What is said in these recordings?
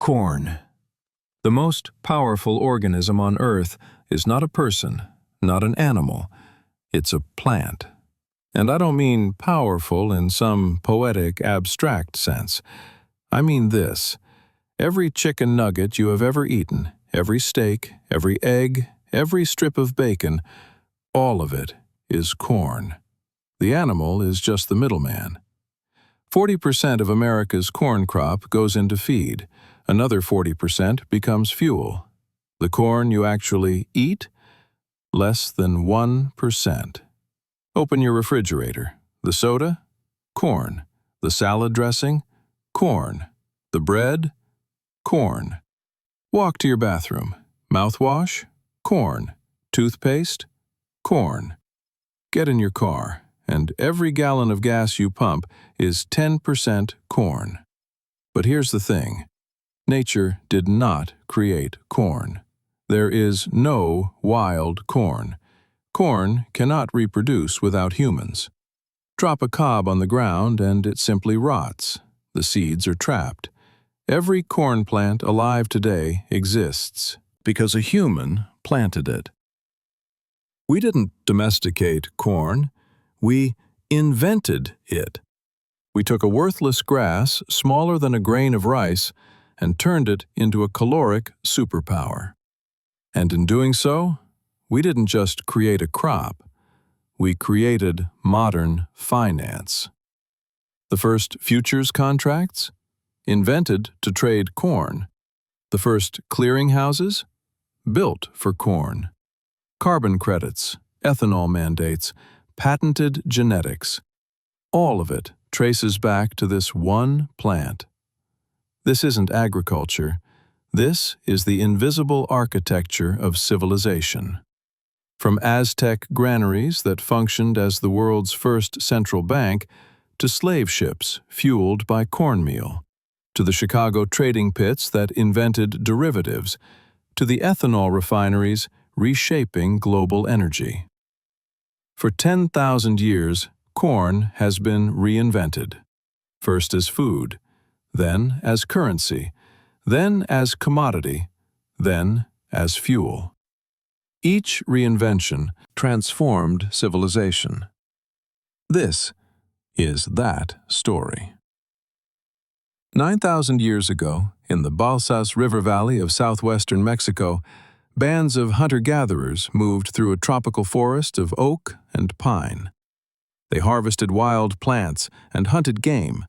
Corn. The most powerful organism on Earth is not a person, not an animal. It's a plant. And I don't mean powerful in some poetic, abstract sense. I mean this. Every chicken nugget you have ever eaten, every steak, every egg, every strip of bacon, all of it is corn. The animal is just the middleman. 40% of America's corn crop goes into feed. Another 40% becomes fuel. The corn you actually eat? Less than 1%. Open your refrigerator. The soda? Corn. The salad dressing? Corn. The bread? Corn. Walk to your bathroom. Mouthwash? Corn. Toothpaste? Corn. Get in your car, and every gallon of gas you pump is 10% corn. But here's the thing. Nature did not create corn. There is no wild corn. Corn cannot reproduce without humans. Drop a cob on the ground and it simply rots. The seeds are trapped. Every corn plant alive today exists because a human planted it. We didn't domesticate corn. We invented it. We took a worthless grass smaller than a grain of rice and turned it into a caloric superpower. And in doing so, we didn't just create a crop. We created modern finance. The first futures contracts? Invented to trade corn. The first clearinghouses? Built for corn. Carbon credits, ethanol mandates, patented genetics. All of it traces back to this one plant. This isn't agriculture. This is the invisible architecture of civilization. From Aztec granaries that functioned as the world's first central bank, to slave ships fueled by cornmeal, to the Chicago trading pits that invented derivatives, to the ethanol refineries reshaping global energy. For 10,000 years, corn has been reinvented, first as food, then as currency, then as commodity, then as fuel. Each reinvention transformed civilization. This is that story. 9,000 years ago, in the Balsas River Valley of southwestern Mexico, bands of hunter-gatherers moved through a tropical forest of oak and pine. They harvested wild plants and hunted game.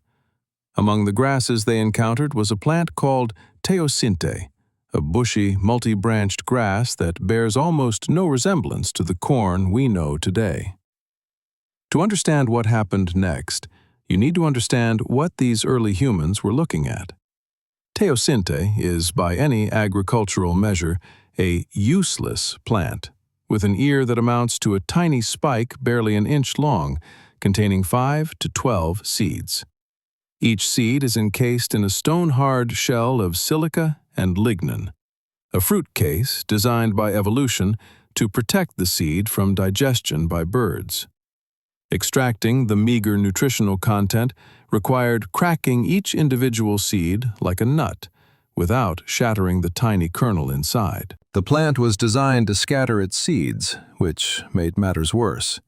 Among the grasses they encountered was a plant called teosinte, a bushy, multi-branched grass that bears almost no resemblance to the corn we know today. To understand what happened next, you need to understand what these early humans were looking at. Teosinte is, by any agricultural measure, a useless plant, with an ear that amounts to a tiny spike barely an inch long, containing 5 to 12 seeds. Each seed is encased in a stone-hard shell of silica and lignin, a fruit case designed by evolution to protect the seed from digestion by birds. Extracting the meager nutritional content required cracking each individual seed like a nut, without shattering the tiny kernel inside. The plant was designed to scatter its seeds, which made matters worse.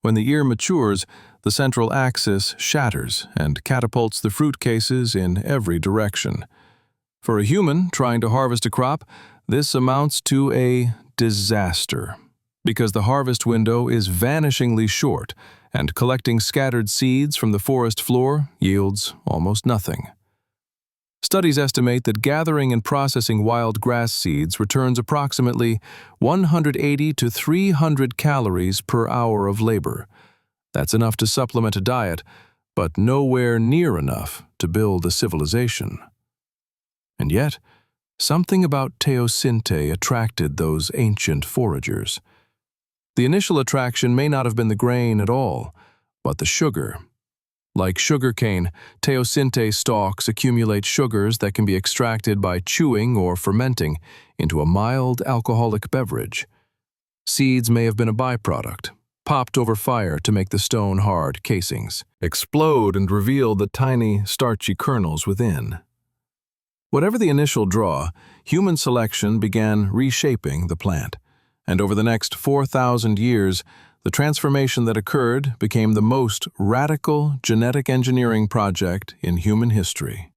When the ear matures, the central axis shatters and catapults the fruit cases in every direction. For a human trying to harvest a crop, this amounts to a disaster, because the harvest window is vanishingly short, and collecting scattered seeds from the forest floor yields almost nothing. Studies estimate that gathering and processing wild grass seeds returns approximately 180 to 300 calories per hour of labor. That's enough to supplement a diet, but nowhere near enough to build a civilization. And yet, something about teosinte attracted those ancient foragers. The initial attraction may not have been the grain at all, but the sugar. Like sugarcane, teosinte stalks accumulate sugars that can be extracted by chewing or fermenting into a mild alcoholic beverage. Seeds may have been a byproduct, popped over fire to make the stone-hard casings, explode and reveal the tiny, starchy kernels within. Whatever the initial draw, human selection began reshaping the plant, and over the next 4,000 years, the transformation that occurred became the most radical genetic engineering project in human history.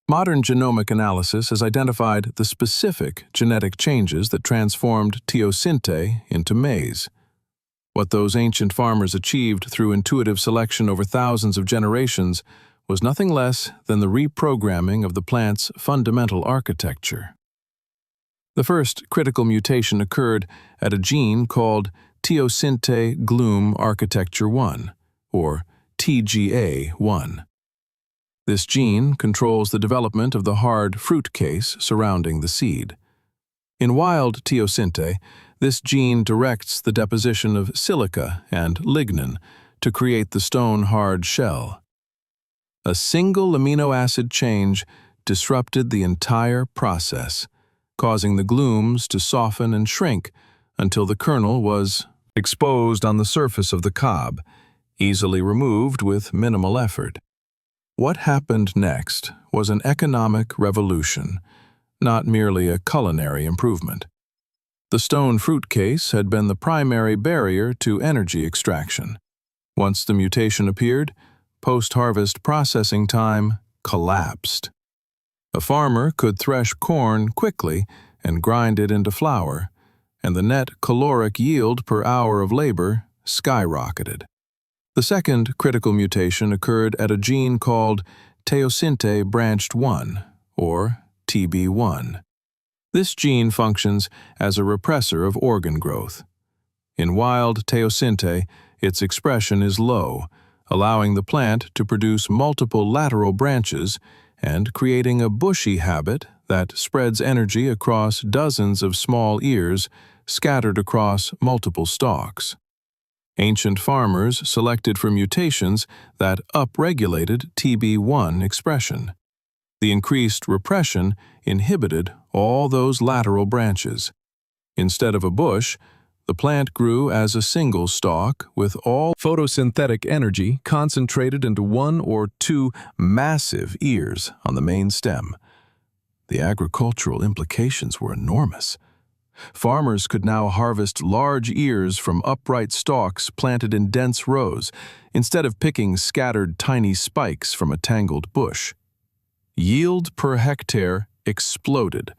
Modern genomic analysis has identified the specific genetic changes that transformed teosinte into maize. What those ancient farmers achieved through intuitive selection over thousands of generations was nothing less than the reprogramming of the plant's fundamental architecture. The first critical mutation occurred at a gene called teosinte gloom architecture 1, or TGA1. This gene controls the development of the hard fruit case surrounding the seed. In wild teosinte, this gene directs the deposition of silica and lignin to create the stone-hard shell. A single amino acid change disrupted the entire process, causing the glooms to soften and shrink until the kernel was exposed on the surface of the cob, easily removed with minimal effort. What happened next was an economic revolution, not merely a culinary improvement. The stone fruit case had been the primary barrier to energy extraction. Once the mutation appeared, post-harvest processing time collapsed. A farmer could thresh corn quickly and grind it into flour, and the net caloric yield per hour of labor skyrocketed. The second critical mutation occurred at a gene called teosinte branched 1, or TB1. This gene functions as a repressor of organ growth. In wild teosinte, its expression is low, allowing the plant to produce multiple lateral branches and creating a bushy habit that spreads energy across dozens of small ears scattered across multiple stalks. Ancient farmers selected for mutations that upregulated TB1 expression. The increased repression inhibited all those lateral branches. Instead of a bush, the plant grew as a single stalk with all photosynthetic energy concentrated into one or two massive ears on the main stem. The agricultural implications were enormous. Farmers could now harvest large ears from upright stalks planted in dense rows, instead of picking scattered tiny spikes from a tangled bush. Yield per hectare exploded.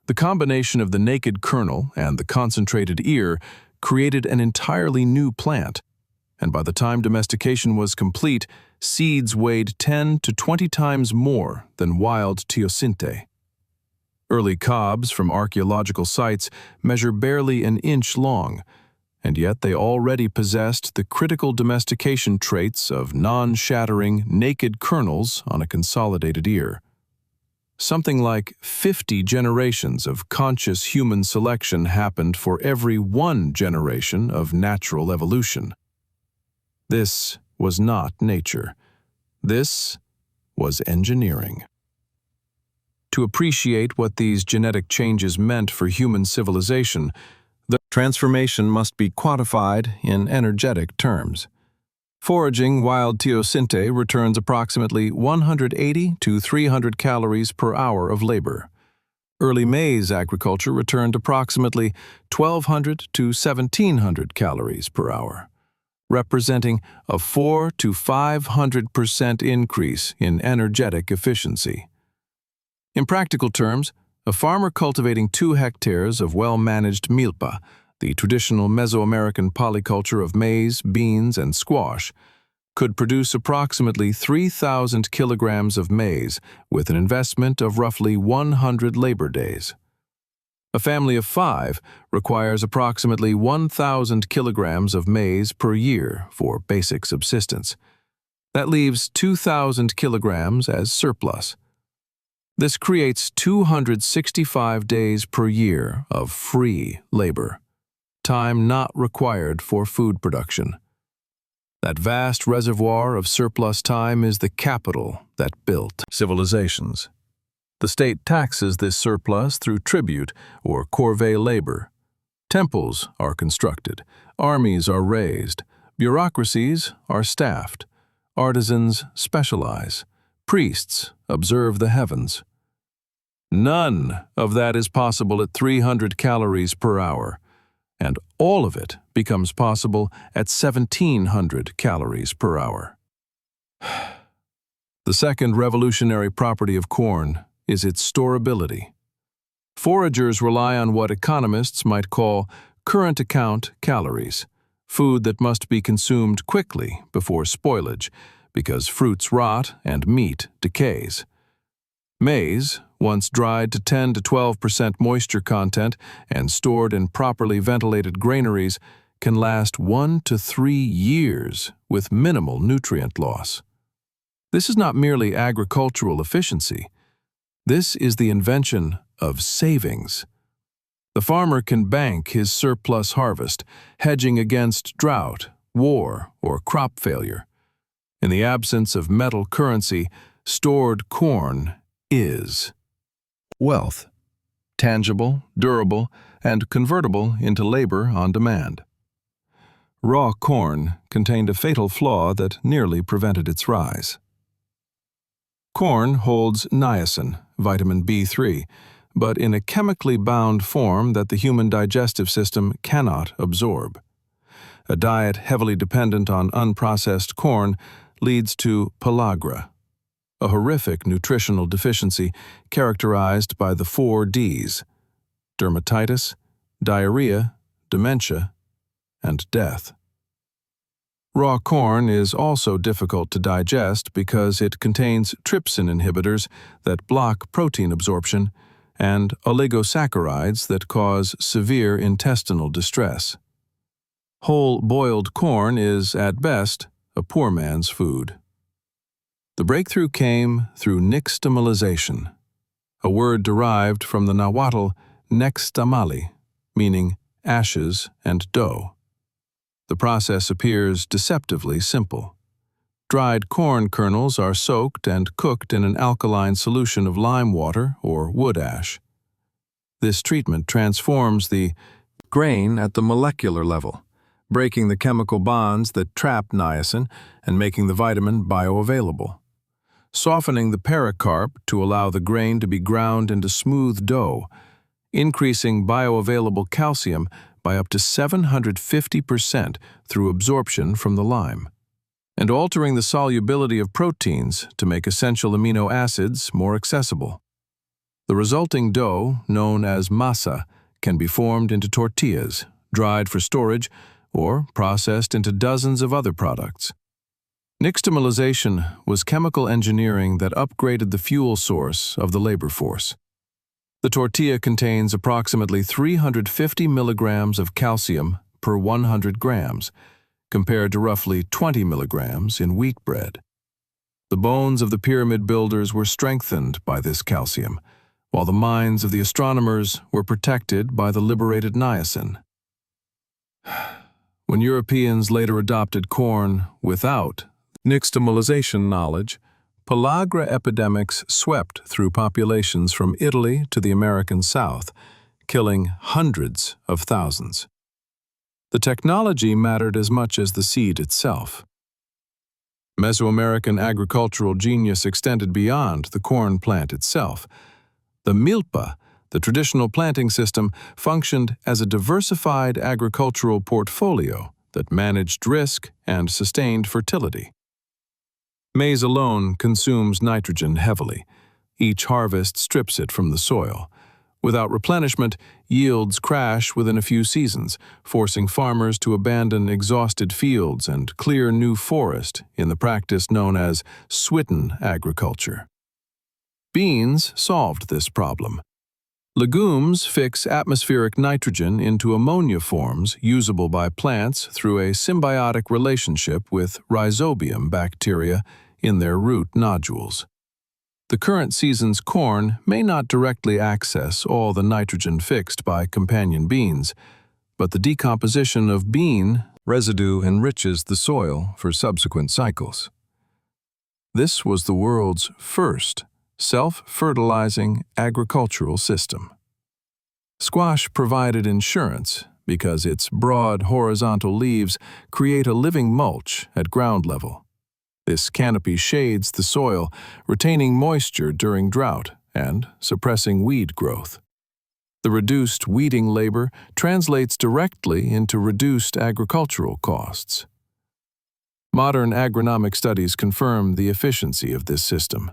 The combination of the naked kernel and the concentrated ear created an entirely new plant, and by the time domestication was complete, seeds weighed 10 to 20 times more than wild teosinte. Early cobs from archaeological sites measure barely an inch long, and yet they already possessed the critical domestication traits of non-shattering, naked kernels on a consolidated ear. Something like 50 generations of conscious human selection happened for every one generation of natural evolution. This was not nature. This was engineering. To appreciate what these genetic changes meant for human civilization, the transformation must be quantified in energetic terms. Foraging wild teosinte returns approximately 180 to 300 calories per hour of labor. Early maize agriculture returned approximately 1,200 to 1,700 calories per hour, representing a 400 to 500% increase in energetic efficiency. In practical terms, a farmer cultivating 2 hectares of well-managed milpa, the traditional Mesoamerican polyculture of maize, beans, and squash, could produce approximately 3,000 kilograms of maize with an investment of roughly 100 labor days. A family of 5 requires approximately 1,000 kilograms of maize per year for basic subsistence. That leaves 2,000 kilograms as surplus. This creates 265 days per year of free labor, time not required for food production. That vast reservoir of surplus time is the capital that built civilizations. The state taxes this surplus through tribute or corvée labor. Temples are constructed, armies are raised, bureaucracies are staffed, artisans specialize, priests observe the heavens. None of that is possible at 300 calories per hour, and all of it becomes possible at 1,700 calories per hour. The second revolutionary property of corn is its storability. Foragers rely on what economists might call current account calories, food that must be consumed quickly before spoilage, because fruits rot and meat decays. Maize, once dried to 10 to 12% moisture content and stored in properly ventilated granaries, can last 1 to 3 years with minimal nutrient loss. This is not merely agricultural efficiency. This is the invention of savings. The farmer can bank his surplus harvest, hedging against drought, war, or crop failure. In the absence of metal currency, stored corn is wealth, tangible, durable, and convertible into labor on demand. Raw corn contained a fatal flaw that nearly prevented its rise. Corn holds niacin, vitamin B3, but in a chemically bound form that the human digestive system cannot absorb. A diet heavily dependent on unprocessed corn leads to pellagra, a horrific nutritional deficiency characterized by the 4 Ds: dermatitis, diarrhea, dementia, and death. Raw corn is also difficult to digest because it contains trypsin inhibitors that block protein absorption and oligosaccharides that cause severe intestinal distress. Whole boiled corn is, at best, a poor man's food. The breakthrough came through nixtamalization, a word derived from the Nahuatl nextamali, meaning ashes and dough. The process appears deceptively simple. Dried corn kernels are soaked and cooked in an alkaline solution of lime water or wood ash. This treatment transforms the grain at the molecular level, breaking the chemical bonds that trap niacin and making the vitamin bioavailable. Softening the pericarp to allow the grain to be ground into smooth dough, increasing bioavailable calcium by up to 750% through absorption from the lime, and altering the solubility of proteins to make essential amino acids more accessible. The resulting dough, known as masa, can be formed into tortillas, dried for storage, or processed into dozens of other products. Nixtamalization was chemical engineering that upgraded the fuel source of the labor force. The tortilla contains approximately 350 milligrams of calcium per 100 grams, compared to roughly 20 milligrams in wheat bread. The bones of the pyramid builders were strengthened by this calcium, while the minds of the astronomers were protected by the liberated niacin. When Europeans later adopted corn without nixtamalization knowledge, pellagra epidemics swept through populations from Italy to the American South, killing hundreds of thousands. The technology mattered as much as the seed itself. Mesoamerican agricultural genius extended beyond the corn plant itself. The milpa, the traditional planting system, functioned as a diversified agricultural portfolio that managed risk and sustained fertility. Maize alone consumes nitrogen heavily. Each harvest strips it from the soil. Without replenishment, yields crash within a few seasons, forcing farmers to abandon exhausted fields and clear new forest in the practice known as swidden agriculture. Beans solved this problem. Legumes fix atmospheric nitrogen into ammonia forms usable by plants through a symbiotic relationship with rhizobium bacteria in their root nodules. The current season's corn may not directly access all the nitrogen fixed by companion beans, but the decomposition of bean residue enriches the soil for subsequent cycles. This was the world's first self-fertilizing agricultural system. Squash provided insurance because its broad horizontal leaves create a living mulch at ground level. This canopy shades the soil, retaining moisture during drought and suppressing weed growth. The reduced weeding labor translates directly into reduced agricultural costs. Modern agronomic studies confirm the efficiency of this system.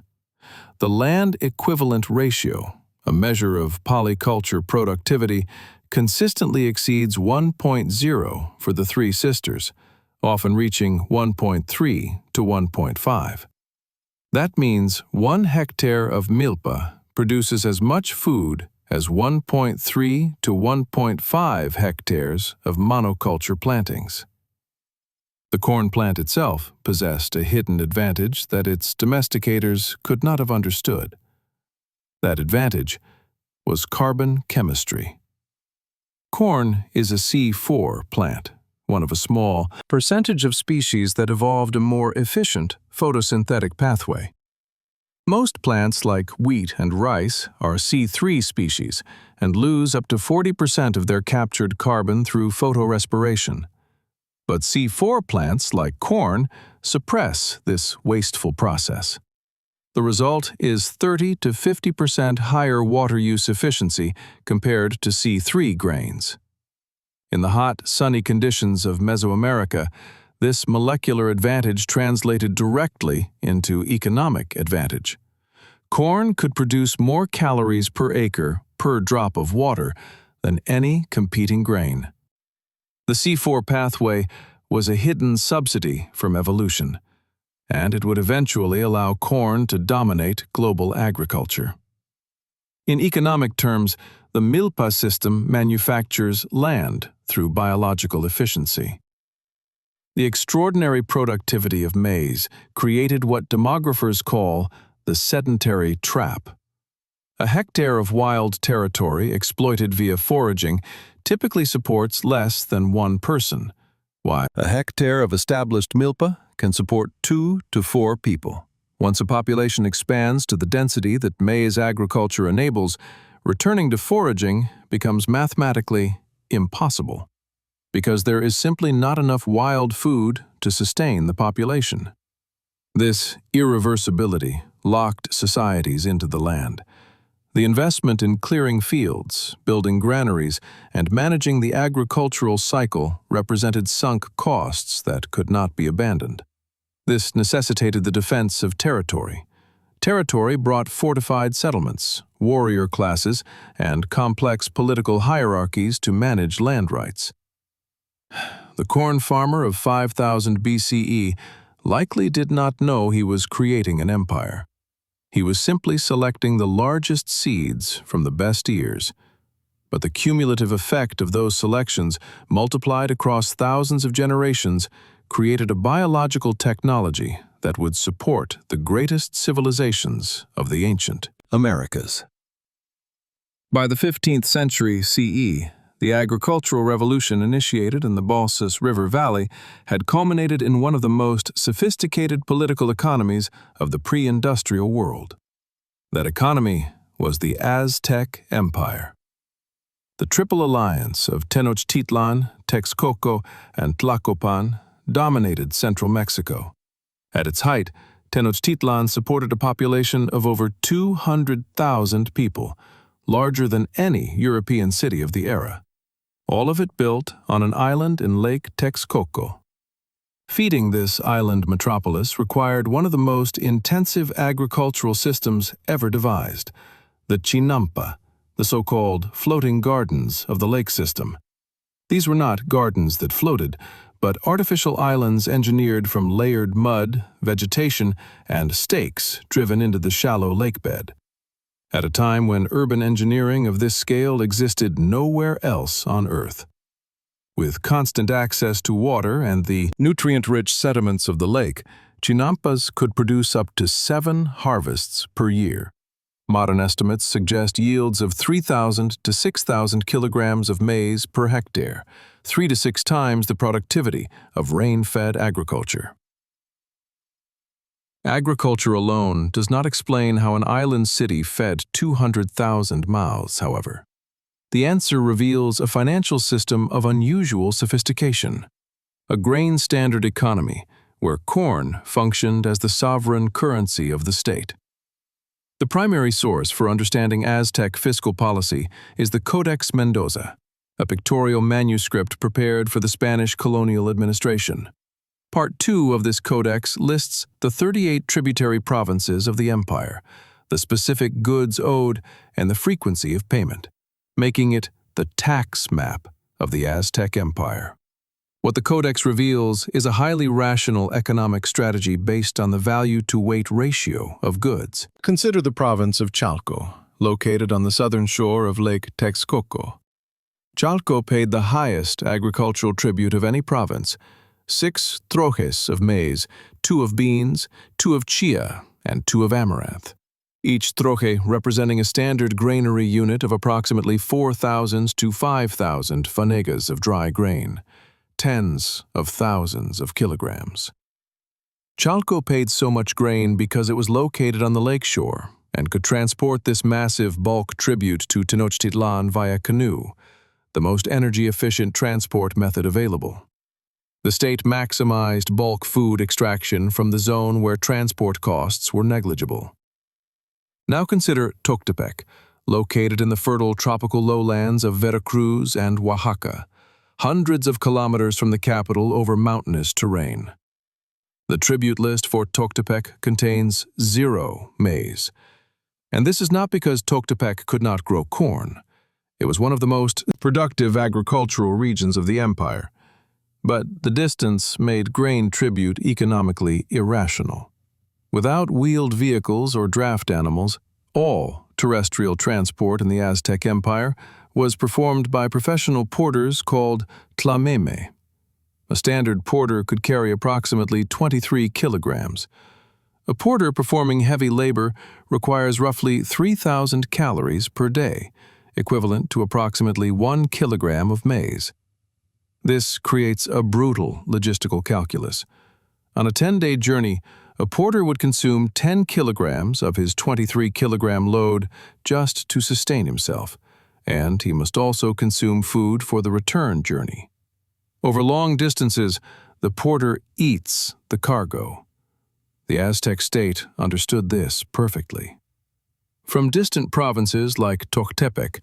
The land equivalent ratio, a measure of polyculture productivity, consistently exceeds 1.0 for the three sisters, often reaching 1.3 to 1.5. That means 1 hectare of milpa produces as much food as 1.3 to 1.5 hectares of monoculture plantings. The corn plant itself possessed a hidden advantage that its domesticators could not have understood. That advantage was carbon chemistry. Corn is a C4 plant, one of a small percentage of species that evolved a more efficient photosynthetic pathway. Most plants like wheat and rice are C3 species and lose up to 40% of their captured carbon through photorespiration. But C4 plants like corn suppress this wasteful process. The result is 30 to 50% higher water use efficiency compared to C3 grains. In the hot, sunny conditions of Mesoamerica, this molecular advantage translated directly into economic advantage. Corn could produce more calories per acre per drop of water than any competing grain. The C4 pathway was a hidden subsidy from evolution, and it would eventually allow corn to dominate global agriculture. In economic terms, the milpa system manufactures land through biological efficiency. The extraordinary productivity of maize created what demographers call the sedentary trap. A hectare of wild territory exploited via foraging typically supports less than one person, while a hectare of established milpa can support 2 to 4 people. Once a population expands to the density that maize agriculture enables, returning to foraging becomes mathematically impossible, because there is simply not enough wild food to sustain the population. This irreversibility locked societies into the land. The investment in clearing fields, building granaries, and managing the agricultural cycle represented sunk costs that could not be abandoned. This necessitated the defense of territory. Territory brought fortified settlements, warrior classes, and complex political hierarchies to manage land rights. The corn farmer of 5000 BCE likely did not know he was creating an empire. He was simply selecting the largest seeds from the best ears. But the cumulative effect of those selections, multiplied across thousands of generations, created a biological technology that would support the greatest civilizations of the ancient Americas. By the 15th century CE, the agricultural revolution initiated in the Balsas River Valley had culminated in one of the most sophisticated political economies of the pre-industrial world. That economy was the Aztec Empire. The Triple Alliance of Tenochtitlan, Texcoco, and Tlacopan dominated central Mexico. At its height, Tenochtitlan supported a population of over 200,000 people, larger than any European city of the era. All of it built on an island in Lake Texcoco. Feeding this island metropolis required one of the most intensive agricultural systems ever devised, the chinampa, the so-called floating gardens of the lake system. These were not gardens that floated, but artificial islands engineered from layered mud, vegetation, and stakes driven into the shallow lake bed. At a time when urban engineering of this scale existed nowhere else on Earth. With constant access to water and the nutrient-rich sediments of the lake, chinampas could produce up to 7 harvests per year. Modern estimates suggest yields of 3,000 to 6,000 kilograms of maize per hectare, 3 to 6 times the productivity of rain-fed agriculture. Agriculture alone does not explain how an island city fed 200,000 mouths, however. The answer reveals a financial system of unusual sophistication, a grain standard economy where corn functioned as the sovereign currency of the state. The primary source for understanding Aztec fiscal policy is the Codex Mendoza, a pictorial manuscript prepared for the Spanish colonial administration. Part 2 of this codex lists the 38 tributary provinces of the empire, the specific goods owed, and the frequency of payment, making it the tax map of the Aztec Empire. What the codex reveals is a highly rational economic strategy based on the value-to-weight ratio of goods. Consider the province of Chalco, located on the southern shore of Lake Texcoco. Chalco paid the highest agricultural tribute of any province, 6 trojes of maize, 2 of beans, 2 of chia, and 2 of amaranth. Each troje representing a standard granary unit of approximately 4,000 to 5,000 fanegas of dry grain, tens of thousands of kilograms. Chalco paid so much grain because it was located on the lakeshore and could transport this massive bulk tribute to Tenochtitlan via canoe, the most energy-efficient transport method available. The state maximized bulk food extraction from the zone where transport costs were negligible. Now consider Tuxtepec, located in the fertile tropical lowlands of Veracruz and Oaxaca, hundreds of kilometers from the capital over mountainous terrain. The tribute list for Tuxtepec contains 0 maize. And this is not because Tuxtepec could not grow corn. It was one of the most productive agricultural regions of the empire. But the distance made grain tribute economically irrational. Without wheeled vehicles or draft animals, all terrestrial transport in the Aztec Empire was performed by professional porters called tlameme. A standard porter could carry approximately 23 kilograms. A porter performing heavy labor requires roughly 3,000 calories per day, equivalent to approximately 1 kilogram of maize. This creates a brutal logistical calculus. On a 10-day journey, a porter would consume 10 kilograms of his 23-kilogram load just to sustain himself, and he must also consume food for the return journey. Over long distances, the porter eats the cargo. The Aztec state understood this perfectly. From distant provinces like Tuxtepec,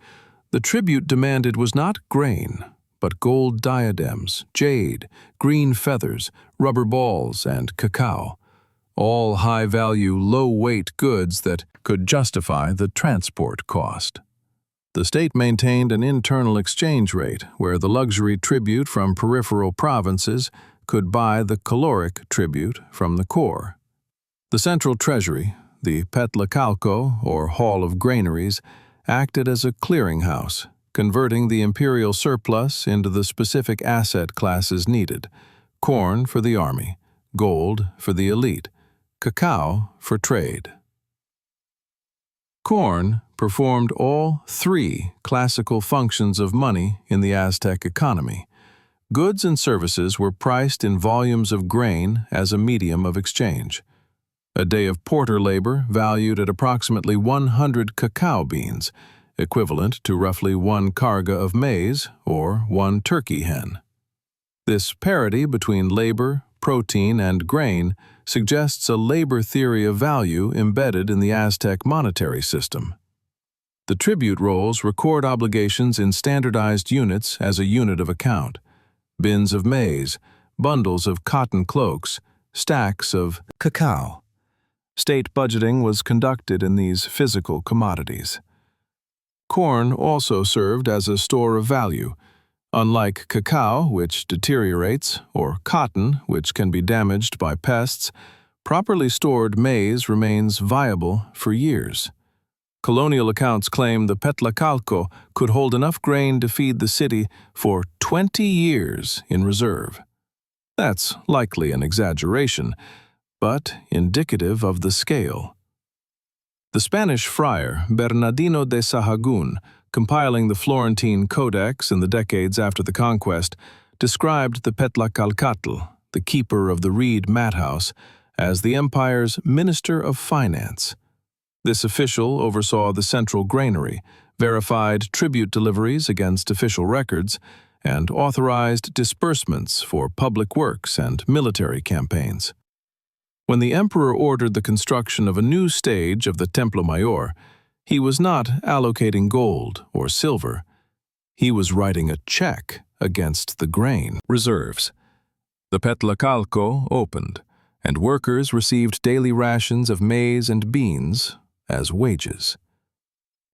the tribute demanded was not grain, but gold diadems, jade, green feathers, rubber balls, and cacao, all high-value, low-weight goods that could justify the transport cost. The state maintained an internal exchange rate where the luxury tribute from peripheral provinces could buy the caloric tribute from the core. The central treasury, the Petlacalco, or Hall of Granaries, acted as a clearinghouse, converting the imperial surplus into the specific asset classes needed: corn for the army, gold for the elite, cacao for trade. Corn performed all 3 classical functions of money in the Aztec economy. Goods and services were priced in volumes of grain as a medium of exchange. A day of porter labor valued at approximately 100 cacao beans, equivalent to roughly 1 carga of maize or 1 turkey hen. This parity between labor, protein, and grain suggests a labor theory of value embedded in the Aztec monetary system. The tribute rolls record obligations in standardized units as a unit of account: bins of maize, bundles of cotton cloaks, stacks of cacao. State budgeting was conducted in these physical commodities. Corn also served as a store of value. Unlike cacao, which deteriorates, or cotton, which can be damaged by pests, properly stored maize remains viable for years. Colonial accounts claim the Petlacalco could hold enough grain to feed the city for 20 years in reserve. That's likely an exaggeration, but indicative of the scale. The Spanish friar Bernardino de Sahagún, compiling the Florentine Codex in the decades after the conquest, described the Petlacalcatl, the keeper of the reed madhouse, as the empire's minister of finance. This official oversaw the central granary, verified tribute deliveries against official records, and authorized disbursements for public works and military campaigns. When the emperor ordered the construction of a new stage of the Templo Mayor, he was not allocating gold or silver. He was writing a check against the grain reserves. The Petlacalco opened, and workers received daily rations of maize and beans as wages.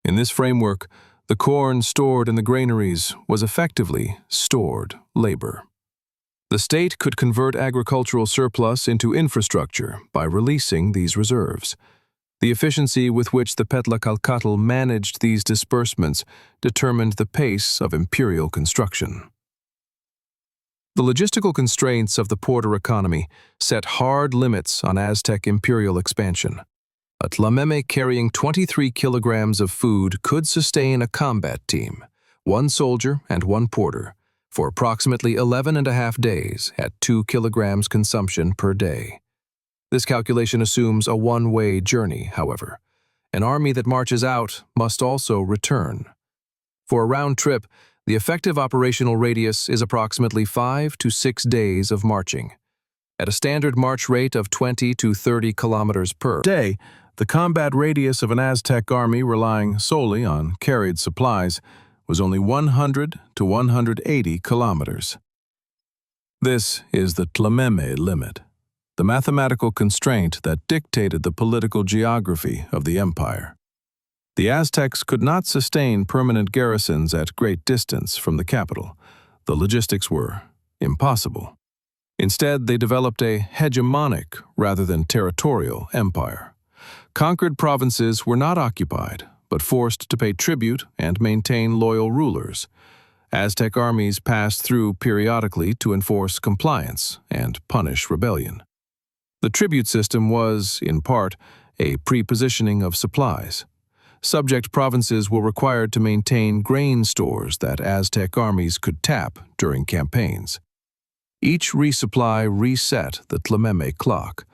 In this framework, the corn stored in the granaries was effectively stored labor. The state could convert agricultural surplus into infrastructure by releasing these reserves. The efficiency with which the Petlacalcatl managed these disbursements determined the pace of imperial construction. The logistical constraints of the Porter economy set hard limits on Aztec imperial expansion. A tlameme carrying 23 kilograms of food could sustain a combat team, 1 soldier and 1 porter, for approximately 11.5 days at 2 kilograms consumption per day. This calculation assumes a one-way journey, however. An army that marches out must also return. For a round trip, the effective operational radius is approximately 5 to 6 days of marching. At a standard march rate of 20 to 30 kilometers per day, the combat radius of an Aztec army relying solely on carried supplies was only 100 to 180 kilometers. This is the tlameme limit, the mathematical constraint that dictated the political geography of the empire. The Aztecs could not sustain permanent garrisons at great distance from the capital. The logistics were impossible. Instead, they developed a hegemonic rather than territorial empire. Conquered provinces were not occupied, but forced to pay tribute and maintain loyal rulers. Aztec armies passed through periodically to enforce compliance and punish rebellion. The tribute system was, in part, a pre-positioning of supplies. Subject provinces were required to maintain grain stores that Aztec armies could tap during campaigns. Each resupply reset the tlameme clock,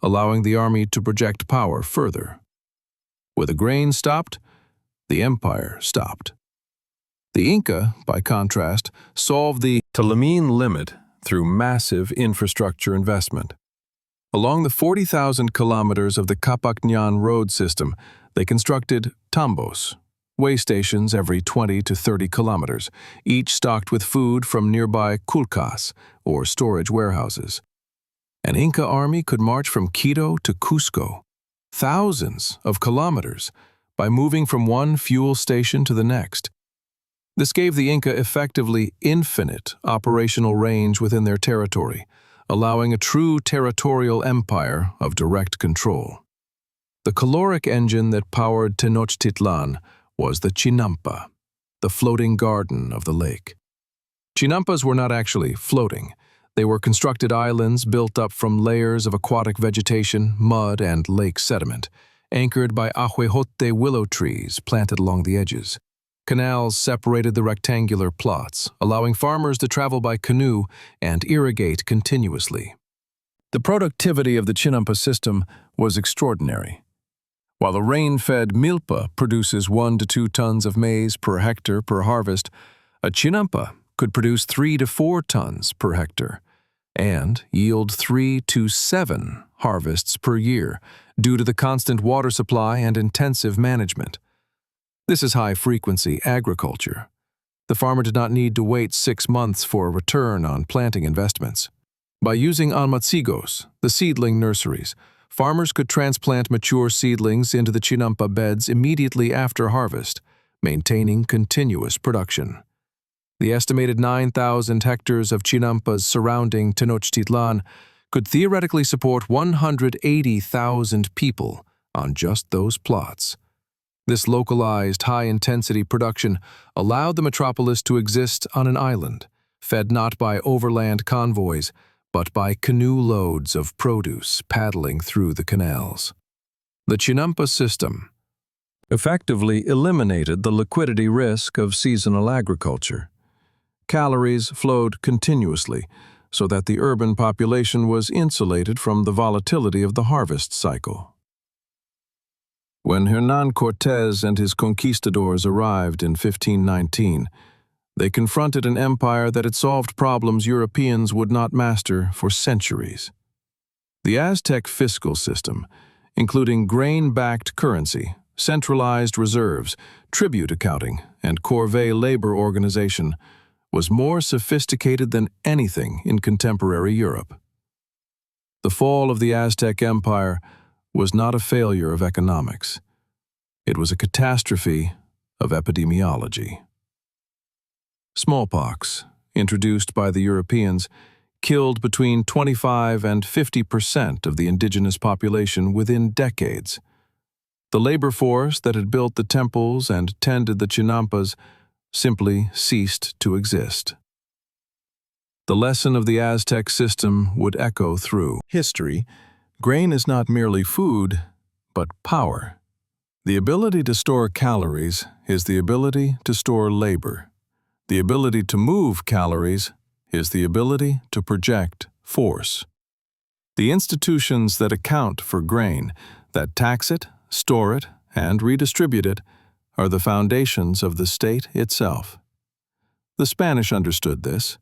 allowing the army to project power further. Where the grain stopped, the empire stopped. The Inca, by contrast, solved the tlameme limit through massive infrastructure investment. Along the 40,000 kilometers of the Capacñan road system, they constructed tambos, way stations every 20 to 30 kilometers, each stocked with food from nearby kulkas, or storage warehouses. An Inca army could march from Quito to Cusco, thousands of kilometers, by moving from one fuel station to the next. This gave the Inca effectively infinite operational range within their territory, allowing a true territorial empire of direct control. The caloric engine that powered Tenochtitlan was the chinampa, the floating garden of the lake. Chinampas were not actually floating. They were constructed islands built up from layers of aquatic vegetation, mud, and lake sediment, anchored by ahuejote willow trees planted along the edges. Canals separated the rectangular plots, allowing farmers to travel by canoe and irrigate continuously. The productivity of the chinampa system was extraordinary. While the rain-fed milpa produces 1 to 2 tons of maize per hectare per harvest, a chinampa could produce 3 to 4 tons per hectare and yield 3 to 7 harvests per year due to the constant water supply and intensive management. This is high-frequency agriculture. The farmer did not need to wait 6 months for a return on planting investments. By using almacigos, the seedling nurseries, farmers could transplant mature seedlings into the chinampa beds immediately after harvest, maintaining continuous production. The estimated 9,000 hectares of chinampas surrounding Tenochtitlan could theoretically support 180,000 people on just those plots. This localized, high-intensity production allowed the metropolis to exist on an island, fed not by overland convoys, but by canoe loads of produce paddling through the canals. The chinampa system effectively eliminated the liquidity risk of seasonal agriculture. Calories flowed continuously, so that the urban population was insulated from the volatility of the harvest cycle. When Hernán Cortés and his conquistadors arrived in 1519, they confronted an empire that had solved problems Europeans would not master for centuries. The Aztec fiscal system, including grain-backed currency, centralized reserves, tribute accounting, and corvée labor organization, was more sophisticated than anything in contemporary Europe. The fall of the Aztec Empire was not a failure of economics. It was a catastrophe of epidemiology. Smallpox, introduced by the Europeans, killed between 25 and 50% of the indigenous population within decades. The labor force that had built the temples and tended the chinampas simply ceased to exist. The lesson of the Aztec system would echo through history. Grain is not merely food, but power. The ability to store calories is the ability to store labor. The ability to move calories is the ability to project force. The institutions that account for grain, that tax it, store it, and redistribute it, are the foundations of the state itself. The Spanish understood this.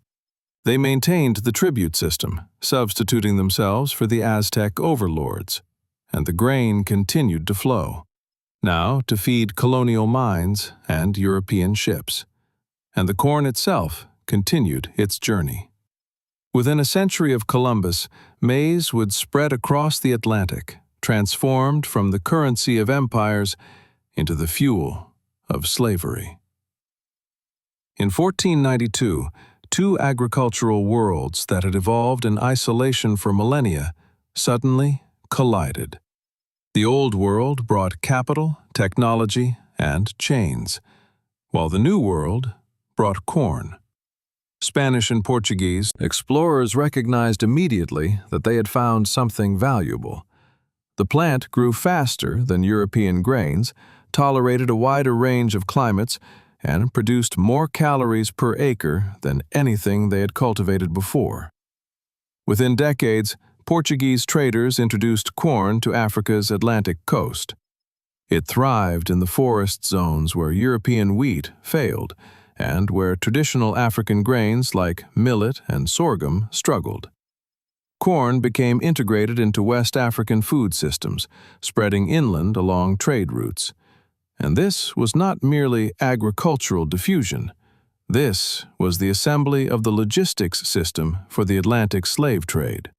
They maintained the tribute system, substituting themselves for the Aztec overlords, and the grain continued to flow, now to feed colonial mines and European ships, and the corn itself continued its journey. Within a century of Columbus, maize would spread across the Atlantic, transformed from the currency of empires into the fuel of slavery. In 1492, two agricultural worlds that had evolved in isolation for millennia suddenly collided. The Old World brought capital, technology, and chains, while the New World brought corn. Spanish and Portuguese explorers recognized immediately that they had found something valuable. The plant grew faster than European grains, tolerated a wider range of climates, and produced more calories per acre than anything they had cultivated before. Within decades, Portuguese traders introduced corn to Africa's Atlantic coast. It thrived in the forest zones where European wheat failed, and where traditional African grains like millet and sorghum struggled. Corn became integrated into West African food systems, spreading inland along trade routes. And this was not merely agricultural diffusion. This was the assembly of the logistics system for the Atlantic slave trade.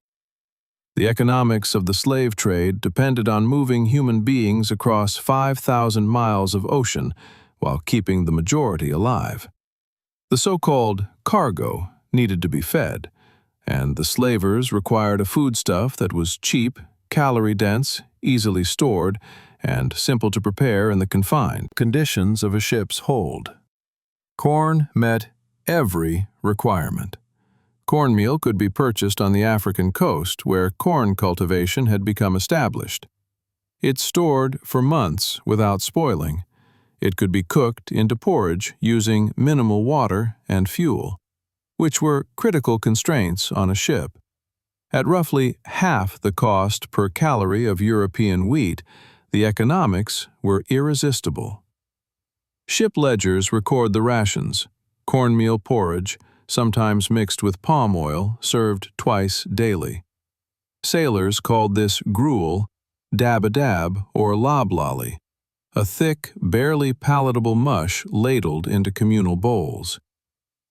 The economics of the slave trade depended on moving human beings across 5,000 miles of ocean while keeping the majority alive. The so-called cargo needed to be fed, and the slavers required a foodstuff that was cheap, calorie-dense, easily stored, and simple to prepare in the confined conditions of a ship's hold. Corn met every requirement. Cornmeal could be purchased on the African coast, where corn cultivation had become established. It stored for months without spoiling. It could be cooked into porridge using minimal water and fuel, which were critical constraints on a ship. At roughly half the cost per calorie of European wheat, the economics were irresistible. Ship ledgers record the rations: cornmeal porridge, sometimes mixed with palm oil, served twice daily. Sailors called this gruel dab-a-dab or loblolly, a thick, barely palatable mush ladled into communal bowls.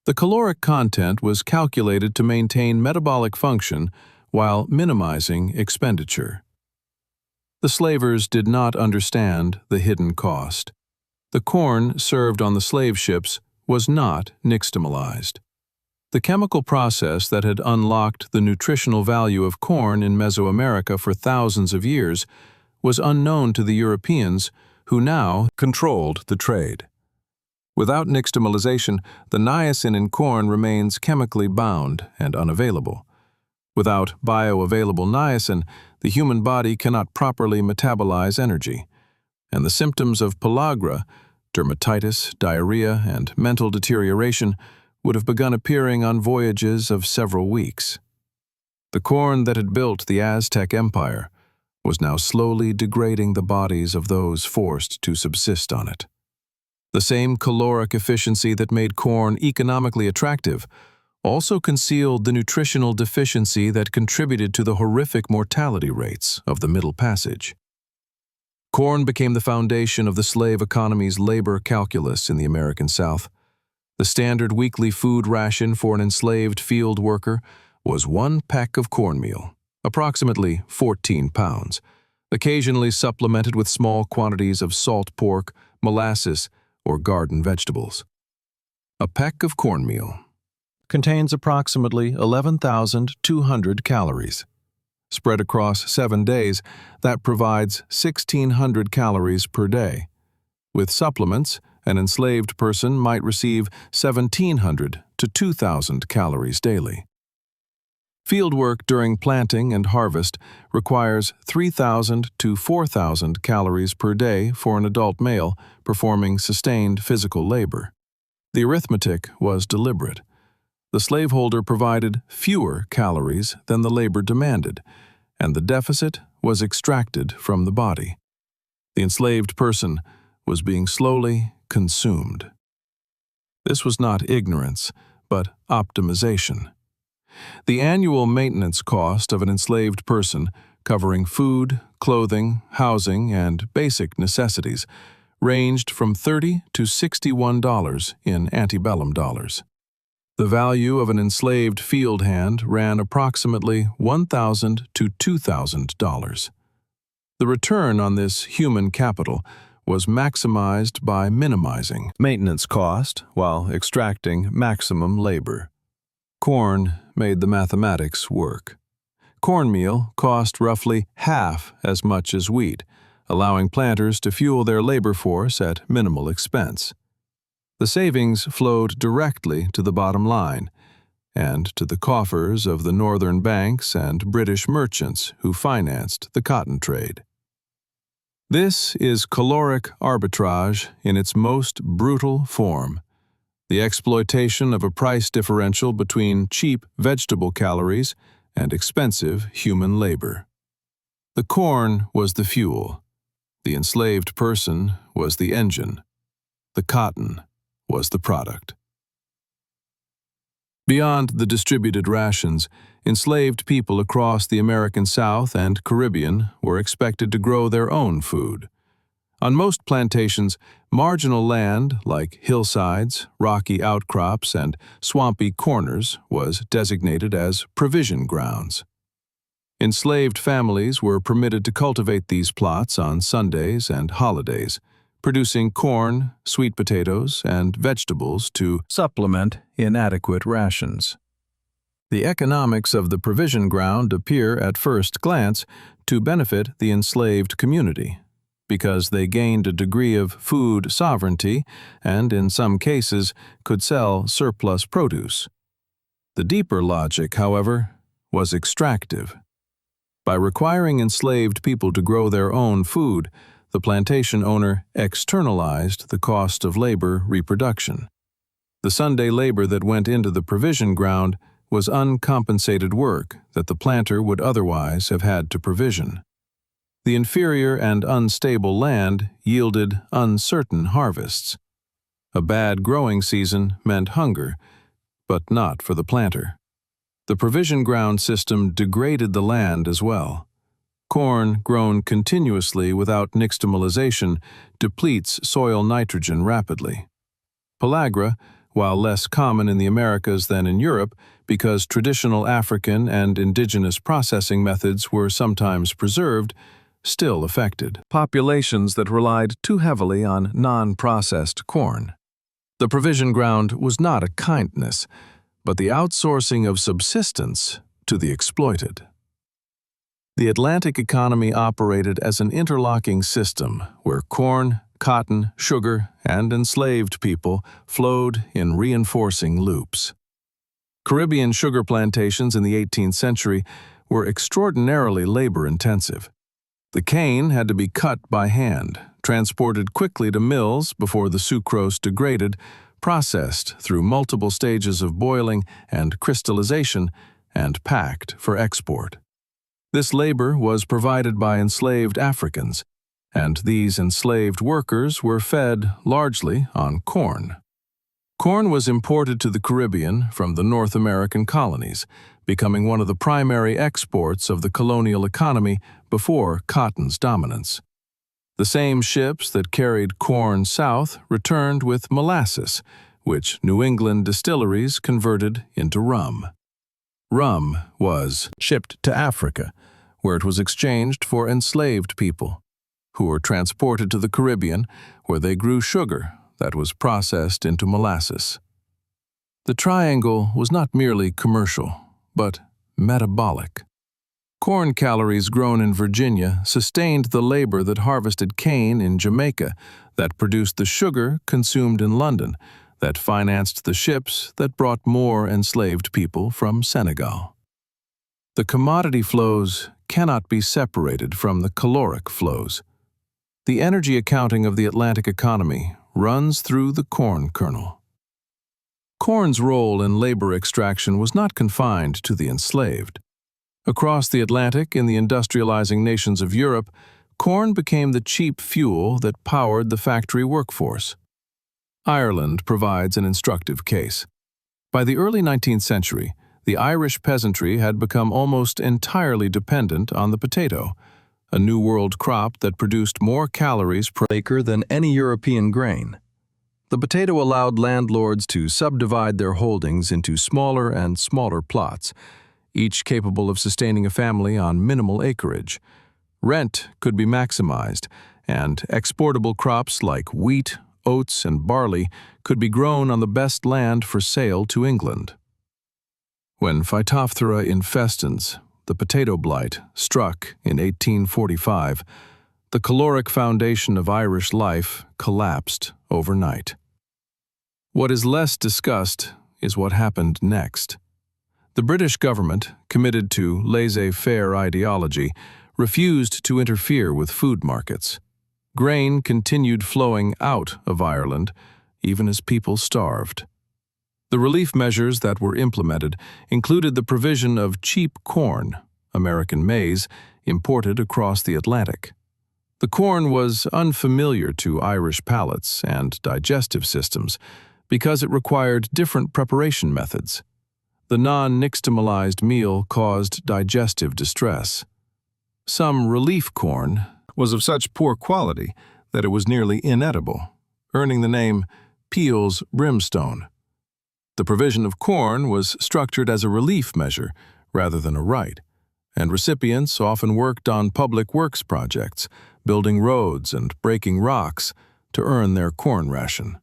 The caloric content was calculated to maintain metabolic function while minimizing expenditure. The slavers did not understand the hidden cost. The corn served on the slave ships was not nixtamalized. The chemical process that had unlocked the nutritional value of corn in Mesoamerica for thousands of years was unknown to the Europeans, who now controlled the trade. Without nixtamalization, the niacin in corn remains chemically bound and unavailable. Without bioavailable niacin, the human body cannot properly metabolize energy, and the symptoms of pellagra, dermatitis, diarrhea, and mental deterioration would have begun appearing on voyages of several weeks. The corn that had built the Aztec Empire was now slowly degrading the bodies of those forced to subsist on it. The same caloric efficiency that made corn economically attractive also concealed the nutritional deficiency that contributed to the horrific mortality rates of the Middle Passage. Corn became the foundation of the slave economy's labor calculus in the American South. The standard weekly food ration for an enslaved field worker was 1 peck of cornmeal, approximately 14 pounds, occasionally supplemented with small quantities of salt pork, molasses, or garden vegetables. A peck of cornmeal contains approximately 11,200 calories. Spread across 7 days, that provides 1,600 calories per day. With supplements, an enslaved person might receive 1,700 to 2,000 calories daily. Fieldwork during planting and harvest requires 3,000 to 4,000 calories per day for an adult male performing sustained physical labor. The arithmetic was deliberate. The slaveholder provided fewer calories than the labor demanded, and the deficit was extracted from the body. The enslaved person was being slowly consumed. This was not ignorance, but optimization. The annual maintenance cost of an enslaved person, covering food, clothing, housing, and basic necessities, ranged from $30 to $61 in antebellum dollars. The value of an enslaved field hand ran approximately $1,000 to $2,000. The return on this human capital was maximized by minimizing maintenance cost while extracting maximum labor. Corn made the mathematics work. Cornmeal cost roughly half as much as wheat, allowing planters to fuel their labor force at minimal expense. The savings flowed directly to the bottom line and to the coffers of the northern banks and British merchants who financed the cotton trade. This is caloric arbitrage in its most brutal form, the exploitation of a price differential between cheap vegetable calories and expensive human labor. The corn was the fuel, the enslaved person was the engine, the cotton was the product. Beyond the distributed rations, enslaved people across the American South and Caribbean were expected to grow their own food. On most plantations, marginal land, like hillsides, rocky outcrops, and swampy corners, was designated as provision grounds. Enslaved families were permitted to cultivate these plots on Sundays and holidays, producing corn, sweet potatoes, and vegetables to supplement inadequate rations. The economics of the provision ground appear at first glance to benefit the enslaved community, because they gained a degree of food sovereignty and, in some cases, could sell surplus produce. The deeper logic, however, was extractive. By requiring enslaved people to grow their own food, the plantation owner externalized the cost of labor reproduction. The Sunday labor that went into the provision ground was uncompensated work that the planter would otherwise have had to provision. The inferior and unstable land yielded uncertain harvests. A bad growing season meant hunger, but not for the planter. The provision ground system degraded the land as well. Corn grown continuously without nixtamalization depletes soil nitrogen rapidly. Pellagra, while less common in the Americas than in Europe because traditional African and indigenous processing methods were sometimes preserved, still affected populations that relied too heavily on non-processed corn. The provision ground was not a kindness, but the outsourcing of subsistence to the exploited. The Atlantic economy operated as an interlocking system where corn, cotton, sugar, and enslaved people flowed in reinforcing loops. Caribbean sugar plantations in the 18th century were extraordinarily labor-intensive. The cane had to be cut by hand, transported quickly to mills before the sucrose degraded, processed through multiple stages of boiling and crystallization, and packed for export. This labor was provided by enslaved Africans, and these enslaved workers were fed largely on corn. Corn was imported to the Caribbean from the North American colonies, becoming one of the primary exports of the colonial economy before cotton's dominance. The same ships that carried corn south returned with molasses, which New England distilleries converted into rum. Rum was shipped to Africa, where it was exchanged for enslaved people, who were transported to the Caribbean, where they grew sugar that was processed into molasses. The triangle was not merely commercial, but metabolic. Corn calories grown in Virginia sustained the labor that harvested cane in Jamaica, that produced the sugar consumed in London, that financed the ships that brought more enslaved people from Senegal. The commodity flows cannot be separated from the caloric flows. The energy accounting of the Atlantic economy runs through the corn kernel. Corn's role in labor extraction was not confined to the enslaved. Across the Atlantic, in the industrializing nations of Europe, corn became the cheap fuel that powered the factory workforce. Ireland provides an instructive case. By the early 19th century, the Irish peasantry had become almost entirely dependent on the potato, a New World crop that produced more calories per acre than any European grain. The potato allowed landlords to subdivide their holdings into smaller and smaller plots, each capable of sustaining a family on minimal acreage. Rent could be maximized, and exportable crops like wheat, oats, and barley could be grown on the best land for sale to England. When Phytophthora infestans, the potato blight, struck in 1845, the caloric foundation of Irish life collapsed overnight. What is less discussed is what happened next. The British government, committed to laissez-faire ideology, refused to interfere with food markets. Grain continued flowing out of Ireland, even as people starved. The relief measures that were implemented included the provision of cheap corn, American maize, imported across the Atlantic. The corn was unfamiliar to Irish palates and digestive systems because it required different preparation methods. The non-nixtamalized meal caused digestive distress. Some relief corn was of such poor quality that it was nearly inedible, earning the name Peel's brimstone. The provision of corn was structured as a relief measure rather than a right, and recipients often worked on public works projects, building roads and breaking rocks to earn their corn ration.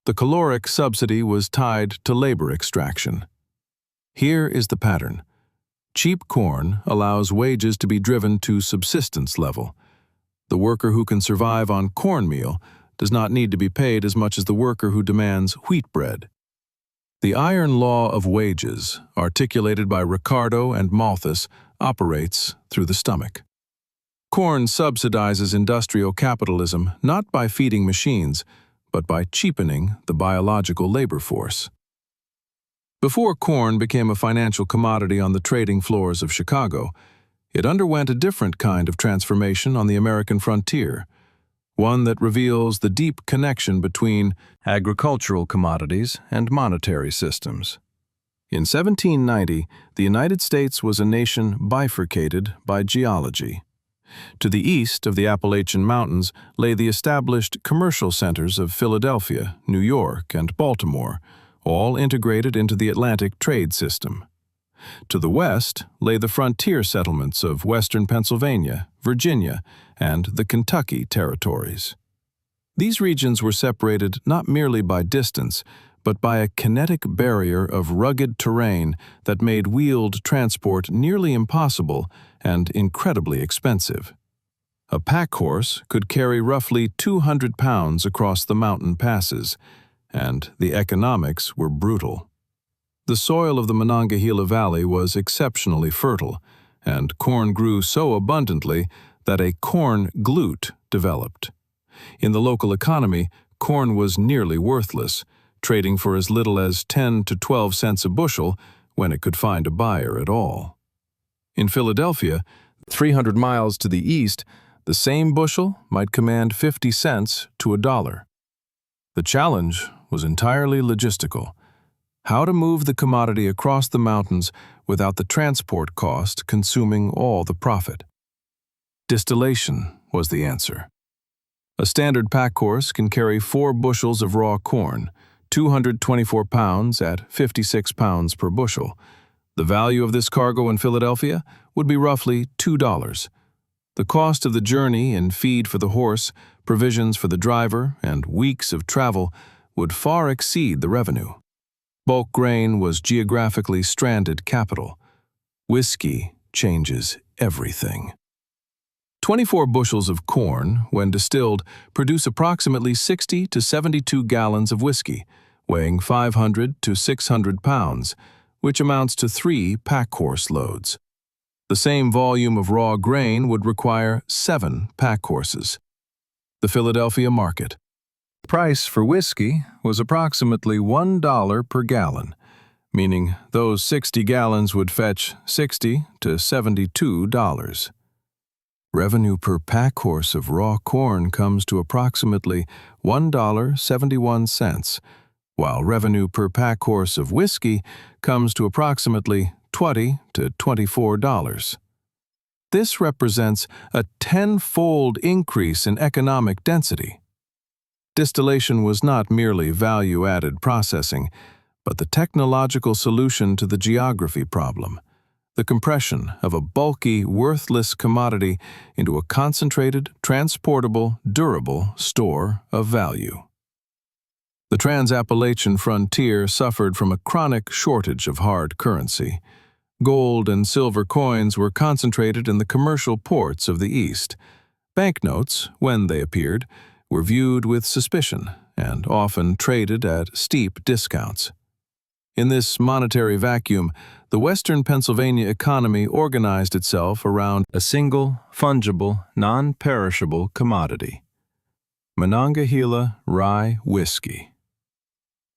The caloric subsidy was tied to labor extraction. Here is the pattern. Cheap corn allows wages to be driven to subsistence level. The worker who can survive on cornmeal does not need to be paid as much as the worker who demands wheat bread. The iron law of wages, articulated by Ricardo and Malthus, operates through the stomach. Corn subsidizes industrial capitalism not by feeding machines, but by cheapening the biological labor force. Before corn became a financial commodity on the trading floors of Chicago, it underwent a different kind of transformation on the American frontier, one that reveals the deep connection between agricultural commodities and monetary systems. In 1790, the United States was a nation bifurcated by geology. To the east of the Appalachian Mountains lay the established commercial centers of Philadelphia, New York, and Baltimore, all integrated into the Atlantic trade system. To the west lay the frontier settlements of western Pennsylvania, Virginia, and the Kentucky territories. These regions were separated not merely by distance, but by a kinetic barrier of rugged terrain that made wheeled transport nearly impossible and incredibly expensive. A pack horse could carry roughly 200 pounds across the mountain passes, and the economics were brutal. The soil of the Monongahela Valley was exceptionally fertile, and corn grew so abundantly that a corn glute developed. In the local economy, corn was nearly worthless, trading for as little as 10 to 12 cents a bushel when it could find a buyer at all. In Philadelphia, 300 miles to the east, the same bushel might command 50 cents to $1. The challenge was entirely logistical. How to move the commodity across the mountains without the transport cost consuming all the profit. Distillation was the answer. A standard pack horse can carry 4 bushels of raw corn, 224 pounds at 56 pounds per bushel. The value of this cargo in Philadelphia would be roughly $2. The cost of the journey in feed for the horse, provisions for the driver, and weeks of travel would far exceed the revenue. Bulk grain was geographically stranded capital. Whiskey changes everything. 24 bushels of corn, when distilled, produce approximately 60 to 72 gallons of whiskey, weighing 500 to 600 pounds, which amounts to 3 pack horse loads. The same volume of raw grain would require 7 pack horses. The Philadelphia market. The price for whiskey was approximately $1 per gallon, meaning those 60 gallons would fetch $60 to $72. Revenue per pack horse of raw corn comes to approximately $1.71, while revenue per pack horse of whiskey comes to approximately $20 to $24. This represents a 10-fold increase in economic density. Distillation was not merely value-added processing, but the technological solution to the geography problem, the compression of a bulky, worthless commodity into a concentrated, transportable, durable store of value. The Trans-Appalachian frontier suffered from a chronic shortage of hard currency. Gold and silver coins were concentrated in the commercial ports of the East. Banknotes, when they appeared, were viewed with suspicion and often traded at steep discounts. In this monetary vacuum, the Western Pennsylvania economy organized itself around a single, fungible, non-perishable commodity: Monongahela rye whiskey.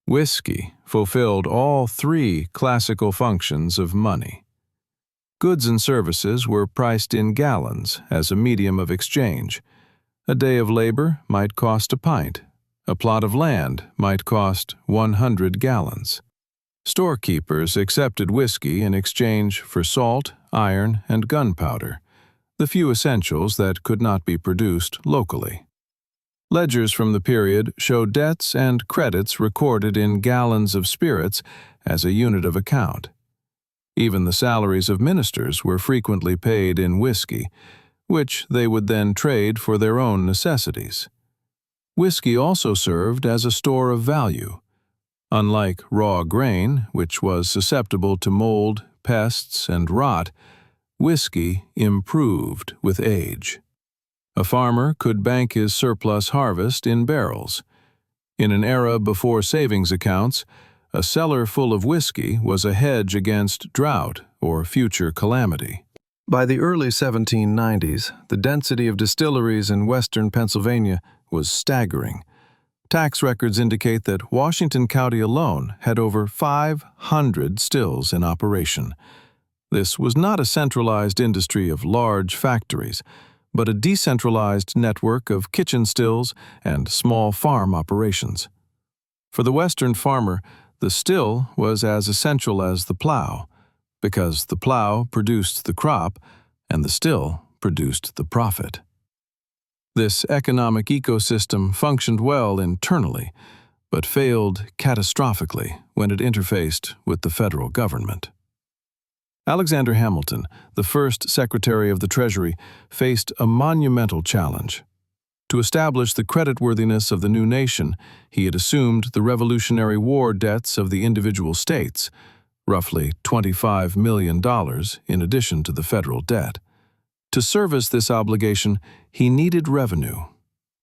Whiskey fulfilled all 3 classical functions of money. Goods and services were priced in gallons as a medium of exchange. A day of labor might cost a pint. A plot of land might cost 100 gallons. Storekeepers accepted whiskey in exchange for salt, iron, and gunpowder, the few essentials that could not be produced locally. Ledgers from the period show debts and credits recorded in gallons of spirits as a unit of account. Even the salaries of ministers were frequently paid in whiskey, which they would then trade for their own necessities. Whiskey also served as a store of value. Unlike raw grain, which was susceptible to mold, pests, and rot, whiskey improved with age. A farmer could bank his surplus harvest in barrels. In an era before savings accounts, a cellar full of whiskey was a hedge against drought or future calamity. By the early 1790s, the density of distilleries in western Pennsylvania was staggering. Tax records indicate that Washington County alone had over 500 stills in operation. This was not a centralized industry of large factories, but a decentralized network of kitchen stills and small farm operations. For the Western farmer, the still was as essential as the plow, because the plow produced the crop and the still produced the profit. This economic ecosystem functioned well internally, but failed catastrophically when it interfaced with the federal government. Alexander Hamilton, the first Secretary of the Treasury, faced a monumental challenge. To establish the creditworthiness of the new nation, he had assumed the Revolutionary War debts of the individual states, roughly $25 million in addition to the federal debt. To service this obligation, he needed revenue.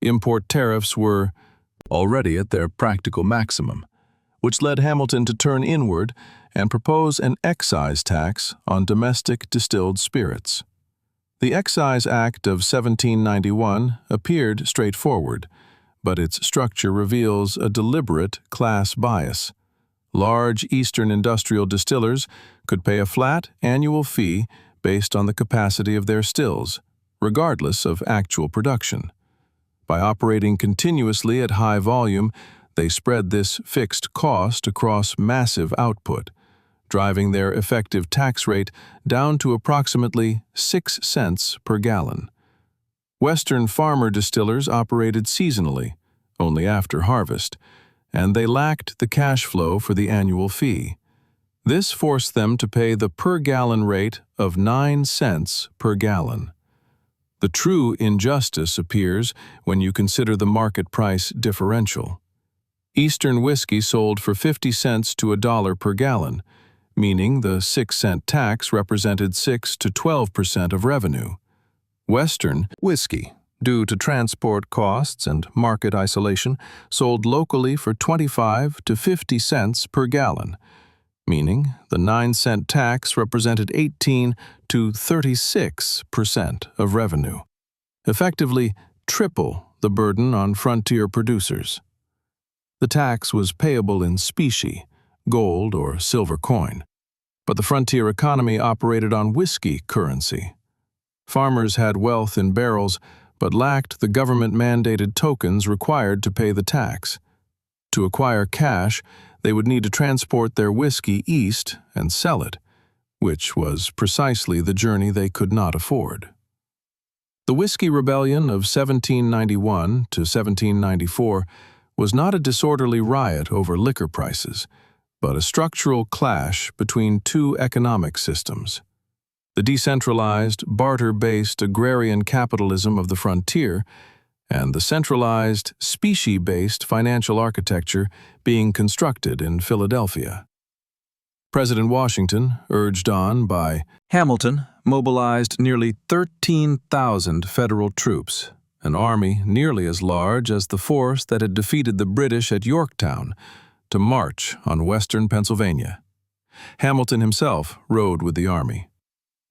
Import tariffs were already at their practical maximum, which led Hamilton to turn inward and propose an excise tax on domestic distilled spirits. The Excise Act of 1791 appeared straightforward, but its structure reveals a deliberate class bias. Large Eastern industrial distillers could pay a flat annual fee based on the capacity of their stills, regardless of actual production. By operating continuously at high volume, They spread this fixed cost across massive output, driving their effective tax rate down to approximately 6 cents per gallon. Western farmer distillers operated seasonally, only after harvest, and they lacked the cash flow for the annual fee. This forced them to pay the per-gallon rate of 9 cents per gallon. The true injustice appears when you consider the market price differential. Eastern whiskey sold for 50 cents to $1 per gallon, meaning the 6-cent tax represented 6 to 12% of revenue. Western whiskey, due to transport costs and market isolation, sold locally for 25 to 50 cents per gallon, meaning the 9-cent tax represented 18 to 36% of revenue, effectively triple the burden on frontier producers. The tax was payable in specie, gold or silver coin, but the frontier economy operated on whiskey currency. Farmers had wealth in barrels, but lacked the government-mandated tokens required to pay the tax. To acquire cash, they would need to transport their whiskey east and sell it, which was precisely the journey they could not afford. The Whiskey Rebellion of 1791 to 1794 was not a disorderly riot over liquor prices, but a structural clash between two economic systems. The decentralized, barter-based agrarian capitalism of the frontier, and the centralized, specie-based financial architecture being constructed in Philadelphia. President Washington, urged on by Hamilton, mobilized nearly 13,000 federal troops, an army nearly as large as the force that had defeated the British at Yorktown, to march on western Pennsylvania. Hamilton himself rode with the army.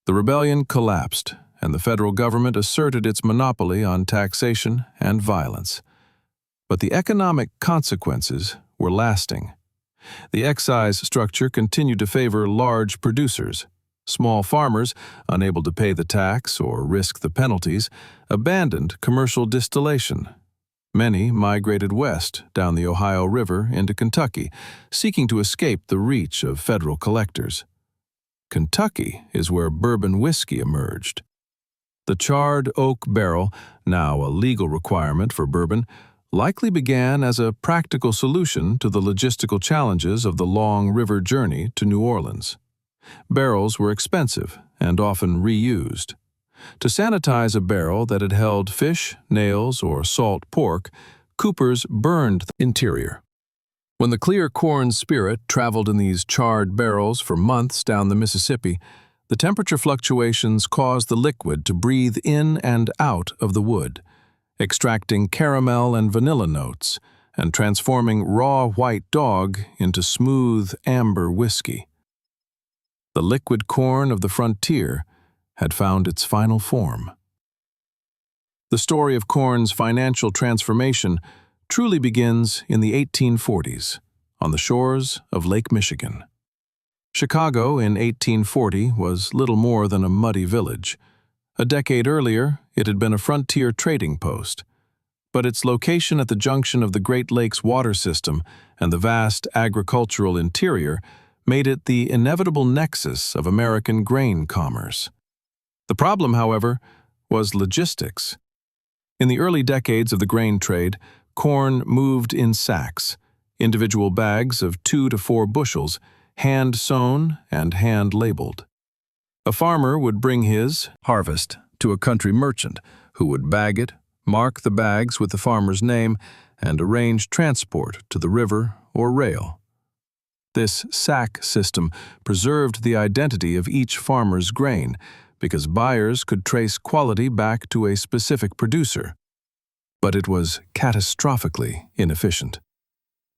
The rebellion collapsed, and the federal government asserted its monopoly on taxation and violence. But the economic consequences were lasting. The excise structure continued to favor large producers. Small farmers, unable to pay the tax or risk the penalties, abandoned commercial distillation. Many migrated west down the Ohio River into Kentucky, seeking to escape the reach of federal collectors. Kentucky is where bourbon whiskey emerged. The charred oak barrel, now a legal requirement for bourbon, likely began as a practical solution to the logistical challenges of the long river journey to New Orleans. Barrels were expensive and often reused. To sanitize a barrel that had held fish, nails, or salt pork, coopers burned the interior. When the clear corn spirit traveled in these charred barrels for months down the Mississippi, the temperature fluctuations caused the liquid to breathe in and out of the wood, extracting caramel and vanilla notes and transforming raw white dog into smooth amber whiskey. The liquid corn of the frontier had found its final form. The story of corn's financial transformation truly begins in the 1840s, on the shores of Lake Michigan. Chicago in 1840 was little more than a muddy village. A decade earlier, it had been a frontier trading post. But its location at the junction of the Great Lakes water system and the vast agricultural interior made it the inevitable nexus of American grain commerce. The problem, however, was logistics. In the early decades of the grain trade, corn moved in sacks, individual bags of 2 to 4 bushels, hand-sewn and hand-labeled. A farmer would bring his harvest to a country merchant, who would bag it, mark the bags with the farmer's name, and arrange transport to the river or rail. This sack system preserved the identity of each farmer's grain, because buyers could trace quality back to a specific producer. But it was catastrophically inefficient.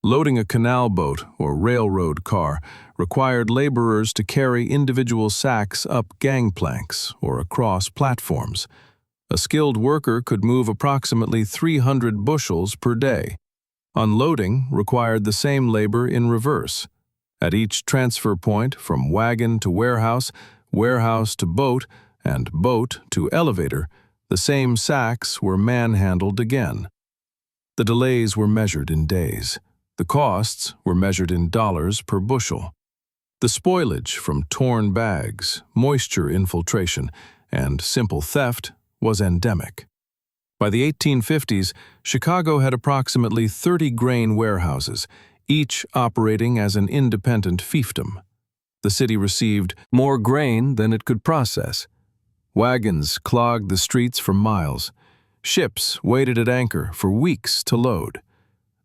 Loading a canal boat or railroad car required laborers to carry individual sacks up gangplanks or across platforms. A skilled worker could move approximately 300 bushels per day. Unloading required the same labor in reverse. At each transfer point, from wagon to warehouse, warehouse to boat, and boat to elevator, the same sacks were manhandled again. The delays were measured in days. The costs were measured in dollars per bushel. The spoilage from torn bags, moisture infiltration, and simple theft was endemic. By the 1850s, Chicago had approximately 30 grain warehouses, each operating as an independent fiefdom. The city received more grain than it could process. Wagons clogged the streets for miles. Ships waited at anchor for weeks to load.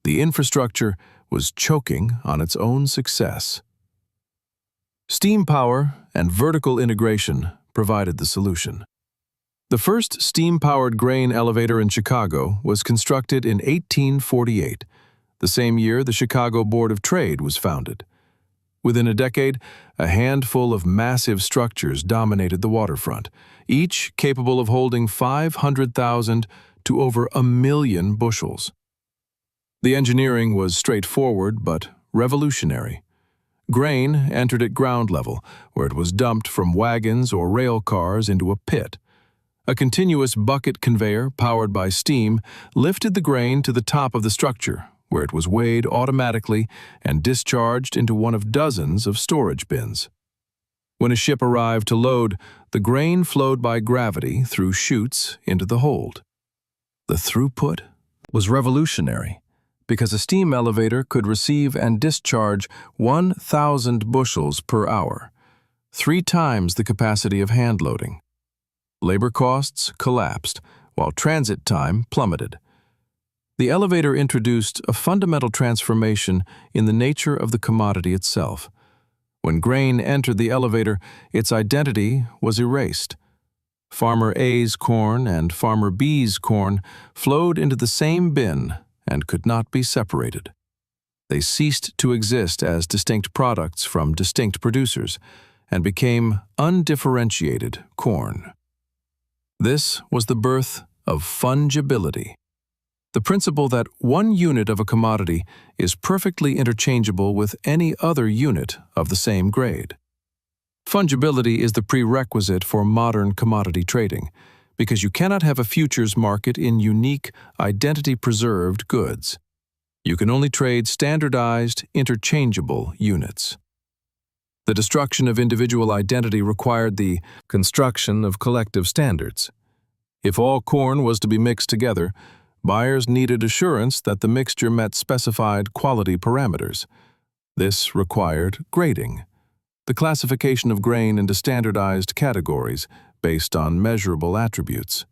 The infrastructure was choking on its own success. Steam power and vertical integration provided the solution. The first steam-powered grain elevator in Chicago was constructed in 1848, the same year the Chicago Board of Trade was founded. Within a decade, a handful of massive structures dominated the waterfront, each capable of holding 500,000 to over 1,000,000 bushels. The engineering was straightforward but revolutionary. Grain entered at ground level, where it was dumped from wagons or rail cars into a pit. A continuous bucket conveyor, powered by steam, lifted the grain to the top of the structure, where it was weighed automatically and discharged into one of dozens of storage bins. When a ship arrived to load, the grain flowed by gravity through chutes into the hold. The throughput was revolutionary, because a steam elevator could receive and discharge 1,000 bushels per hour, 3 times the capacity of hand loading. Labor costs collapsed, while transit time plummeted. The elevator introduced a fundamental transformation in the nature of the commodity itself. When grain entered the elevator, its identity was erased. Farmer A's corn and Farmer B's corn flowed into the same bin and could not be separated. They ceased to exist as distinct products from distinct producers and became undifferentiated corn. This was the birth of fungibility, the principle that one unit of a commodity is perfectly interchangeable with any other unit of the same grade. Fungibility is the prerequisite for modern commodity trading, because you cannot have a futures market in unique, identity-preserved goods. You can only trade standardized, interchangeable units. The destruction of individual identity required the construction of collective standards. If all corn was to be mixed together, buyers needed assurance that the mixture met specified quality parameters. This required grading, the classification of grain into standardized categories based on measurable attributes.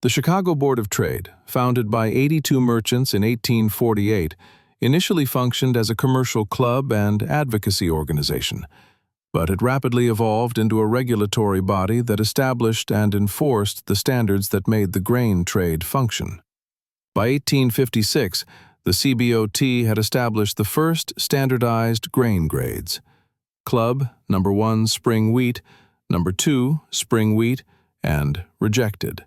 The Chicago Board of Trade, founded by 82 merchants in 1848, initially functioned as a commercial club and advocacy organization, but it rapidly evolved into a regulatory body that established and enforced the standards that made the grain trade function. By 1856, the CBOT had established the first standardized grain grades: Club, number 1, spring wheat, number 2, spring wheat, and rejected.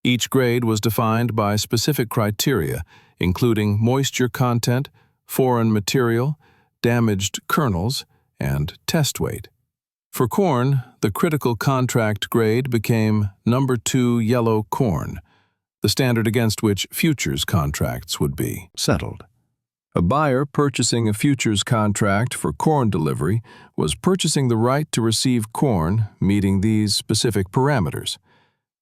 Each grade was defined by specific criteria, including moisture content, foreign material, damaged kernels, and test weight. For corn, the critical contract grade became number 2 yellow corn, the standard against which futures contracts would be settled. A buyer purchasing a futures contract for corn delivery was purchasing the right to receive corn meeting these specific parameters.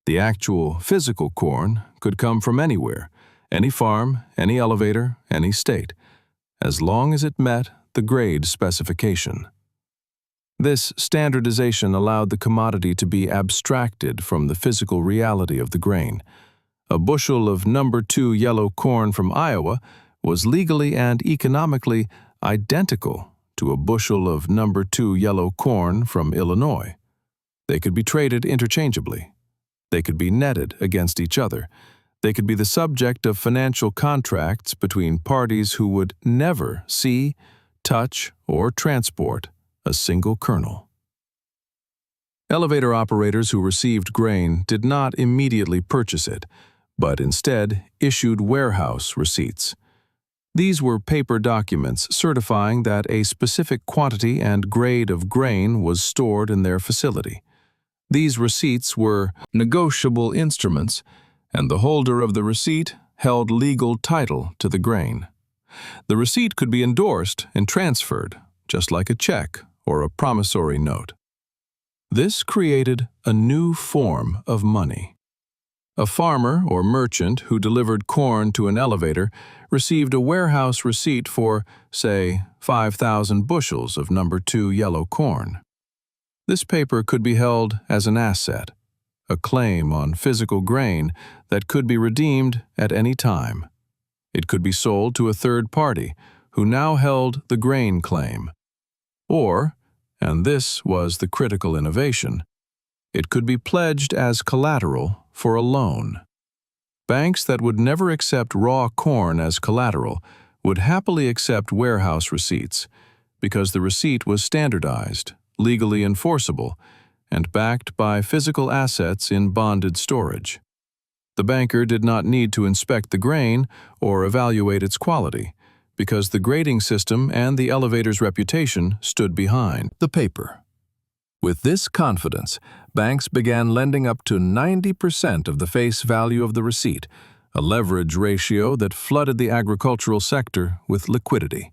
The actual physical corn could come from anywhere, any farm, any elevator, any state, as long as it met the grade specification. This standardization allowed the commodity to be abstracted from the physical reality of the grain. A bushel of number 2 yellow corn from Iowa was legally and economically identical to a bushel of number 2 yellow corn from Illinois. They could be traded interchangeably. They could be netted against each other. They could be the subject of financial contracts between parties who would never see, touch, or transport a single kernel. Elevator operators who received grain did not immediately purchase it, but instead issued warehouse receipts. These were paper documents certifying that a specific quantity and grade of grain was stored in their facility. These receipts were negotiable instruments, and the holder of the receipt held legal title to the grain. The receipt could be endorsed and transferred, just like a check or a promissory note. This created a new form of money. A farmer or merchant who delivered corn to an elevator received a warehouse receipt for, say, 5,000 bushels of number 2 yellow corn. This paper could be held as an asset, a claim on physical grain that could be redeemed at any time. It could be sold to a third party who now held the grain claim. Or, and this was the critical innovation, it could be pledged as collateral for a loan. Banks that would never accept raw corn as collateral would happily accept warehouse receipts because the receipt was standardized, legally enforceable, and backed by physical assets in bonded storage. The banker did not need to inspect the grain or evaluate its quality because the grading system and the elevator's reputation stood behind the paper. With this confidence, banks began lending up to 90% of the face value of the receipt, a leverage ratio that flooded the agricultural sector with liquidity.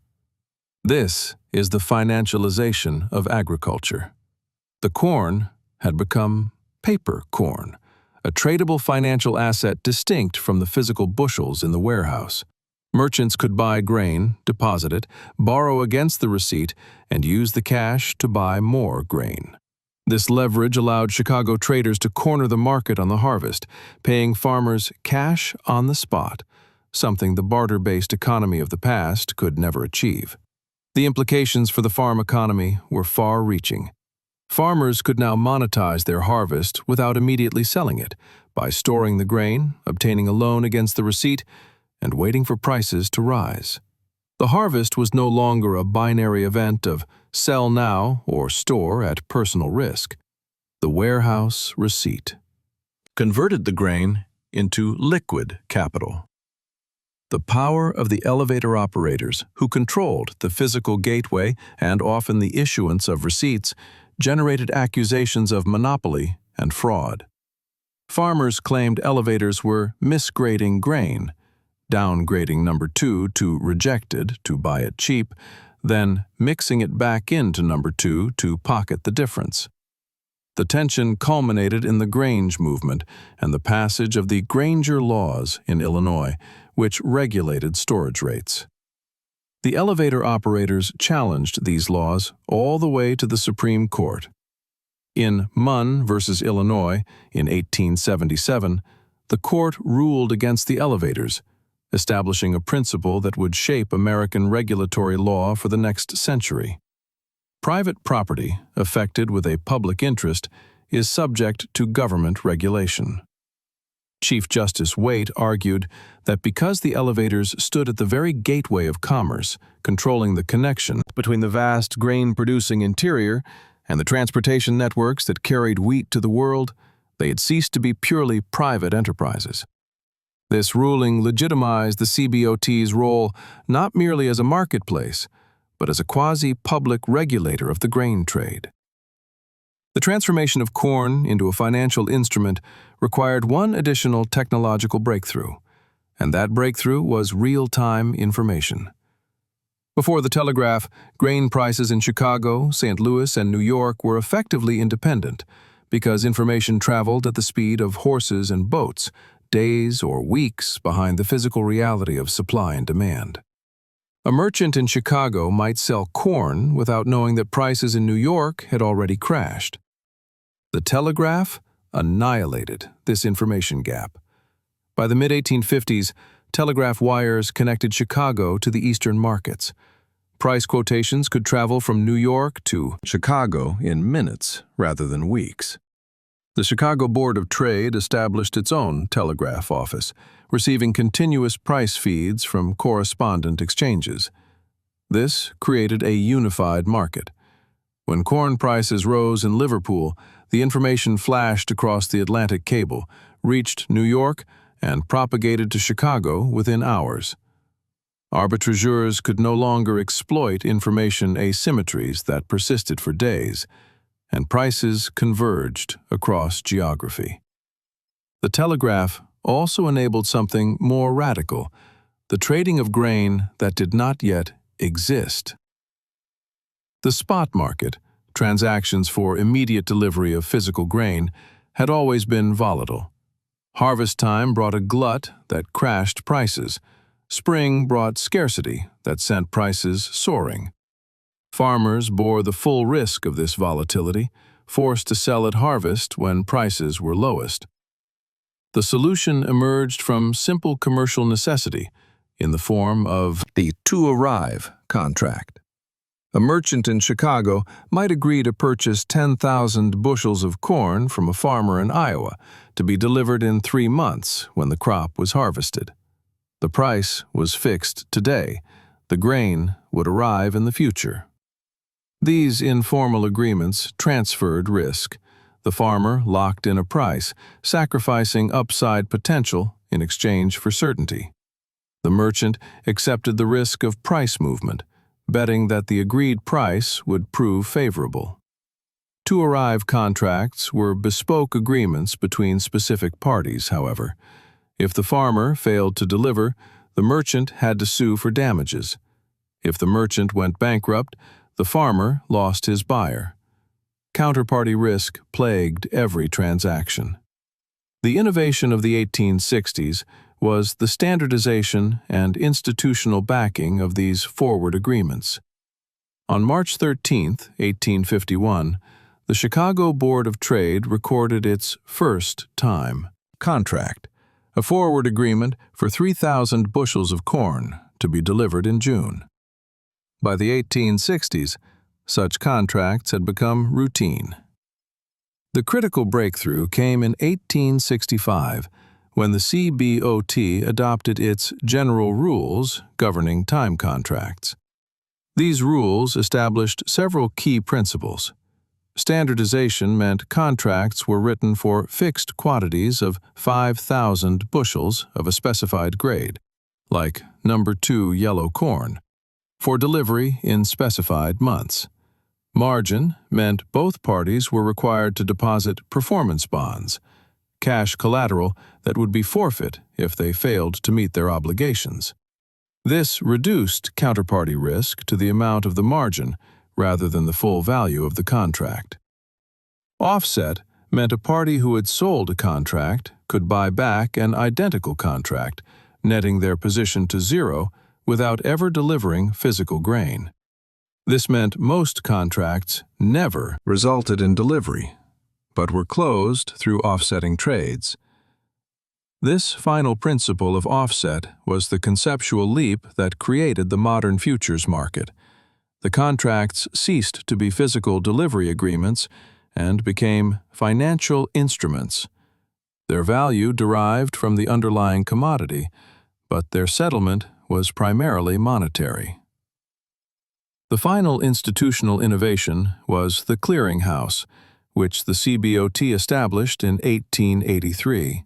This is the financialization of agriculture. The corn had become paper corn, a tradable financial asset distinct from the physical bushels in the warehouse. Merchants could buy grain, deposit it, borrow against the receipt, and use the cash to buy more grain. This leverage allowed Chicago traders to corner the market on the harvest, paying farmers cash on the spot, something the barter-based economy of the past could never achieve. The implications for the farm economy were far-reaching. Farmers could now monetize their harvest without immediately selling it, by storing the grain, obtaining a loan against the receipt, and waiting for prices to rise. The harvest was no longer a binary event of sell now or store at personal risk. The warehouse receipt converted the grain into liquid capital. The power of the elevator operators, who controlled the physical gateway and often the issuance of receipts, generated accusations of monopoly and fraud. Farmers claimed elevators were misgrading grain, downgrading number 2 to rejected to buy it cheap, then mixing it back into number 2 to pocket the difference. The tension culminated in the Grange movement and the passage of the Granger laws in Illinois, which regulated storage rates. The elevator operators challenged these laws all the way to the Supreme Court. In Munn v. Illinois in 1877, the court ruled against the elevators, establishing a principle that would shape American regulatory law for the next century. Private property, affected with a public interest, is subject to government regulation. Chief Justice Waite argued that because the elevators stood at the very gateway of commerce, controlling the connection between the vast grain-producing interior and the transportation networks that carried wheat to the world, they had ceased to be purely private enterprises. This ruling legitimized the CBOT's role not merely as a marketplace, but as a quasi-public regulator of the grain trade. The transformation of corn into a financial instrument required one additional technological breakthrough, and that breakthrough was real-time information. Before the telegraph, grain prices in Chicago, St. Louis, and New York were effectively independent because information traveled at the speed of horses and boats, days or weeks behind the physical reality of supply and demand. A merchant in Chicago might sell corn without knowing that prices in New York had already crashed. The telegraph annihilated this information gap. By the mid-1850s, telegraph wires connected Chicago to the eastern markets. Price quotations could travel from New York to Chicago in minutes rather than weeks. The Chicago Board of Trade established its own telegraph office, receiving continuous price feeds from correspondent exchanges. This created a unified market. When corn prices rose in Liverpool, the information flashed across the Atlantic cable, reached New York, and propagated to Chicago within hours. Arbitrageurs could no longer exploit information asymmetries that persisted for days, and prices converged across geography. The telegraph also enabled something more radical, the trading of grain that did not yet exist. The spot market, transactions for immediate delivery of physical grain, had always been volatile. Harvest time brought a glut that crashed prices. Spring brought scarcity that sent prices soaring. Farmers bore the full risk of this volatility, forced to sell at harvest when prices were lowest. The solution emerged from simple commercial necessity in the form of the to-arrive contract. A merchant in Chicago might agree to purchase 10,000 bushels of corn from a farmer in Iowa to be delivered in 3 months when the crop was harvested. The price was fixed today. The grain would arrive in the future. These informal agreements transferred risk. The farmer locked in a price, sacrificing upside potential in exchange for certainty. The merchant accepted the risk of price movement, betting that the agreed price would prove favorable. To-arrive contracts were bespoke agreements between specific parties, however. If the farmer failed to deliver, the merchant had to sue for damages. If the merchant went bankrupt, the farmer lost his buyer. Counterparty risk plagued every transaction. The innovation of the 1860s was the standardization and institutional backing of these forward agreements. On March 13, 1851, the Chicago Board of Trade recorded its first-time contract, a forward agreement for 3,000 bushels of corn to be delivered in June. By the 1860s, such contracts had become routine. The critical breakthrough came in 1865, when the CBOT adopted its general rules governing time contracts. These rules established several key principles. Standardization meant contracts were written for fixed quantities of 5,000 bushels of a specified grade, like number 2 yellow corn, for delivery in specified months. Margin meant both parties were required to deposit performance bonds, cash collateral that would be forfeit if they failed to meet their obligations. This reduced counterparty risk to the amount of the margin rather than the full value of the contract. Offset meant a party who had sold a contract could buy back an identical contract, netting their position to zero without ever delivering physical grain. This meant most contracts never resulted in delivery, but were closed through offsetting trades. This final principle of offset was the conceptual leap that created the modern futures market. The contracts ceased to be physical delivery agreements and became financial instruments. Their value derived from the underlying commodity, but their settlement was primarily monetary. The final institutional innovation was the clearinghouse, which the CBOT established in 1883.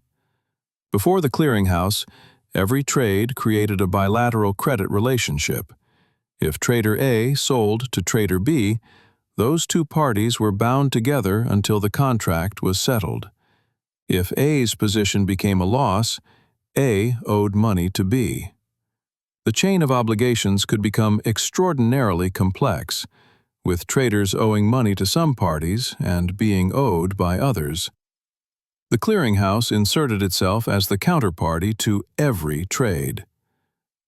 Before the clearinghouse, every trade created a bilateral credit relationship. If Trader A sold to Trader B, those two parties were bound together until the contract was settled. If A's position became a loss, A owed money to B. The chain of obligations could become extraordinarily complex, with traders owing money to some parties and being owed by others. The clearinghouse inserted itself as the counterparty to every trade.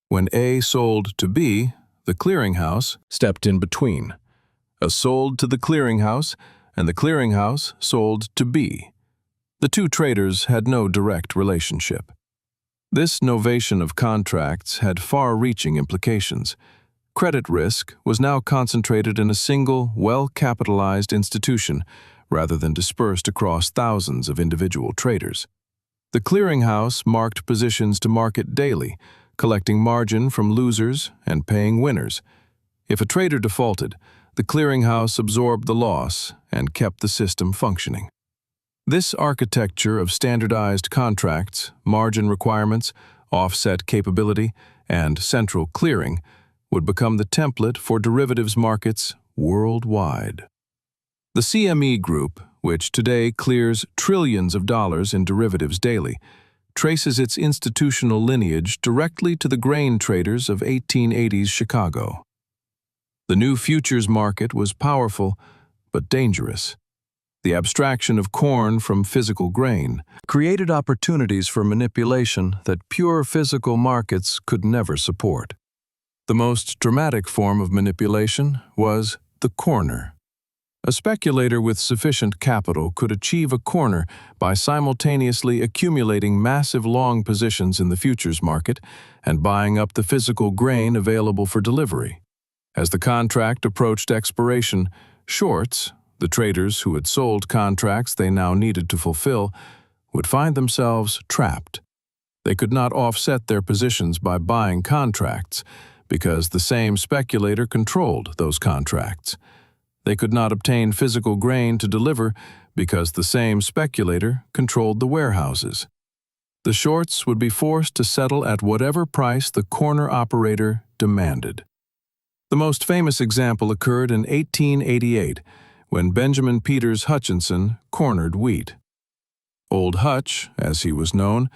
When A sold to B, the clearinghouse stepped in between. A sold to the clearinghouse, and the clearinghouse sold to B. The two traders had no direct relationship. This novation of contracts had far-reaching implications. Credit risk was now concentrated in a single, well-capitalized institution rather than dispersed across thousands of individual traders. The clearinghouse marked positions to market daily, collecting margin from losers and paying winners. If a trader defaulted, the clearinghouse absorbed the loss and kept the system functioning. This architecture of standardized contracts, margin requirements, offset capability, and central clearing would become the template for derivatives markets worldwide. The CME Group, which today clears trillions of dollars in derivatives daily, traces its institutional lineage directly to the grain traders of 1880s Chicago. The new futures market was powerful but dangerous. The abstraction of corn from physical grain created opportunities for manipulation that pure physical markets could never support. The most dramatic form of manipulation was the corner. A speculator with sufficient capital could achieve a corner by simultaneously accumulating massive long positions in the futures market and buying up the physical grain available for delivery. As the contract approached expiration, shorts, the traders who had sold contracts they now needed to fulfill, would find themselves trapped. They could not offset their positions by buying contracts because the same speculator controlled those contracts. They could not obtain physical grain to deliver because the same speculator controlled the warehouses. The shorts would be forced to settle at whatever price the corner operator demanded. The most famous example occurred in 1888, when Benjamin Peters Hutchinson cornered wheat. Old Hutch, as he was known,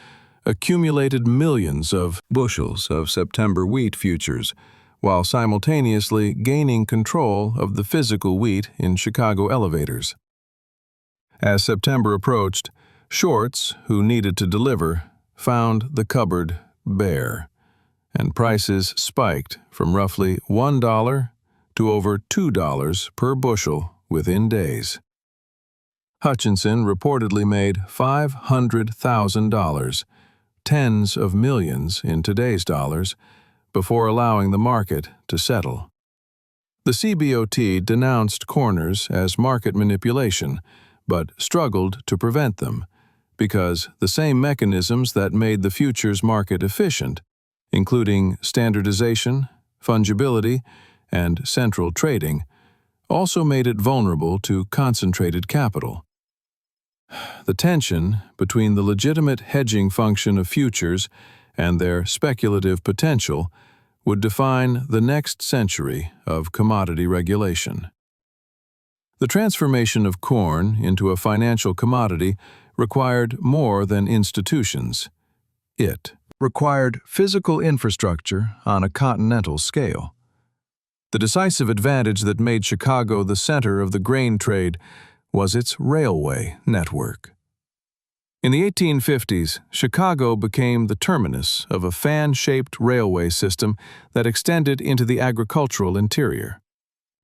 accumulated millions of bushels of September wheat futures, while simultaneously gaining control of the physical wheat in Chicago elevators. As September approached, shorts, who needed to deliver, found the cupboard bare, and prices spiked from roughly $1 to over $2 per bushel within days. Hutchinson reportedly made $500,000, tens of millions in today's dollars, before allowing the market to settle. The CBOT denounced corners as market manipulation, but struggled to prevent them, because the same mechanisms that made the futures market efficient, including standardization, fungibility, and central trading, also made it vulnerable to concentrated capital. The tension between the legitimate hedging function of futures and their speculative potential would define the next century of commodity regulation. The transformation of corn into a financial commodity required more than institutions. It required physical infrastructure on a continental scale. The decisive advantage that made Chicago the center of the grain trade was its railway network. In the 1850s, Chicago became the terminus of a fan-shaped railway system that extended into the agricultural interior.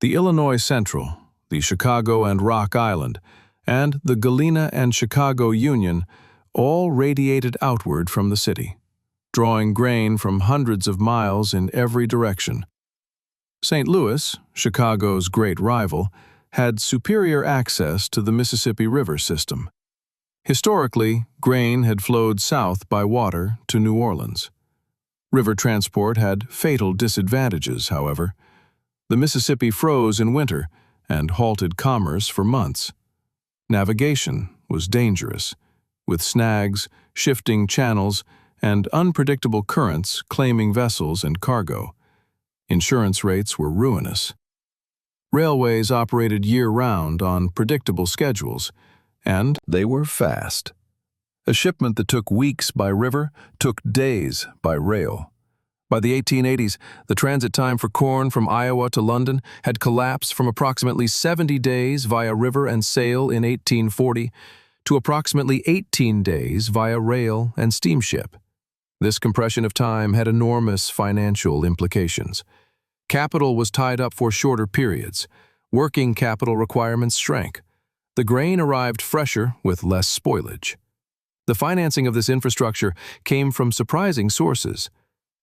The Illinois Central, the Chicago and Rock Island, and the Galena and Chicago Union all radiated outward from the city, drawing grain from hundreds of miles in every direction. St. Louis, Chicago's great rival, had superior access to the Mississippi River system. Historically, grain had flowed south by water to New Orleans. River transport had fatal disadvantages, however. The Mississippi froze in winter and halted commerce for months. Navigation was dangerous, with snags, shifting channels, and unpredictable currents claiming vessels and cargo. Insurance rates were ruinous. Railways operated year-round on predictable schedules, and they were fast. A shipment that took weeks by river took days by rail. By the 1880s, the transit time for corn from Iowa to London had collapsed from approximately 70 days via river and sail in 1840 to approximately 18 days via rail and steamship. This compression of time had enormous financial implications. Capital was tied up for shorter periods. Working capital requirements shrank. The grain arrived fresher with less spoilage. The financing of this infrastructure came from surprising sources.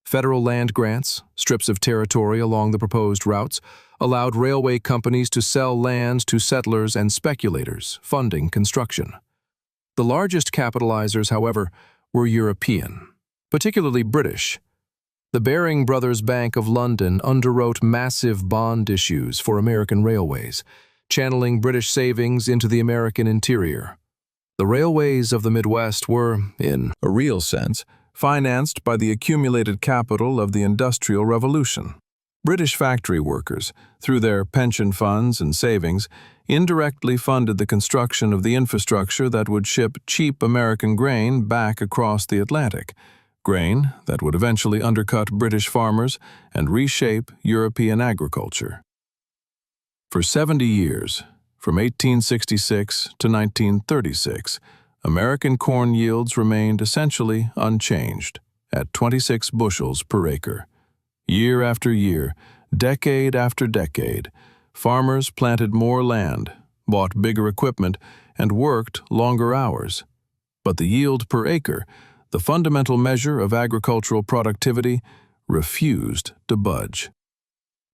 Federal land grants, strips of territory along the proposed routes, allowed railway companies to sell lands to settlers and speculators, funding construction. The largest capitalizers, however, were European, particularly British. The Baring Brothers Bank of London underwrote massive bond issues for American railways, channeling British savings into the American interior. The railways of the Midwest were, in a real sense, financed by the accumulated capital of the Industrial Revolution. British factory workers, through their pension funds and savings, indirectly funded the construction of the infrastructure that would ship cheap American grain back across the Atlantic, grain that would eventually undercut British farmers and reshape European agriculture. For 70 years, from 1866 to 1936, American corn yields remained essentially unchanged at 26 bushels per acre. Year after year, decade after decade, farmers planted more land, bought bigger equipment, and worked longer hours. But the yield per acre, the fundamental measure of agricultural productivity, refused to budge.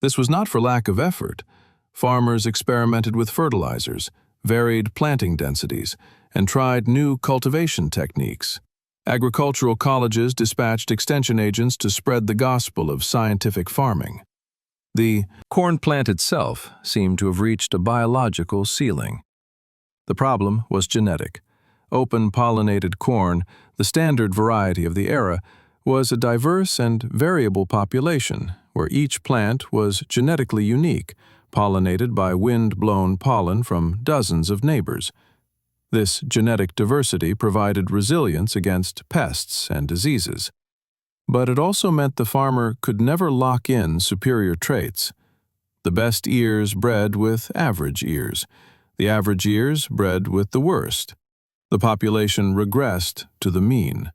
This was not for lack of effort. Farmers experimented with fertilizers, varied planting densities, and tried new cultivation techniques. Agricultural colleges dispatched extension agents to spread the gospel of scientific farming. The corn plant itself seemed to have reached a biological ceiling. The problem was genetic. Open-pollinated corn, the standard variety of the era, was a diverse and variable population where each plant was genetically unique, pollinated by wind-blown pollen from dozens of neighbors. This genetic diversity provided resilience against pests and diseases. But it also meant the farmer could never lock in superior traits. The best ears bred with average ears. The average ears bred with the worst. The population regressed to the mean.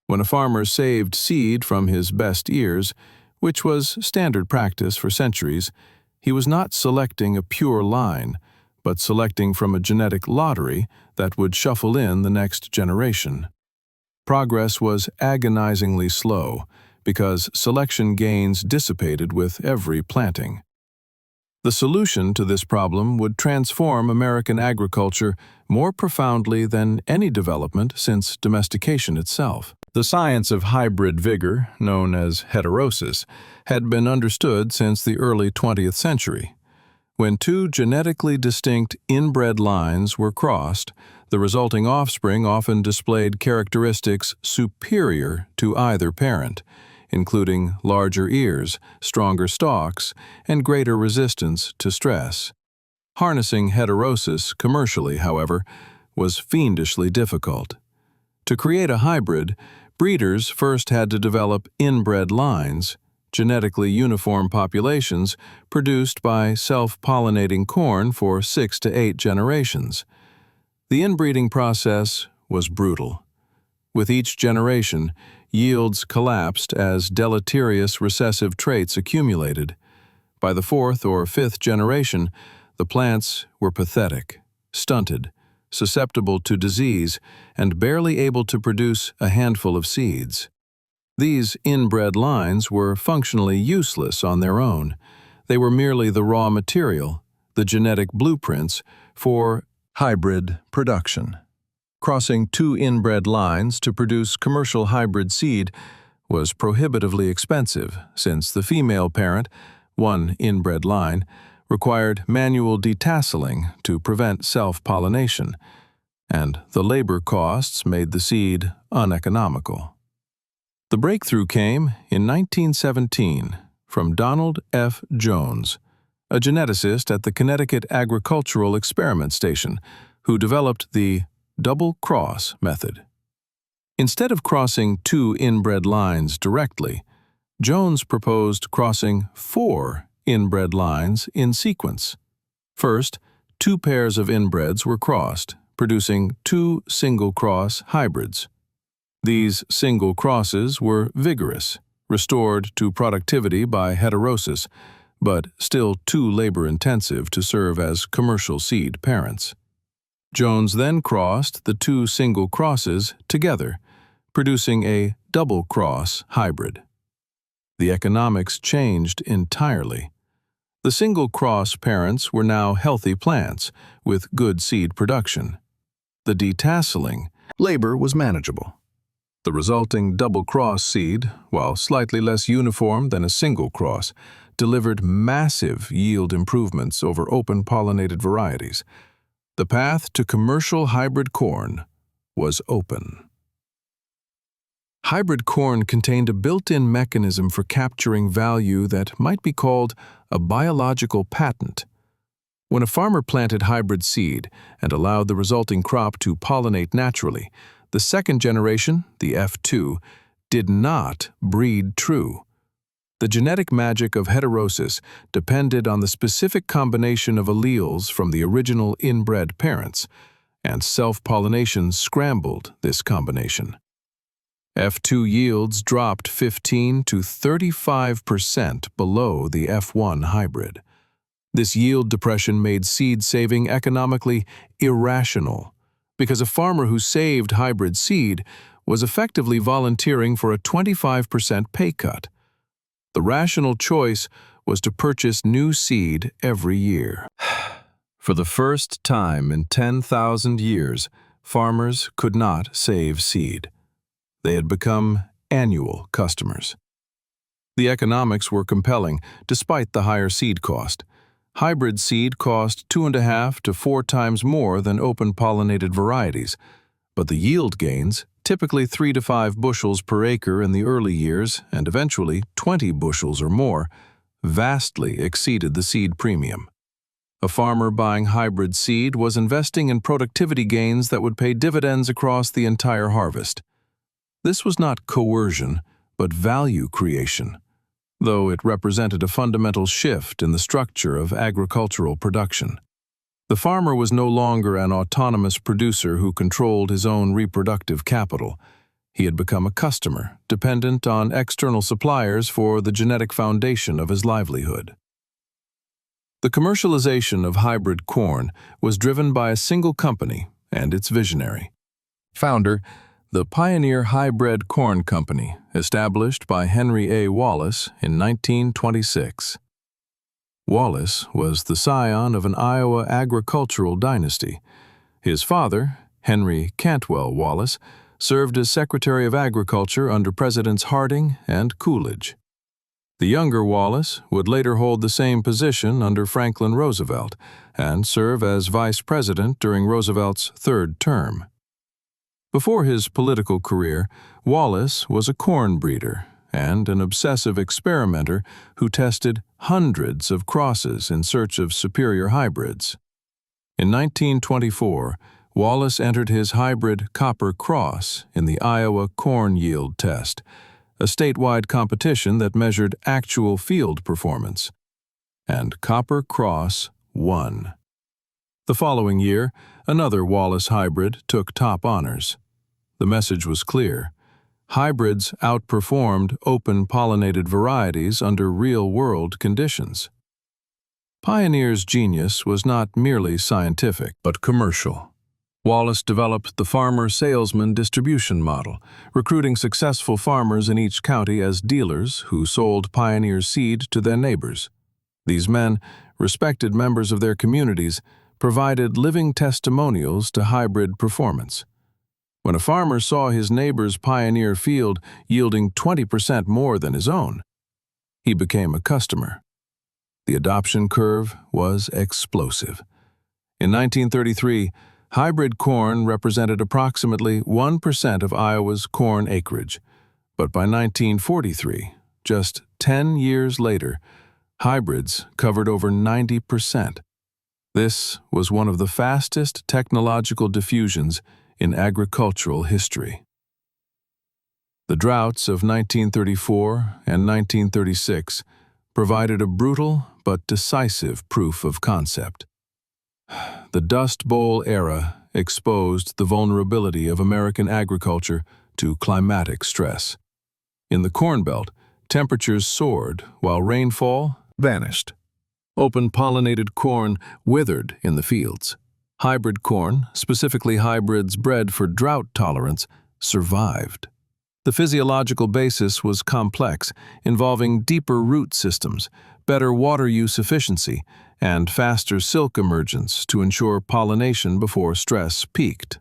When a farmer saved seed from his best ears, which was standard practice for centuries, he was not selecting a pure line, but selecting from a genetic lottery that would shuffle in the next generation. Progress was agonizingly slow because selection gains dissipated with every planting. The solution to this problem would transform American agriculture more profoundly than any development since domestication itself. The science of hybrid vigor, known as heterosis, had been understood since the early 20th century. When two genetically distinct inbred lines were crossed, the resulting offspring often displayed characteristics superior to either parent, including larger ears, stronger stalks, and greater resistance to stress. Harnessing heterosis commercially, however, was fiendishly difficult. To create a hybrid, breeders first had to develop inbred lines, genetically uniform populations produced by self-pollinating corn for 6 to 8 generations. The inbreeding process was brutal. With each generation, yields collapsed as deleterious recessive traits accumulated. By the 4th or 5th generation, the plants were pathetic, stunted, susceptible to disease, and barely able to produce a handful of seeds. These inbred lines were functionally useless on their own. They were merely the raw material, the genetic blueprints, for hybrid production. Crossing two inbred lines to produce commercial hybrid seed was prohibitively expensive, since the female parent, one inbred line, required manual detasseling to prevent self-pollination, and the labor costs made the seed uneconomical. The breakthrough came in 1917 from Donald F. Jones, a geneticist at the Connecticut Agricultural Experiment Station, who developed the double-cross method. Instead of crossing two inbred lines directly, Jones proposed crossing 4 inbred lines in sequence. First, 2 pairs of inbreds were crossed, producing 2 single-cross hybrids. These single crosses were vigorous, restored to productivity by heterosis, but still too labor-intensive to serve as commercial seed parents. Jones then crossed the 2 single crosses together, producing a double-cross hybrid. The economics changed entirely. The single-cross parents were now healthy plants with good seed production. The detasseling labor was manageable. The resulting double-cross seed, while slightly less uniform than a single cross, delivered massive yield improvements over open-pollinated varieties. The path to commercial hybrid corn was open. Hybrid corn contained a built-in mechanism for capturing value that might be called a biological patent. When a farmer planted hybrid seed and allowed the resulting crop to pollinate naturally, the second generation, the F2, did not breed true. The genetic magic of heterosis depended on the specific combination of alleles from the original inbred parents, and self-pollination scrambled this combination. F2 yields dropped 15 to 35% below the F1 hybrid. This yield depression made seed saving economically irrational, because a farmer who saved hybrid seed was effectively volunteering for a 25% pay cut. The rational choice was to purchase new seed every year. For the first time in 10,000 years, farmers could not save seed. They had become annual customers. The economics were compelling, despite the higher seed cost. Hybrid seed cost 2.5 to 4 times more than open-pollinated varieties, but the yield gains, typically 3 to 5 bushels per acre in the early years and eventually 20 bushels or more, vastly exceeded the seed premium. A farmer buying hybrid seed was investing in productivity gains that would pay dividends across the entire harvest. This was not coercion, but value creation, though it represented a fundamental shift in the structure of agricultural production. The farmer was no longer an autonomous producer who controlled his own reproductive capital. He had become a customer, dependent on external suppliers for the genetic foundation of his livelihood. The commercialization of hybrid corn was driven by a single company and its visionary. Founder, the Pioneer Hybrid Corn Company, established by Henry A. Wallace in 1926. Wallace was the scion of an Iowa agricultural dynasty. His father, Henry Cantwell Wallace, served as Secretary of Agriculture under Presidents Harding and Coolidge. The younger Wallace would later hold the same position under Franklin Roosevelt and serve as Vice President during Roosevelt's third term. Before his political career, Wallace was a corn breeder and an obsessive experimenter who tested hundreds of crosses in search of superior hybrids. In 1924, Wallace entered his hybrid Copper Cross in the Iowa Corn Yield Test, a statewide competition that measured actual field performance. And Copper Cross won. The following year, another Wallace hybrid took top honors. The message was clear. Hybrids outperformed open-pollinated varieties under real-world conditions. Pioneer's genius was not merely scientific, but commercial. Wallace developed the farmer-salesman distribution model, recruiting successful farmers in each county as dealers who sold Pioneer seed to their neighbors. These men, respected members of their communities, provided living testimonials to hybrid performance. When a farmer saw his neighbor's Pioneer field yielding 20% more than his own, he became a customer. The adoption curve was explosive. In 1933, hybrid corn represented approximately 1% of Iowa's corn acreage, but by 1943, just 10 years later, hybrids covered over 90%. This was one of the fastest technological diffusions in agricultural history. The droughts of 1934 and 1936 provided a brutal but decisive proof of concept. The Dust Bowl era exposed the vulnerability of American agriculture to climatic stress. In the Corn Belt, temperatures soared while rainfall vanished. Open-pollinated corn withered in the fields. Hybrid corn, specifically hybrids bred for drought tolerance, survived. The physiological basis was complex, involving deeper root systems, better water use efficiency, and faster silk emergence to ensure pollination before stress peaked.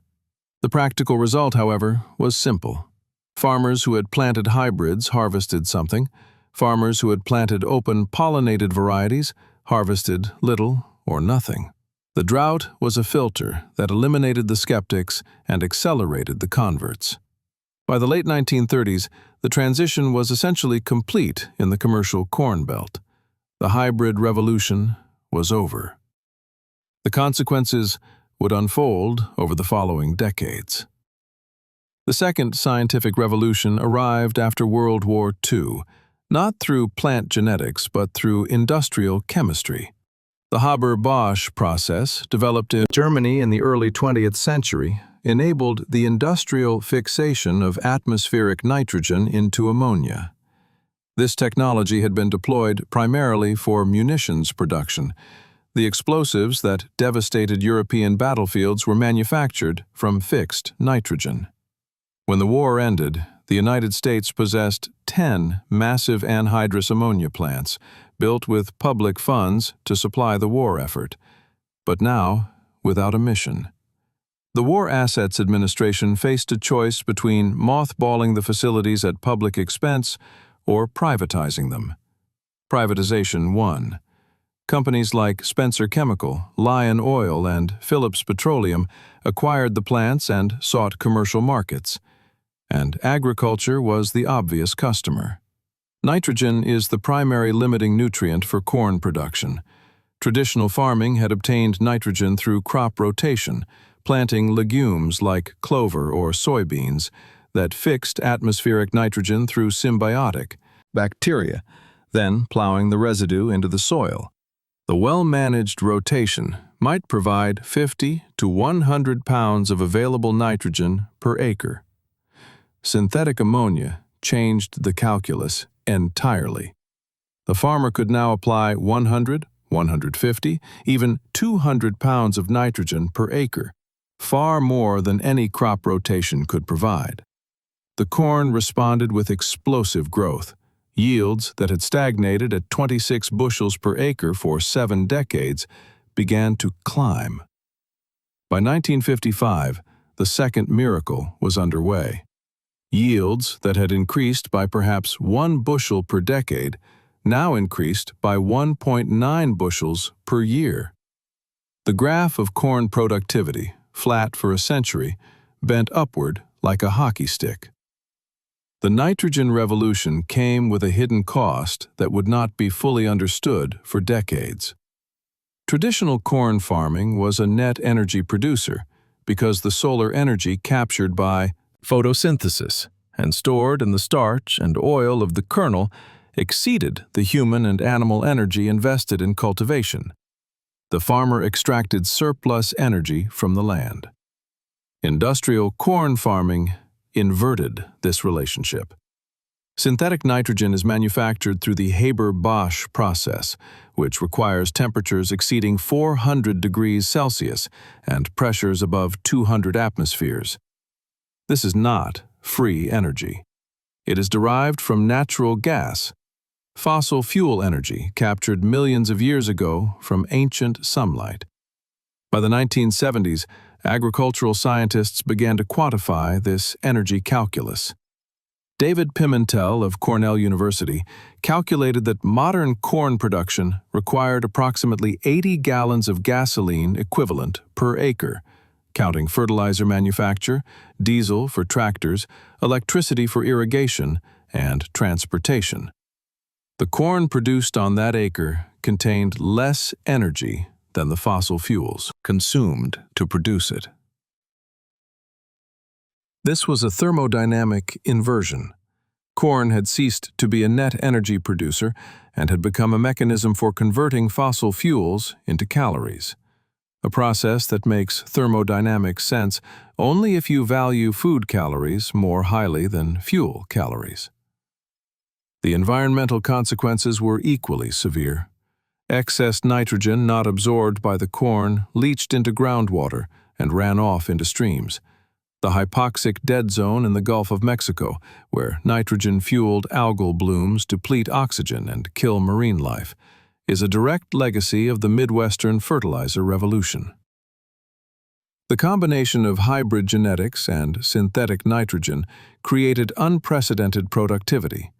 The practical result, however, was simple. Farmers who had planted hybrids harvested something. Farmers who had planted open-pollinated varieties harvested little or nothing. The drought was a filter that eliminated the skeptics and accelerated the converts. By the late 1930s, the transition was essentially complete in the commercial corn belt. The hybrid revolution was over. The consequences would unfold over the following decades. The second scientific revolution arrived after World War II, not through plant genetics but through industrial chemistry. The Haber-Bosch process, developed in Germany in the early 20th century, enabled the industrial fixation of atmospheric nitrogen into ammonia. This technology had been deployed primarily for munitions production. The explosives that devastated European battlefields were manufactured from fixed nitrogen. When the war ended, the United States possessed 10 massive anhydrous ammonia plants, built with public funds to supply the war effort, but now without a mission. The War Assets Administration faced a choice between mothballing the facilities at public expense or privatizing them. Privatization won. Companies like Spencer Chemical, Lion Oil, and Phillips Petroleum acquired the plants and sought commercial markets. And agriculture was the obvious customer. Nitrogen is the primary limiting nutrient for corn production. Traditional farming had obtained nitrogen through crop rotation, planting legumes like clover or soybeans that fixed atmospheric nitrogen through symbiotic bacteria, then plowing the residue into the soil. The well-managed rotation might provide 50 to 100 pounds of available nitrogen per acre. Synthetic ammonia changed the calculus entirely. The farmer could now apply 100, 150, even 200 pounds of nitrogen per acre, far more than any crop rotation could provide. The corn responded with explosive growth. Yields that had stagnated at 26 bushels per acre for 7 decades began to climb. By 1955, the second miracle was underway. Yields that had increased by perhaps 1 bushel per decade now increased by 1.9 bushels per year. The graph of corn productivity, flat for a century, bent upward like a hockey stick. The nitrogen revolution came with a hidden cost that would not be fully understood for decades. Traditional corn farming was a net energy producer because the solar energy captured by photosynthesis and stored in the starch and oil of the kernel exceeded the human and animal energy invested in cultivation. The farmer extracted surplus energy from the land. Industrial corn farming inverted this relationship. Synthetic nitrogen is manufactured through the Haber-Bosch process, which requires temperatures exceeding 400 degrees Celsius and pressures above 200 atmospheres. This is not free energy. It is derived from natural gas, fossil fuel energy captured millions of years ago from ancient sunlight. By the 1970s, agricultural scientists began to quantify this energy calculus. David Pimentel of Cornell University calculated that modern corn production required approximately 80 gallons of gasoline equivalent per acre, counting fertilizer manufacture, diesel for tractors, electricity for irrigation, and transportation. The corn produced on that acre contained less energy than the fossil fuels consumed to produce it. This was a thermodynamic inversion. Corn had ceased to be a net energy producer and had become a mechanism for converting fossil fuels into calories. A process that makes thermodynamic sense only if you value food calories more highly than fuel calories. The environmental consequences were equally severe. Excess nitrogen not absorbed by the corn leached into groundwater and ran off into streams. The hypoxic dead zone in the Gulf of Mexico, where nitrogen-fueled algal blooms deplete oxygen and kill marine life, is a direct legacy of the Midwestern fertilizer revolution. The combination of hybrid genetics and synthetic nitrogen created unprecedented productivity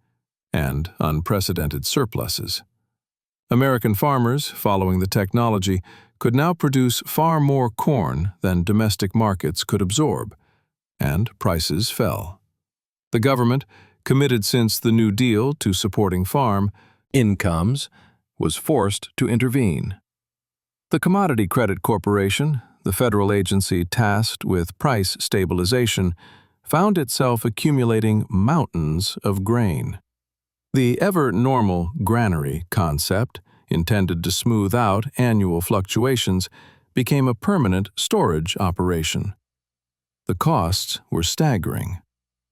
and unprecedented surpluses. American farmers, following the technology, could now produce far more corn than domestic markets could absorb, and prices fell. The government, committed since the New Deal to supporting farm incomes, was forced to intervene. The Commodity Credit Corporation, the federal agency tasked with price stabilization, found itself accumulating mountains of grain. The ever-normal granary concept, intended to smooth out annual fluctuations, became a permanent storage operation. The costs were staggering.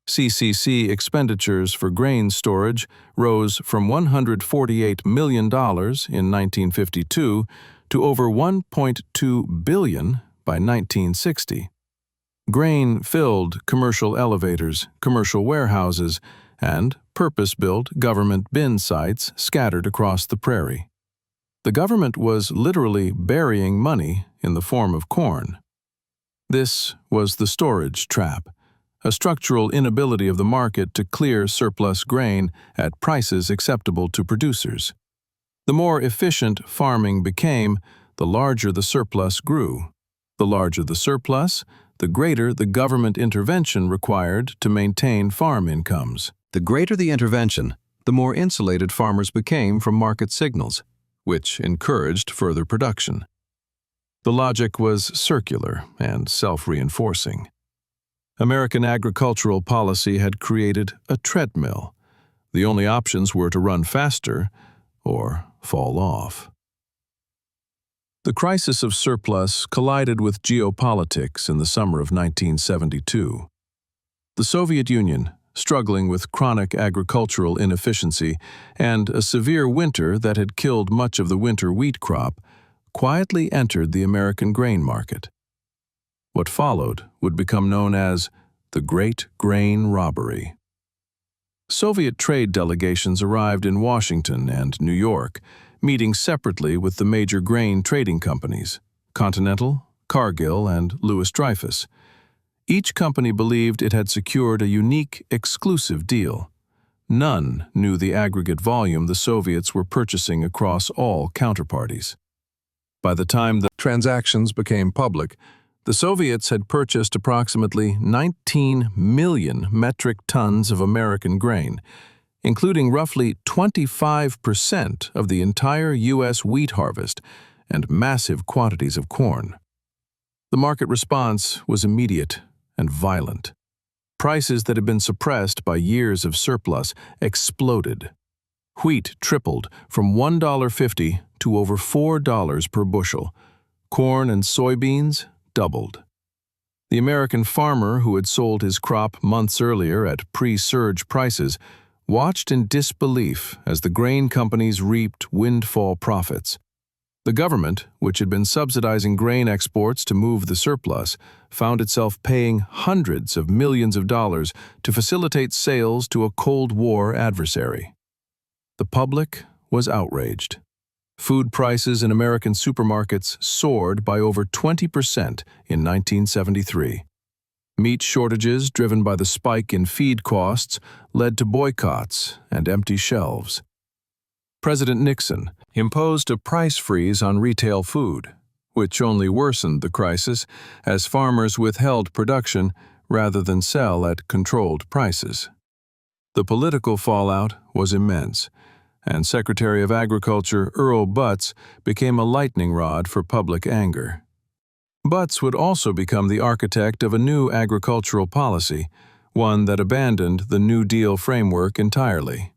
CCC expenditures for grain storage rose from $148 million in 1952 to over $1.2 billion by 1960. Grain filled commercial elevators, commercial warehouses, and purpose-built government bin sites scattered across the prairie. The government was literally burying money in the form of corn. This was the storage trap, a structural inability of the market to clear surplus grain at prices acceptable to producers. The more efficient farming became, the larger the surplus grew. The larger the surplus, the greater the government intervention required to maintain farm incomes. The greater the intervention, the more insulated farmers became from market signals, which encouraged further production. The logic was circular and self-reinforcing. American agricultural policy had created a treadmill. The only options were to run faster or fall off. The crisis of surplus collided with geopolitics in the summer of 1972. The Soviet Union, struggling with chronic agricultural inefficiency and a severe winter that had killed much of the winter wheat crop, quietly entered the American grain market. What followed would become known as the Great Grain Robbery. Soviet trade delegations arrived in Washington and New York, meeting separately with the major grain trading companies, Continental, Cargill, and Louis Dreyfus. Each company believed it had secured a unique, exclusive deal. None knew the aggregate volume the Soviets were purchasing across all counterparties. By the time the transactions became public, the Soviets had purchased approximately 19 million metric tons of American grain, including roughly 25% of the entire U.S. wheat harvest and massive quantities of corn. The market response was immediate and violent. Prices that had been suppressed by years of surplus exploded. Wheat tripled from $1.50 to over $4 per bushel. Corn and soybeans doubled. The American farmer who had sold his crop months earlier at pre-surge prices watched in disbelief as the grain companies reaped windfall profits. The government, which had been subsidizing grain exports to move the surplus, found itself paying hundreds of millions of dollars to facilitate sales to a Cold War adversary. The public was outraged. Food prices in American supermarkets soared by over 20% in 1973. Meat shortages driven by the spike in feed costs led to boycotts and empty shelves. President Nixon imposed a price freeze on retail food, which only worsened the crisis as farmers withheld production rather than sell at controlled prices. The political fallout was immense, and Secretary of Agriculture Earl Butz became a lightning rod for public anger. Butz would also become the architect of a new agricultural policy, one that abandoned the New Deal framework entirely.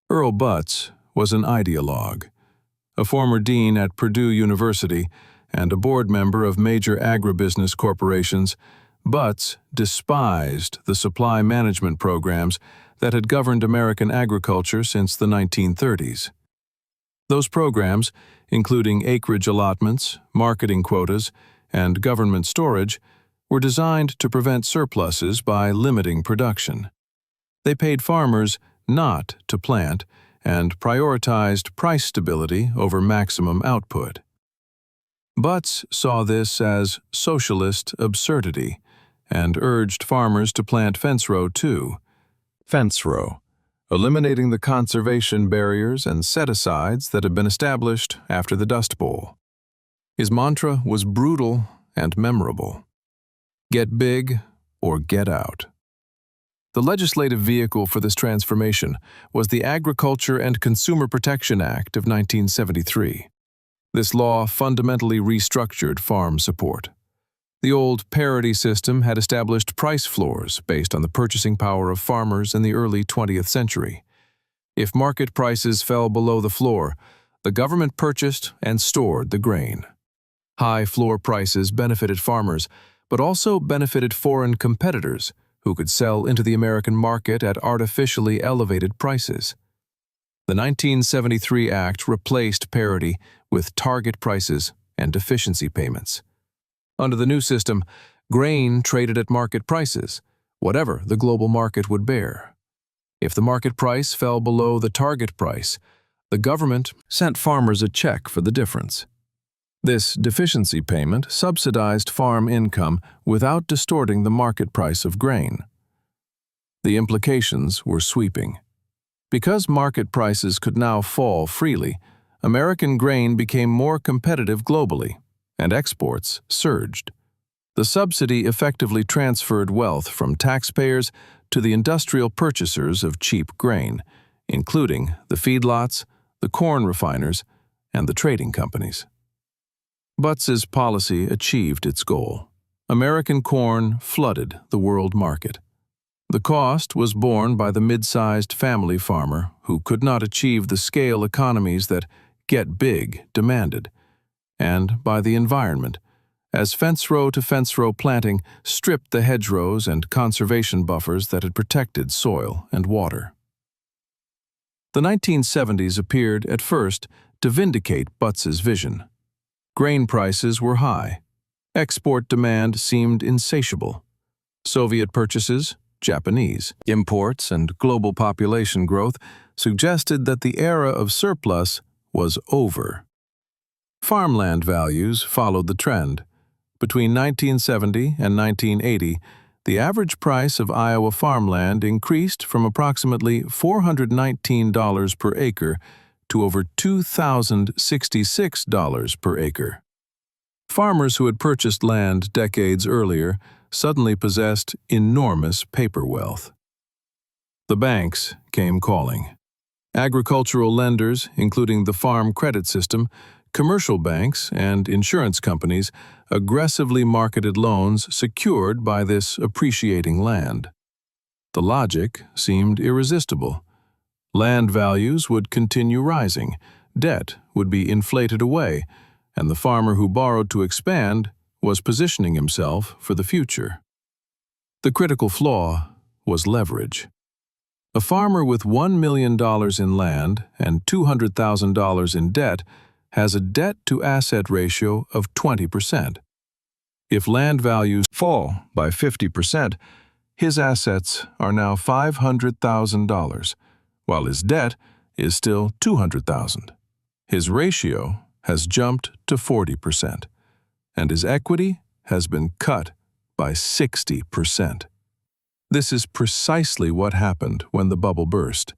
Earl Butz was an ideologue, a former dean at Purdue University and a board member of major agribusiness corporations. Butz despised the supply management programs that had governed American agriculture since the 1930s. Those programs, including acreage allotments, marketing quotas, and government storage, were designed to prevent surpluses by limiting production. They paid farmers not to plant and prioritized price stability over maximum output. Butz saw this as socialist absurdity and urged farmers to plant fence row too. Fence row, eliminating the conservation barriers and set-asides that had been established after the Dust Bowl. His mantra was brutal and memorable. Get big or get out. The legislative vehicle for this transformation was the Agriculture and Consumer Protection Act of 1973. This law fundamentally restructured farm support. The old parity system had established price floors based on the purchasing power of farmers in the early 20th century. If market prices fell below the floor, the government purchased and stored the grain. High floor prices benefited farmers, but also benefited foreign competitors who could sell into the American market at artificially elevated prices. The 1973 Act replaced parity with target prices and deficiency payments. Under the new system, grain traded at market prices, whatever the global market would bear. If the market price fell below the target price, the government sent farmers a check for the difference. This deficiency payment subsidized farm income without distorting the market price of grain. The implications were sweeping. Because market prices could now fall freely, American grain became more competitive globally, and exports surged. The subsidy effectively transferred wealth from taxpayers to the industrial purchasers of cheap grain, including the feedlots, the corn refiners, and the trading companies. Butts's policy achieved its goal. American corn flooded the world market. The cost was borne by the mid-sized family farmer who could not achieve the scale economies that Get Big demanded, and by the environment, as fence-row to fence-row planting stripped the hedgerows and conservation buffers that had protected soil and water. The 1970s appeared, at first, to vindicate Butts's vision. Grain prices were high. Export demand seemed insatiable. Soviet purchases, Japanese imports, and global population growth suggested that the era of surplus was over. Farmland values followed the trend. Between 1970 and 1980, the average price of Iowa farmland increased from approximately $419 per acre to over $2,066 per acre. Farmers who had purchased land decades earlier suddenly possessed enormous paper wealth. The banks came calling. Agricultural lenders, including the Farm Credit System, commercial banks, and insurance companies aggressively marketed loans secured by this appreciating land. The logic seemed irresistible. Land values would continue rising, debt would be inflated away, and the farmer who borrowed to expand was positioning himself for the future. The critical flaw was leverage. A farmer with $1 million in land and $200,000 in debt has a debt-to-asset ratio of 20%. If land values fall by 50%, his assets are now $500,000, while his debt is still $200,000. His ratio has jumped to 40%, and his equity has been cut by 60%. This is precisely what happened when the bubble burst.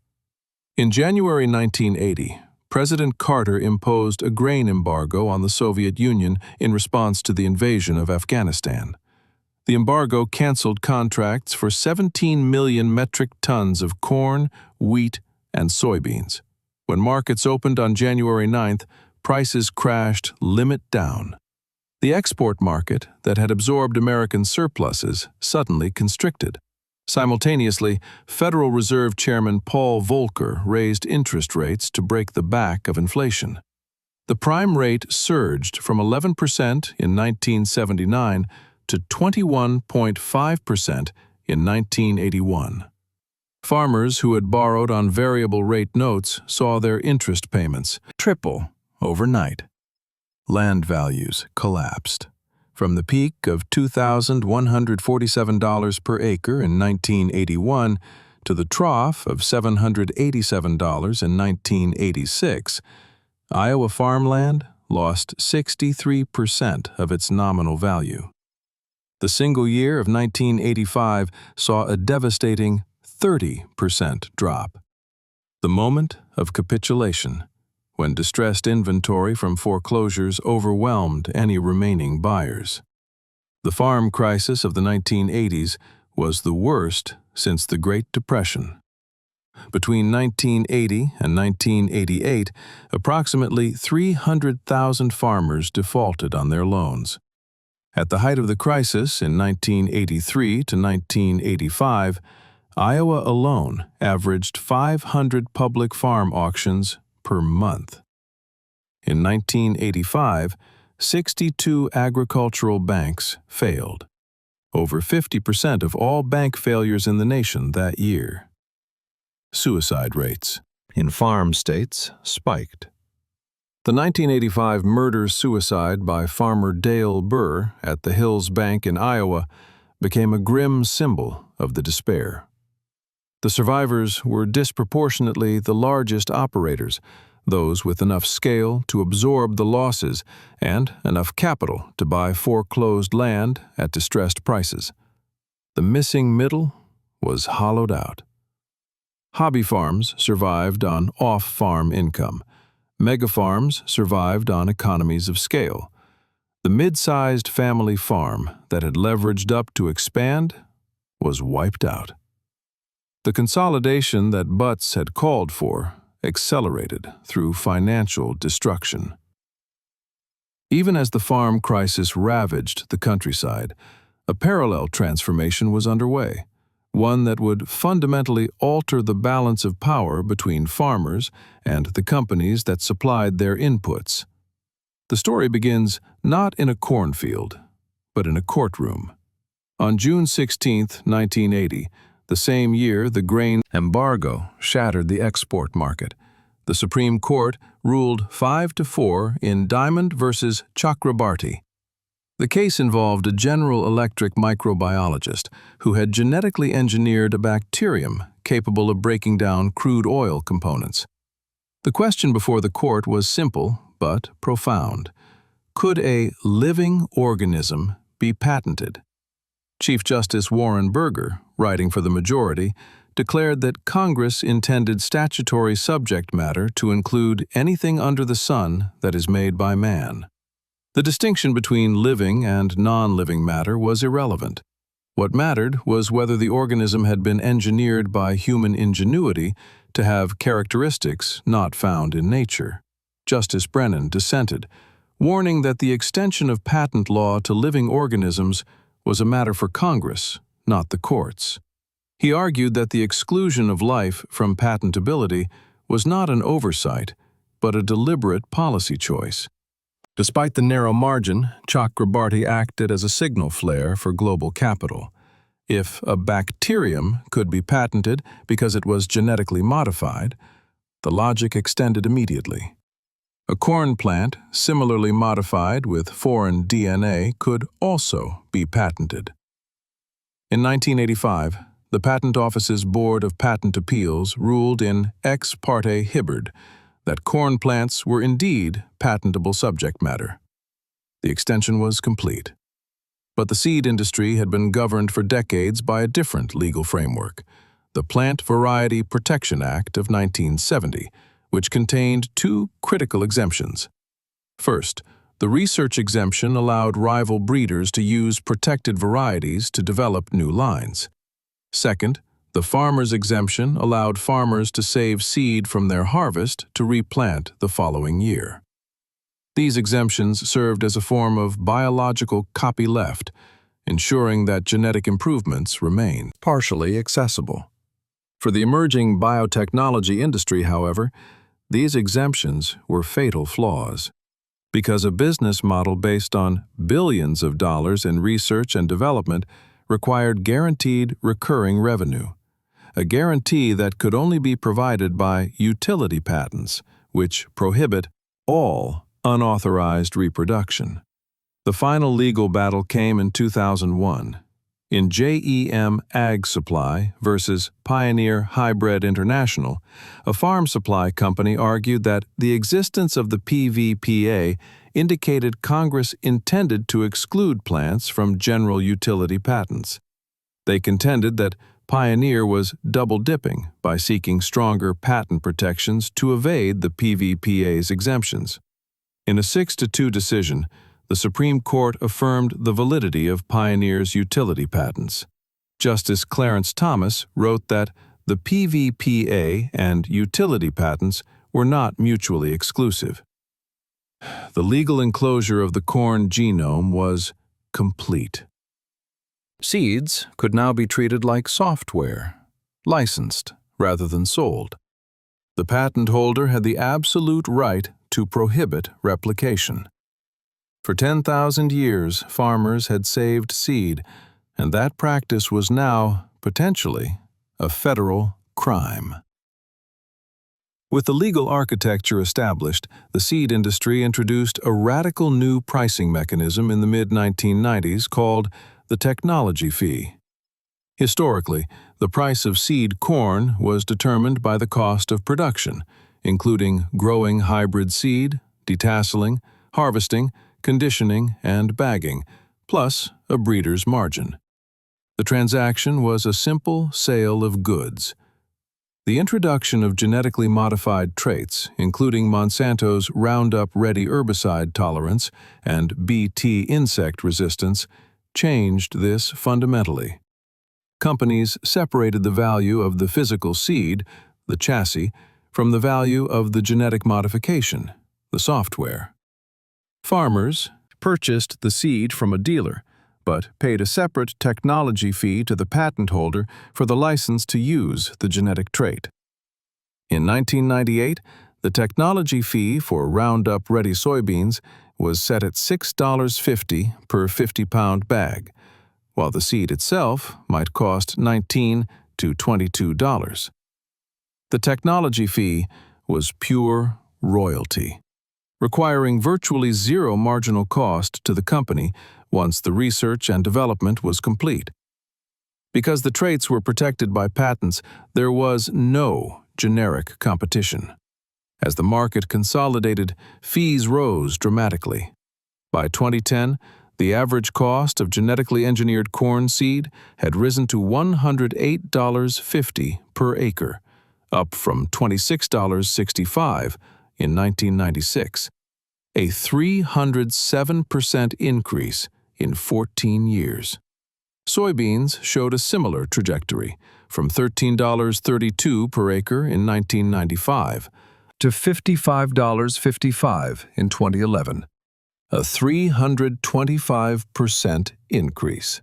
In January 1980, President Carter imposed a grain embargo on the Soviet Union in response to the invasion of Afghanistan. The embargo canceled contracts for 17 million metric tons of corn, wheat, and soybeans. When markets opened on January 9th, prices crashed limit down. The export market that had absorbed American surpluses suddenly constricted. Simultaneously, Federal Reserve Chairman Paul Volcker raised interest rates to break the back of inflation. The prime rate surged from 11% in 1979 to 21.5% in 1981. Farmers who had borrowed on variable rate notes saw their interest payments triple overnight. Land values collapsed. From the peak of $2,147 per acre in 1981 to the trough of $787 in 1986, Iowa farmland lost 63% of its nominal value. The single year of 1985 saw a devastating 30% drop. The moment of capitulation, when distressed inventory from foreclosures overwhelmed any remaining buyers. The farm crisis of the 1980s was the worst since the Great Depression. Between 1980 and 1988, approximately 300,000 farmers defaulted on their loans. At the height of the crisis in 1983 to 1985, Iowa alone averaged 500 public farm auctions per month. In 1985, 62 agricultural banks failed, over 50% of all bank failures in the nation that year. Suicide rates in farm states spiked. The 1985 murder-suicide by farmer Dale Burr at the Hills Bank in Iowa became a grim symbol of the despair. The survivors were disproportionately the largest operators, those with enough scale to absorb the losses and enough capital to buy foreclosed land at distressed prices. The missing middle was hollowed out. Hobby farms survived on off-farm income. Mega-farms survived on economies of scale. The mid-sized family farm that had leveraged up to expand was wiped out. The consolidation that Butts had called for accelerated through financial destruction. Even as the farm crisis ravaged the countryside, a parallel transformation was underway, one that would fundamentally alter the balance of power between farmers and the companies that supplied their inputs. The story begins not in a cornfield, but in a courtroom. On June 16, 1980, the same year the grain embargo shattered the export market, the Supreme Court ruled 5-4 in Diamond versus Chakrabarty. The case involved a General Electric microbiologist who had genetically engineered a bacterium capable of breaking down crude oil components. The question before the court was simple but profound. Could a living organism be patented? Chief Justice Warren Burger, writing for the majority, declared that Congress intended statutory subject matter to include anything under the sun that is made by man. The distinction between living and non-living matter was irrelevant. What mattered was whether the organism had been engineered by human ingenuity to have characteristics not found in nature. Justice Brennan dissented, warning that the extension of patent law to living organisms was a matter for Congress, not the courts. He argued that the exclusion of life from patentability was not an oversight, but a deliberate policy choice. Despite the narrow margin, Chakrabarty acted as a signal flare for global capital. If a bacterium could be patented because it was genetically modified, the logic extended immediately. A corn plant, similarly modified with foreign DNA, could also be patented. In 1985, the Patent Office's Board of Patent Appeals ruled in ex parte Hibbard that corn plants were indeed patentable subject matter. The extension was complete. But the seed industry had been governed for decades by a different legal framework, the Plant Variety Protection Act of 1970, which contained two critical exemptions. First, the research exemption allowed rival breeders to use protected varieties to develop new lines. Second, the farmer's exemption allowed farmers to save seed from their harvest to replant the following year. These exemptions served as a form of biological copyleft, ensuring that genetic improvements remained partially accessible. For the emerging biotechnology industry, however, these exemptions were fatal flaws. Because a business model based on billions of dollars in research and development required guaranteed recurring revenue, a guarantee that could only be provided by utility patents, which prohibit all unauthorized reproduction. The final legal battle came in 2001. In JEM Ag Supply versus Pioneer Hybrid International, a farm supply company argued that the existence of the PVPA indicated Congress intended to exclude plants from general utility patents. They contended that Pioneer was double-dipping by seeking stronger patent protections to evade the PVPA's exemptions. In a 6-2 decision, the Supreme Court affirmed the validity of Pioneer's utility patents. Justice Clarence Thomas wrote that The PVPA and utility patents were not mutually exclusive. The legal enclosure of the corn genome was complete. Seeds could now be treated like software, licensed rather than sold. The patent holder had the absolute right to prohibit replication. For 10,000 years, farmers had saved seed, and that practice was now, potentially, a federal crime. With the legal architecture established, the seed industry introduced a radical new pricing mechanism in the mid-1990s called the technology fee. Historically, the price of seed corn was determined by the cost of production, including growing hybrid seed, detasseling, harvesting, conditioning, and bagging, plus a breeder's margin. The transaction was a simple sale of goods. The introduction of genetically modified traits, including Monsanto's Roundup Ready herbicide tolerance and Bt insect resistance, changed this fundamentally. Companies separated the value of the physical seed, the chassis, from the value of the genetic modification, the software. Farmers purchased the seed from a dealer, but paid a separate technology fee to the patent holder for the license to use the genetic trait. In 1998, the technology fee for Roundup Ready soybeans was set at $6.50 per 50-pound bag, while the seed itself might cost $19 to $22. The technology fee was pure royalty, requiring virtually zero marginal cost to the company once the research and development was complete. Because the traits were protected by patents, there was no generic competition. As the market consolidated, fees rose dramatically. By 2010, the average cost of genetically engineered corn seed had risen to $108.50 per acre, up from $26.65 in 1996, a 307% increase in 14 years. Soybeans showed a similar trajectory, from $13.32 per acre in 1995 to $55.55 in 2011, a 325% increase.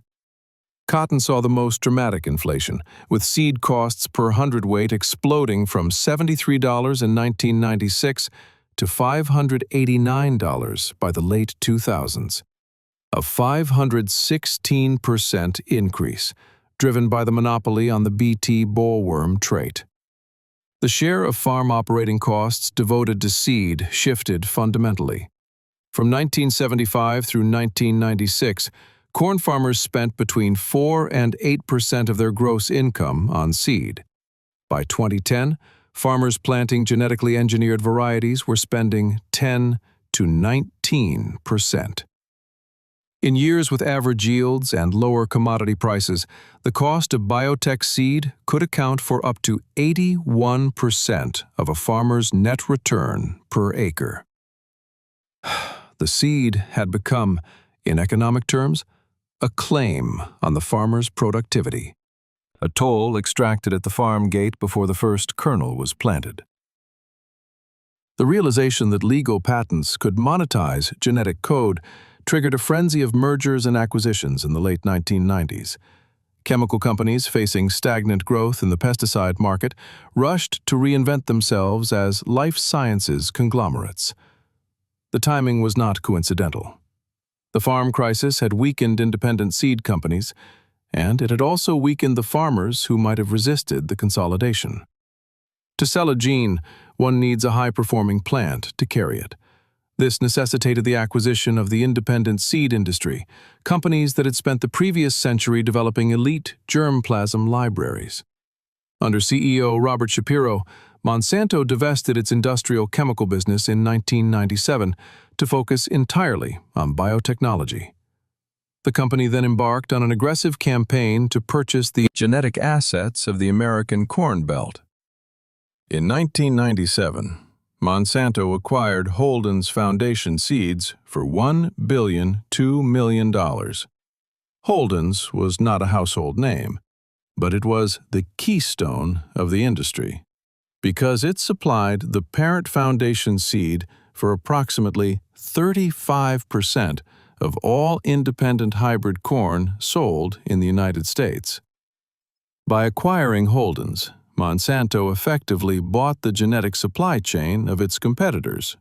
Cotton saw the most dramatic inflation, with seed costs per hundredweight exploding from $73 in 1996 to $589 by the late 2000s. A 516% increase, driven by the monopoly on the Bt bollworm trait. The share of farm operating costs devoted to seed shifted fundamentally. From 1975 through 1996, corn farmers spent between 4 and 8% of their gross income on seed. By 2010, farmers planting genetically engineered varieties were spending 10 to 19%. In years with average yields and lower commodity prices, the cost of biotech seed could account for up to 81% of a farmer's net return per acre. The seed had become, in economic terms, a claim on the farmer's productivity, a toll extracted at the farm gate before the first kernel was planted. The realization that legal patents could monetize genetic code triggered a frenzy of mergers and acquisitions in the late 1990s. Chemical companies facing stagnant growth in the pesticide market rushed to reinvent themselves as life sciences conglomerates. The timing was not coincidental. The farm crisis had weakened independent seed companies, and it had also weakened the farmers who might have resisted the consolidation. To sell a gene, one needs a high-performing plant to carry it. This necessitated the acquisition of the independent seed industry, companies that had spent the previous century developing elite germplasm libraries. Under CEO Robert Shapiro, Monsanto divested its industrial chemical business in 1997 to focus entirely on biotechnology. The company then embarked on an aggressive campaign to purchase the genetic assets of the American Corn Belt. In 1997, Monsanto acquired Holden's Foundation seeds for $1,002 million. Holden's was not a household name, but it was the keystone of the industry, because it supplied the parent foundation seed for approximately 35% of all independent hybrid corn sold in the United States. By acquiring Holden's, Monsanto effectively bought the genetic supply chain of its competitors.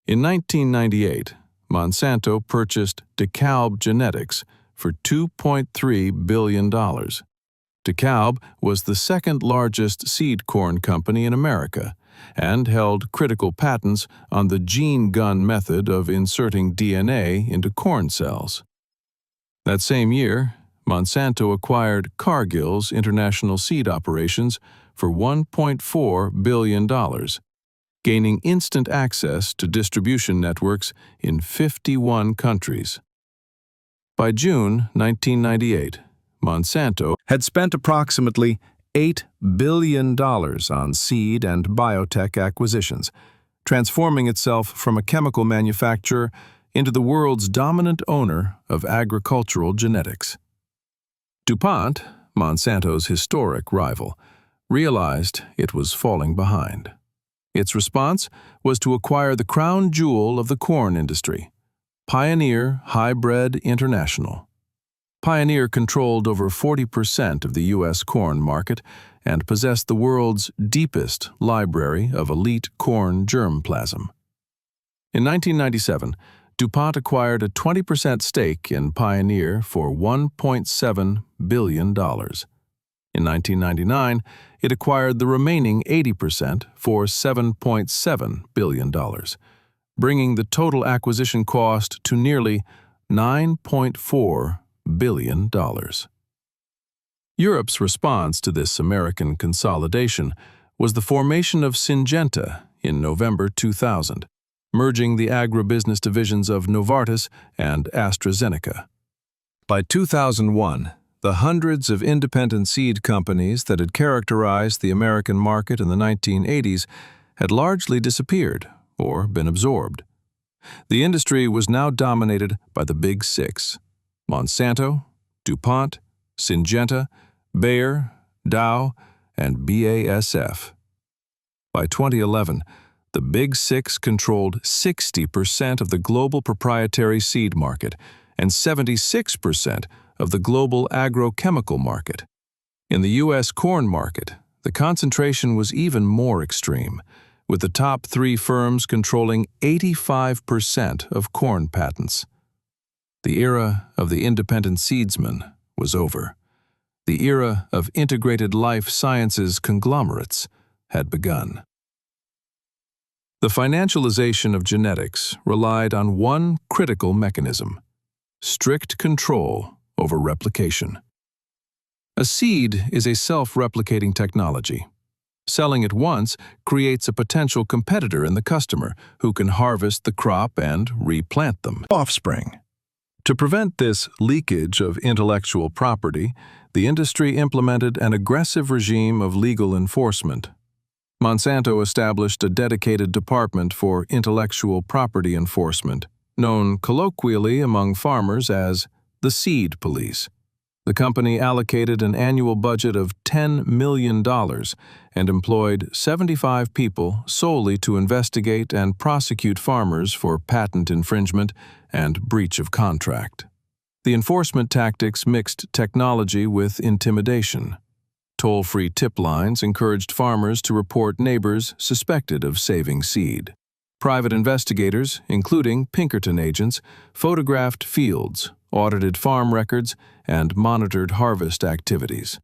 In 1998, Monsanto purchased DeKalb Genetics for $2.3 billion. DeKalb was the second largest seed corn company in America and held critical patents on the gene gun method of inserting DNA into corn cells. That same year, Monsanto acquired Cargill's international seed operations for $1.4 billion, gaining instant access to distribution networks in 51 countries. By June 1998, Monsanto had spent approximately $8 billion on seed and biotech acquisitions, transforming itself from a chemical manufacturer into the world's dominant owner of agricultural genetics. DuPont, Monsanto's historic rival, realized it was falling behind. Its response was to acquire the crown jewel of the corn industry, Pioneer Hybrid International. Pioneer controlled over 40% of the U.S. corn market and possessed the world's deepest library of elite corn germplasm. In 1997, DuPont acquired a 20% stake in Pioneer for $1.7 billion. In 1999, it acquired the remaining 80% for $7.7 billion, bringing the total acquisition cost to nearly $9.4 billion. Europe's response to this American consolidation was the formation of Syngenta in November 2000, merging the agribusiness divisions of Novartis and AstraZeneca. By 2001, the hundreds of independent seed companies that had characterized the American market in the 1980s had largely disappeared or been absorbed. The industry was now dominated by the Big Six: Monsanto, DuPont, Syngenta, Bayer, Dow, and BASF. By 2011, the Big Six controlled 60% of the global proprietary seed market and 76% of the global agrochemical market. In the U.S. corn market, the concentration was even more extreme, with the top three firms controlling 85% of corn patents. The era of the independent seedsman was over. The era of integrated life sciences conglomerates had begun. The financialization of genetics relied on one critical mechanism: strict control over replication. A seed is a self-replicating technology. Selling it once creates a potential competitor in the customer who can harvest the crop and replant them. Offspring. To prevent this leakage of intellectual property, the industry implemented an aggressive regime of legal enforcement. Monsanto established a dedicated department for intellectual property enforcement, known colloquially among farmers as the Seed Police. The company allocated an annual budget of $10 million and employed 75 people solely to investigate and prosecute farmers for patent infringement and breach of contract. The enforcement tactics mixed technology with intimidation. Toll-free tip lines encouraged farmers to report neighbors suspected of saving seed. Private investigators, including Pinkerton agents, photographed fields, audited farm records, and monitored harvest activities.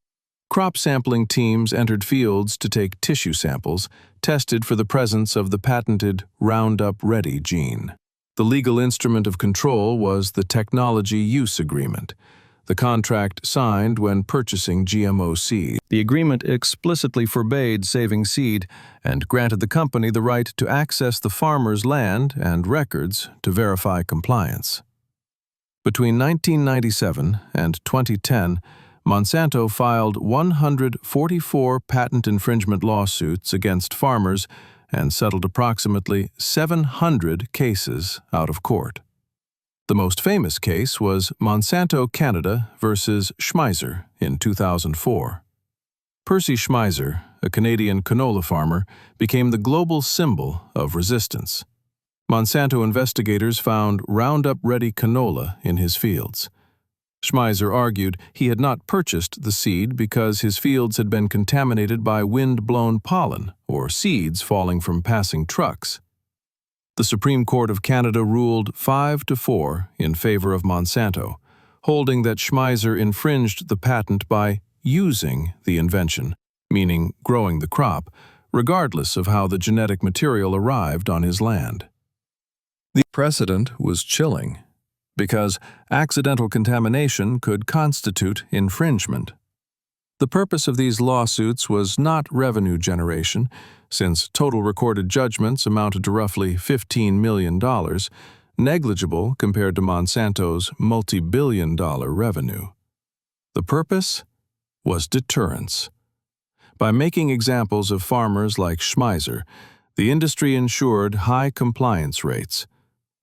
Crop sampling teams entered fields to take tissue samples, tested for the presence of the patented Roundup Ready gene. The legal instrument of control was the Technology Use Agreement, the contract signed when purchasing GMO seed. The agreement explicitly forbade saving seed and granted the company the right to access the farmer's land and records to verify compliance. Between 1997 and 2010, Monsanto filed 144 patent infringement lawsuits against farmers and settled approximately 700 cases out of court. The most famous case was Monsanto Canada versus Schmeiser in 2004. Percy Schmeiser, a Canadian canola farmer, became the global symbol of resistance. Monsanto investigators found Roundup-ready canola in his fields. Schmeiser argued he had not purchased the seed because his fields had been contaminated by wind-blown pollen or seeds falling from passing trucks. The Supreme Court of Canada ruled 5-4 in favor of Monsanto, holding that Schmeiser infringed the patent by using the invention, meaning growing the crop, regardless of how the genetic material arrived on his land. The precedent was chilling, because accidental contamination could constitute infringement. The purpose of these lawsuits was not revenue generation, since total recorded judgments amounted to roughly $15 million, negligible compared to Monsanto's multi-billion-dollar revenue. The purpose was deterrence. By making examples of farmers like Schmeiser, the industry ensured high compliance rates.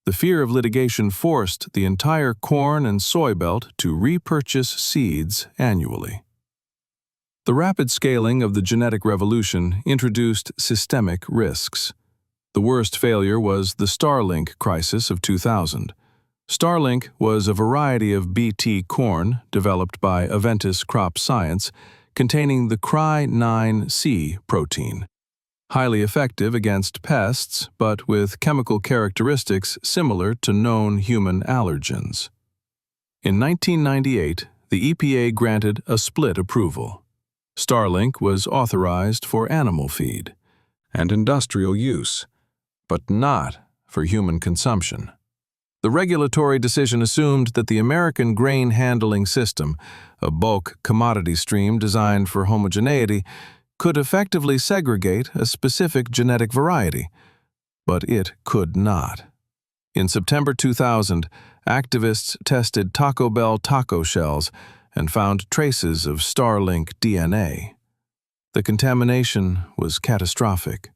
The fear of litigation forced the entire corn and soy belt to repurchase seeds annually. The rapid scaling of the genetic revolution introduced systemic risks. The worst failure was the Starlink crisis of 2000. Starlink was a variety of Bt corn developed by Aventis Crop Science containing the Cry9C protein. Highly effective against pests, but with chemical characteristics similar to known human allergens. In 1998, the EPA granted a split approval. Starlink was authorized for animal feed and industrial use, but not for human consumption. The regulatory decision assumed that the American Grain Handling System, a bulk commodity stream designed for homogeneity, could effectively segregate a specific genetic variety, but it could not. In September 2000, activists tested Taco Bell taco shells and found traces of Starlink DNA. The contamination was catastrophic.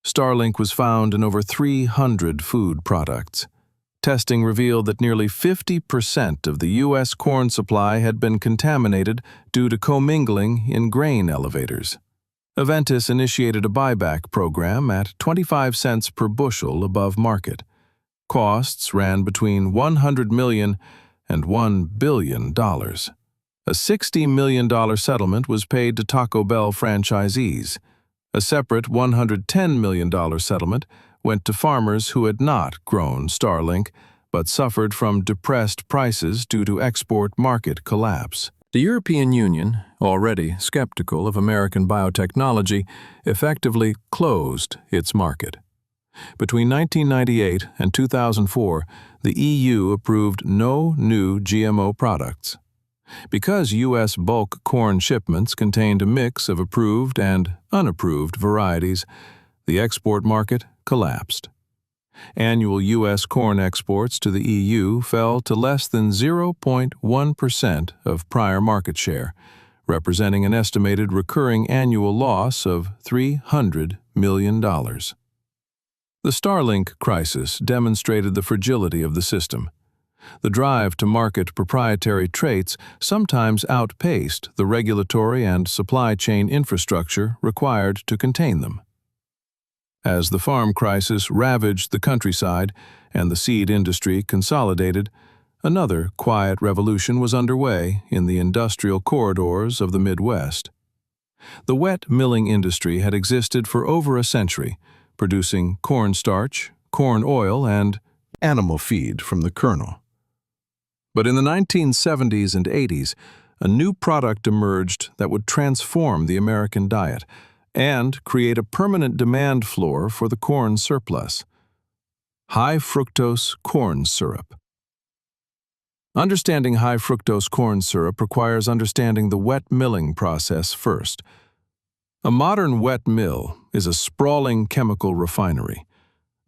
Starlink was found in over 300 food products. Testing revealed that nearly 50% of the U.S. corn supply had been contaminated due to commingling in grain elevators. Aventis initiated a buyback program at 25 cents per bushel above market. Costs ran between $100 million and $1 billion. A $60 million settlement was paid to Taco Bell franchisees. A separate $110 million settlement went to farmers who had not grown Starlink but suffered from depressed prices due to export market collapse. The European Union, already skeptical of American biotechnology, effectively closed its market. Between 1998 and 2004, the EU approved no new GMO products. Because U.S. bulk corn shipments contained a mix of approved and unapproved varieties, the export market collapsed. Annual U.S. corn exports to the EU fell to less than 0.1% of prior market share, representing an estimated recurring annual loss of $300 million. The Starlink crisis demonstrated the fragility of the system. The drive to market proprietary traits sometimes outpaced the regulatory and supply chain infrastructure required to contain them. As the farm crisis ravaged the countryside and the seed industry consolidated, another quiet revolution was underway in the industrial corridors of the Midwest. The wet milling industry had existed for over a century, producing cornstarch, corn oil, and animal feed from the kernel. But in the 1970s and 80s, a new product emerged that would transform the American diet and create a permanent demand floor for the corn surplus: high-fructose corn syrup. Understanding high-fructose corn syrup requires understanding the wet milling process first. A modern wet mill is a sprawling chemical refinery.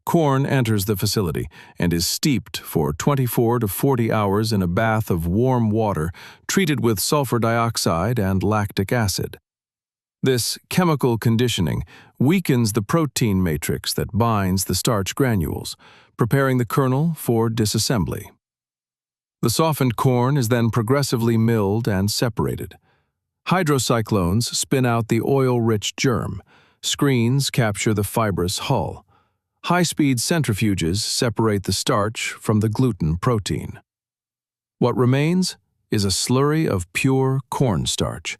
Corn enters the facility and is steeped for 24 to 40 hours in a bath of warm water treated with sulfur dioxide and lactic acid. This chemical conditioning weakens the protein matrix that binds the starch granules, preparing the kernel for disassembly. The softened corn is then progressively milled and separated. Hydrocyclones spin out the oil-rich germ. Screens capture the fibrous hull. High-speed centrifuges separate the starch from the gluten protein. What remains is a slurry of pure cornstarch,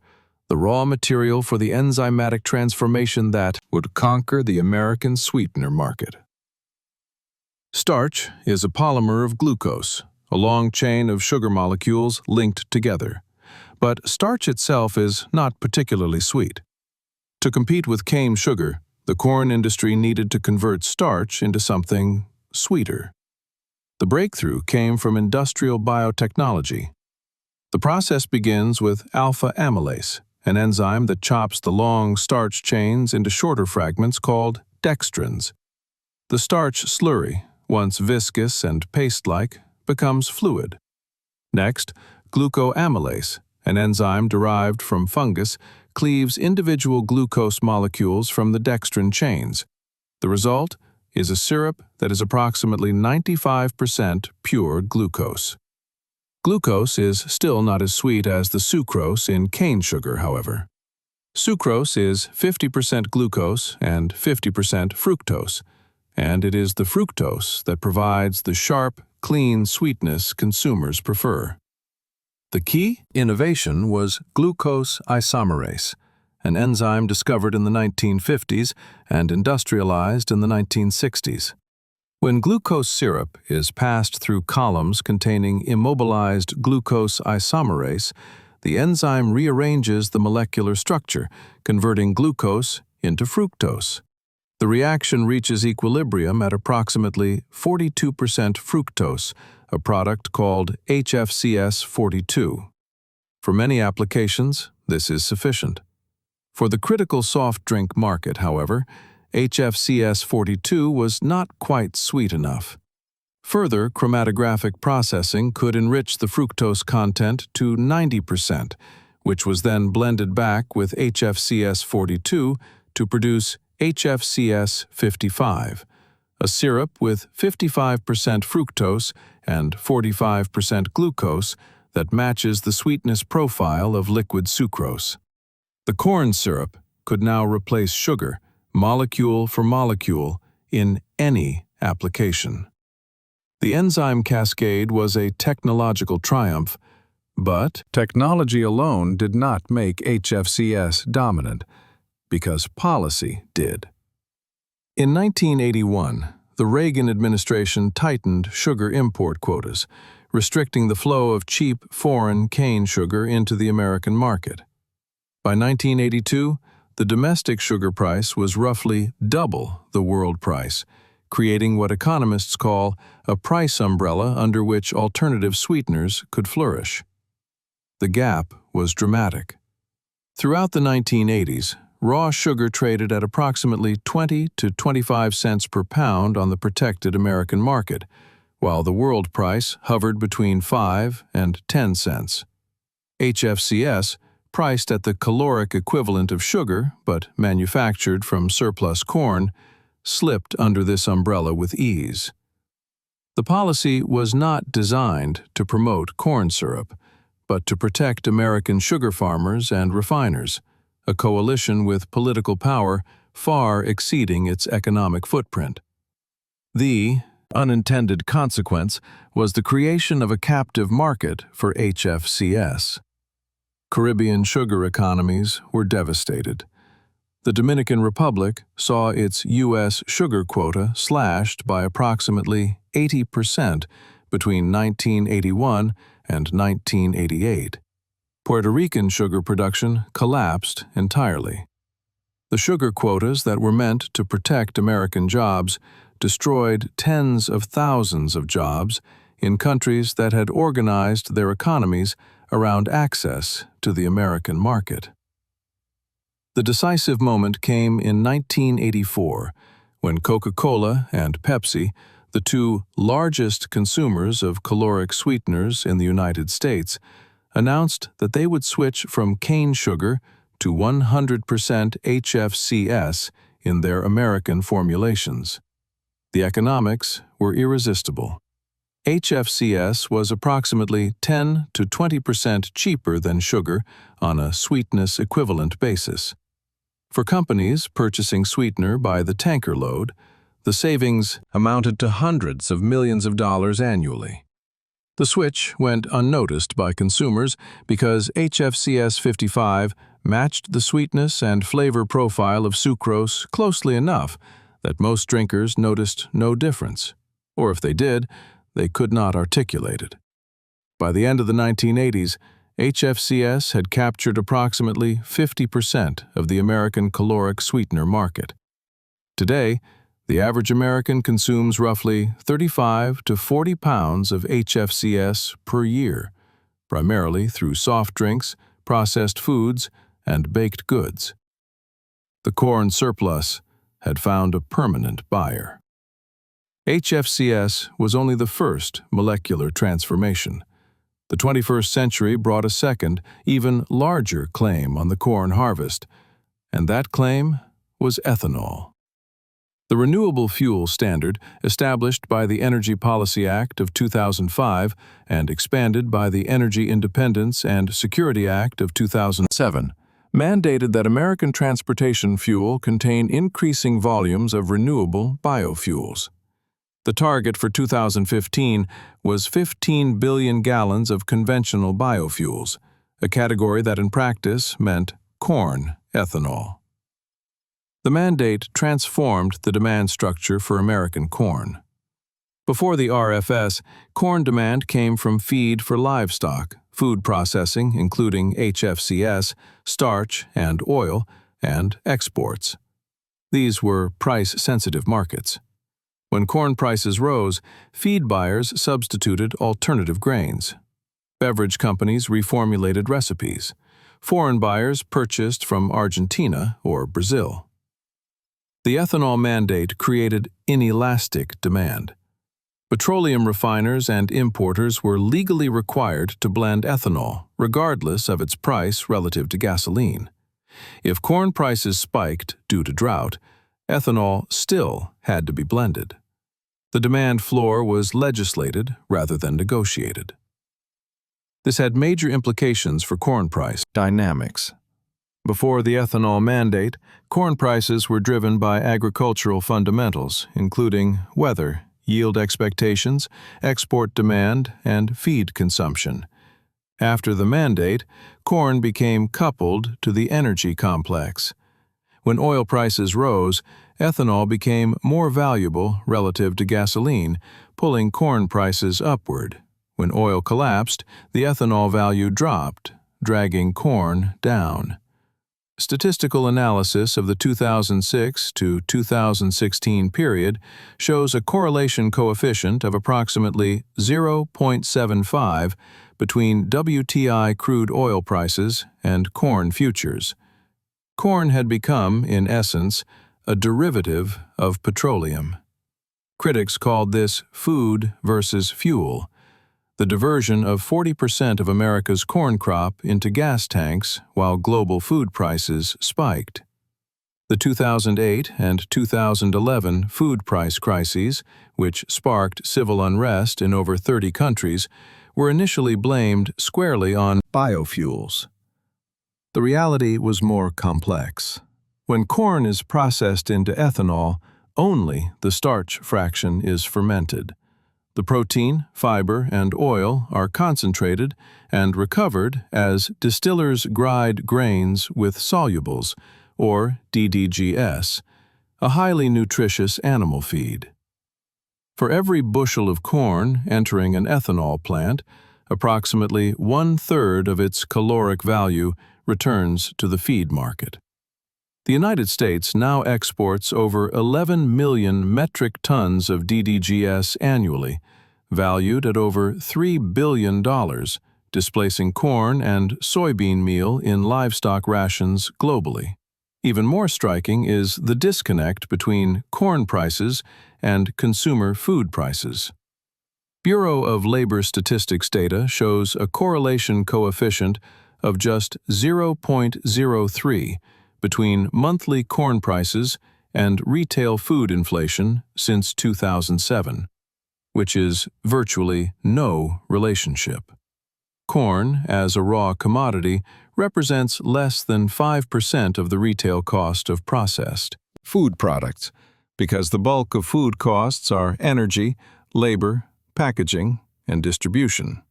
the raw material for the enzymatic transformation that would conquer the American sweetener market. Starch is a polymer of glucose, a long chain of sugar molecules linked together. But starch itself is not particularly sweet. To compete with cane sugar, the corn industry needed to convert starch into something sweeter. The breakthrough came from industrial biotechnology. The process begins with alpha amylase, an enzyme that chops the long starch chains into shorter fragments called dextrins. The starch slurry, once viscous and paste-like, becomes fluid. Next, glucoamylase, an enzyme derived from fungus, cleaves individual glucose molecules from the dextrin chains. The result is a syrup that is approximately 95% pure glucose. Glucose is still not as sweet as the sucrose in cane sugar, however. Sucrose is 50% glucose and 50% fructose, and it is the fructose that provides the sharp, clean sweetness consumers prefer. The key innovation was glucose isomerase, an enzyme discovered in the 1950s and industrialized in the 1960s. When glucose syrup is passed through columns containing immobilized glucose isomerase, the enzyme rearranges the molecular structure, converting glucose into fructose. The reaction reaches equilibrium at approximately 42% fructose, a product called HFCS42. For many applications, this is sufficient. For the critical soft drink market, however, HFCS42 was not quite sweet enough. Further chromatographic processing could enrich the fructose content to 90%, which was then blended back with HFCS42 to produce HFCS55, a syrup with 55% fructose and 45% glucose that matches the sweetness profile of liquid sucrose. The corn syrup could now replace sugar, molecule for molecule, in any application. The enzyme cascade was a technological triumph, but technology alone did not make HFCS dominant, because policy did. In 1981, the Reagan administration tightened sugar import quotas, restricting the flow of cheap foreign cane sugar into the American market. By 1982, the domestic sugar price was roughly double the world price, creating what economists call a price umbrella under which alternative sweeteners could flourish. The gap was dramatic. Throughout the 1980s, raw sugar traded at approximately 20 to 25 cents per pound on the protected American market, while the world price hovered between 5 and 10 cents. HFCS, priced at the caloric equivalent of sugar but manufactured from surplus corn, slipped under this umbrella with ease. The policy was not designed to promote corn syrup, but to protect American sugar farmers and refiners, a coalition with political power far exceeding its economic footprint. The unintended consequence was the creation of a captive market for HFCS. Caribbean sugar economies were devastated. The Dominican Republic saw its U.S. sugar quota slashed by approximately 80% between 1981 and 1988. Puerto Rican sugar production collapsed entirely. The sugar quotas that were meant to protect American jobs destroyed tens of thousands of jobs in countries that had organized their economies around access to the American market. The decisive moment came in 1984, when Coca-Cola and Pepsi, the two largest consumers of caloric sweeteners in the United States, announced that they would switch from cane sugar to 100% HFCS in their American formulations. The economics were irresistible. HFCS was approximately 10 to 20% cheaper than sugar on a sweetness equivalent basis. For companies purchasing sweetener by the tanker load, the savings amounted to hundreds of millions of dollars annually. The switch went unnoticed by consumers because HFCS 55 matched the sweetness and flavor profile of sucrose closely enough that most drinkers noticed no difference, or if they did, they could not articulate it. By the end of the 1980s, HFCS had captured approximately 50% of the American caloric sweetener market. Today, the average American consumes roughly 35 to 40 pounds of HFCS per year, primarily through soft drinks, processed foods, and baked goods. The corn surplus had found a permanent buyer. HFCS was only the first molecular transformation. The 21st century brought a second, even larger claim on the corn harvest, and that claim was ethanol. The Renewable Fuel Standard, established by the Energy Policy Act of 2005 and expanded by the Energy Independence and Security Act of 2007, mandated that American transportation fuel contain increasing volumes of renewable biofuels. The target for 2015 was 15 billion gallons of conventional biofuels, a category that in practice meant corn ethanol. The mandate transformed the demand structure for American corn. Before the RFS, corn demand came from feed for livestock, food processing, including HFCS, starch and oil, and exports. These were price-sensitive markets. When corn prices rose, feed buyers substituted alternative grains. Beverage companies reformulated recipes. Foreign buyers purchased from Argentina or Brazil. The ethanol mandate created inelastic demand. Petroleum refiners and importers were legally required to blend ethanol, regardless of its price relative to gasoline. If corn prices spiked due to drought, ethanol still had to be blended. The demand floor was legislated rather than negotiated. This had major implications for corn price dynamics. Before the ethanol mandate, corn prices were driven by agricultural fundamentals, including weather, yield expectations, export demand, and feed consumption. After the mandate, corn became coupled to the energy complex. When oil prices rose, ethanol became more valuable relative to gasoline, pulling corn prices upward. When oil collapsed, the ethanol value dropped, dragging corn down. Statistical analysis of the 2006 to 2016 period shows a correlation coefficient of approximately 0.75 between WTI crude oil prices and corn futures. Corn had become, in essence, a derivative of petroleum. Critics called this food versus fuel, the diversion of 40% of America's corn crop into gas tanks while global food prices spiked. The 2008 and 2011 food price crises, which sparked civil unrest in over 30 countries, were initially blamed squarely on biofuels. The reality was more complex. When corn is processed into ethanol, only the starch fraction is fermented. The protein, fiber, and oil are concentrated and recovered as distillers grind grains with solubles, or DDGS, a highly nutritious animal feed. For every bushel of corn entering an ethanol plant, approximately 1/3 of its caloric value returns to the feed market. The United States now exports over 11 million metric tons of DDGS annually, valued at over $3 billion, displacing corn and soybean meal in livestock rations globally. Even more striking is the disconnect between corn prices and consumer food prices. Bureau of Labor Statistics data shows a correlation coefficient of just 0.03 between monthly corn prices and retail food inflation since 2007. which is virtually no relationship. Corn, as a raw commodity, represents less than 5% of the retail cost of processed food products, because the bulk of food costs are energy, labor, packaging, and distribution.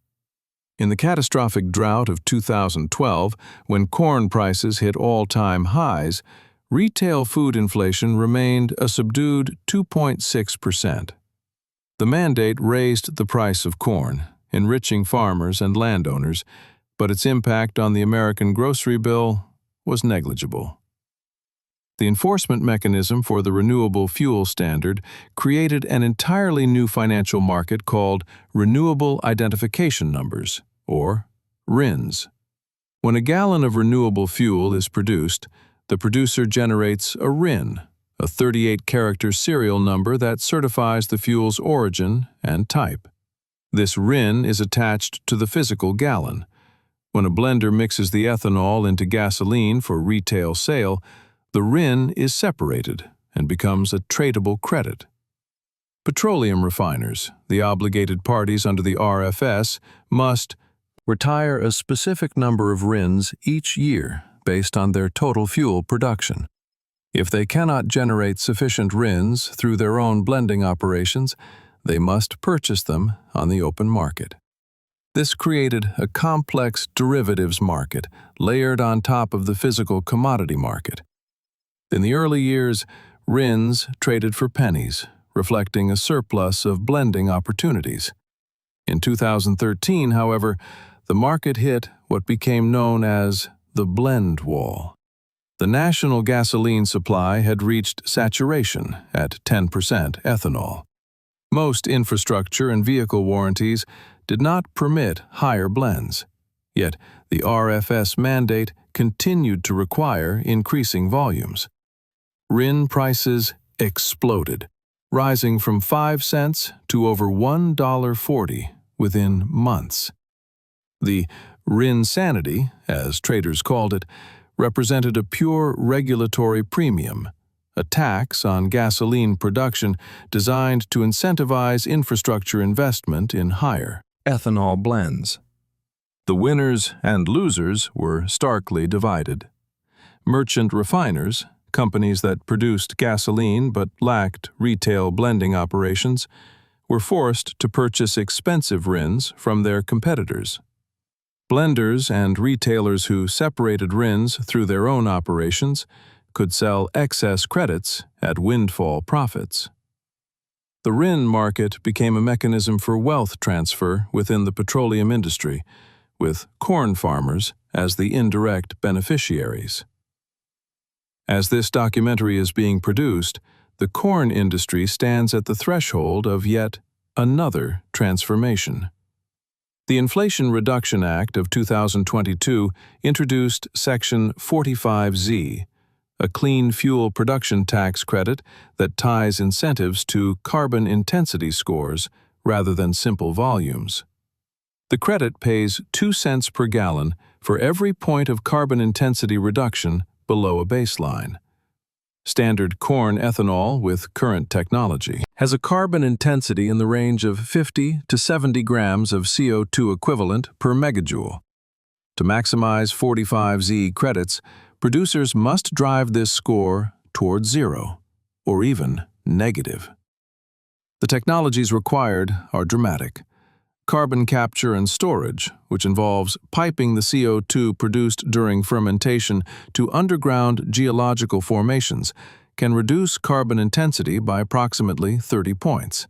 In the catastrophic drought of 2012, when corn prices hit all-time highs, retail food inflation remained a subdued 2.6%. The mandate raised the price of corn, enriching farmers and landowners, but its impact on the American grocery bill was negligible. The enforcement mechanism for the Renewable Fuel Standard created an entirely new financial market called Renewable Identification Numbers, or RINs. When a gallon of renewable fuel is produced, the producer generates a RIN, a 38-character serial number that certifies the fuel's origin and type. This RIN is attached to the physical gallon. When a blender mixes the ethanol into gasoline for retail sale, the RIN is separated and becomes a tradable credit. Petroleum refiners, the obligated parties under the RFS, must retire a specific number of RINs each year based on their total fuel production. If they cannot generate sufficient RINs through their own blending operations, they must purchase them on the open market. This created a complex derivatives market layered on top of the physical commodity market. In the early years, RINs traded for pennies, reflecting a surplus of blending opportunities. In 2013, however, the market hit what became known as the blend wall. The national gasoline supply had reached saturation at 10% ethanol. Most infrastructure and vehicle warranties did not permit higher blends, yet the RFS mandate continued to require increasing volumes. RIN prices exploded, rising from 5 cents to over $1.40 within months. The RINsanity, as traders called it, represented a pure regulatory premium, a tax on gasoline production designed to incentivize infrastructure investment in higher ethanol blends. The winners and losers were starkly divided. Merchant refiners, companies that produced gasoline but lacked retail blending operations, were forced to purchase expensive RINs from their competitors. Blenders and retailers who separated RINs through their own operations could sell excess credits at windfall profits. The RIN market became a mechanism for wealth transfer within the petroleum industry, with corn farmers as the indirect beneficiaries. As this documentary is being produced, the corn industry stands at the threshold of yet another transformation. The Inflation Reduction Act of 2022 introduced Section 45Z, a clean fuel production tax credit that ties incentives to carbon intensity scores rather than simple volumes. The credit pays 2 cents per gallon for every point of carbon intensity reduction below a baseline. Standard corn ethanol with current technology has a carbon intensity in the range of 50 to 70 grams of CO2 equivalent per megajoule. To maximize 45Z credits, producers must drive this score toward zero, or even negative. The technologies required are dramatic. Carbon capture and storage, which involves piping the CO2 produced during fermentation to underground geological formations, can reduce carbon intensity by approximately 30 points.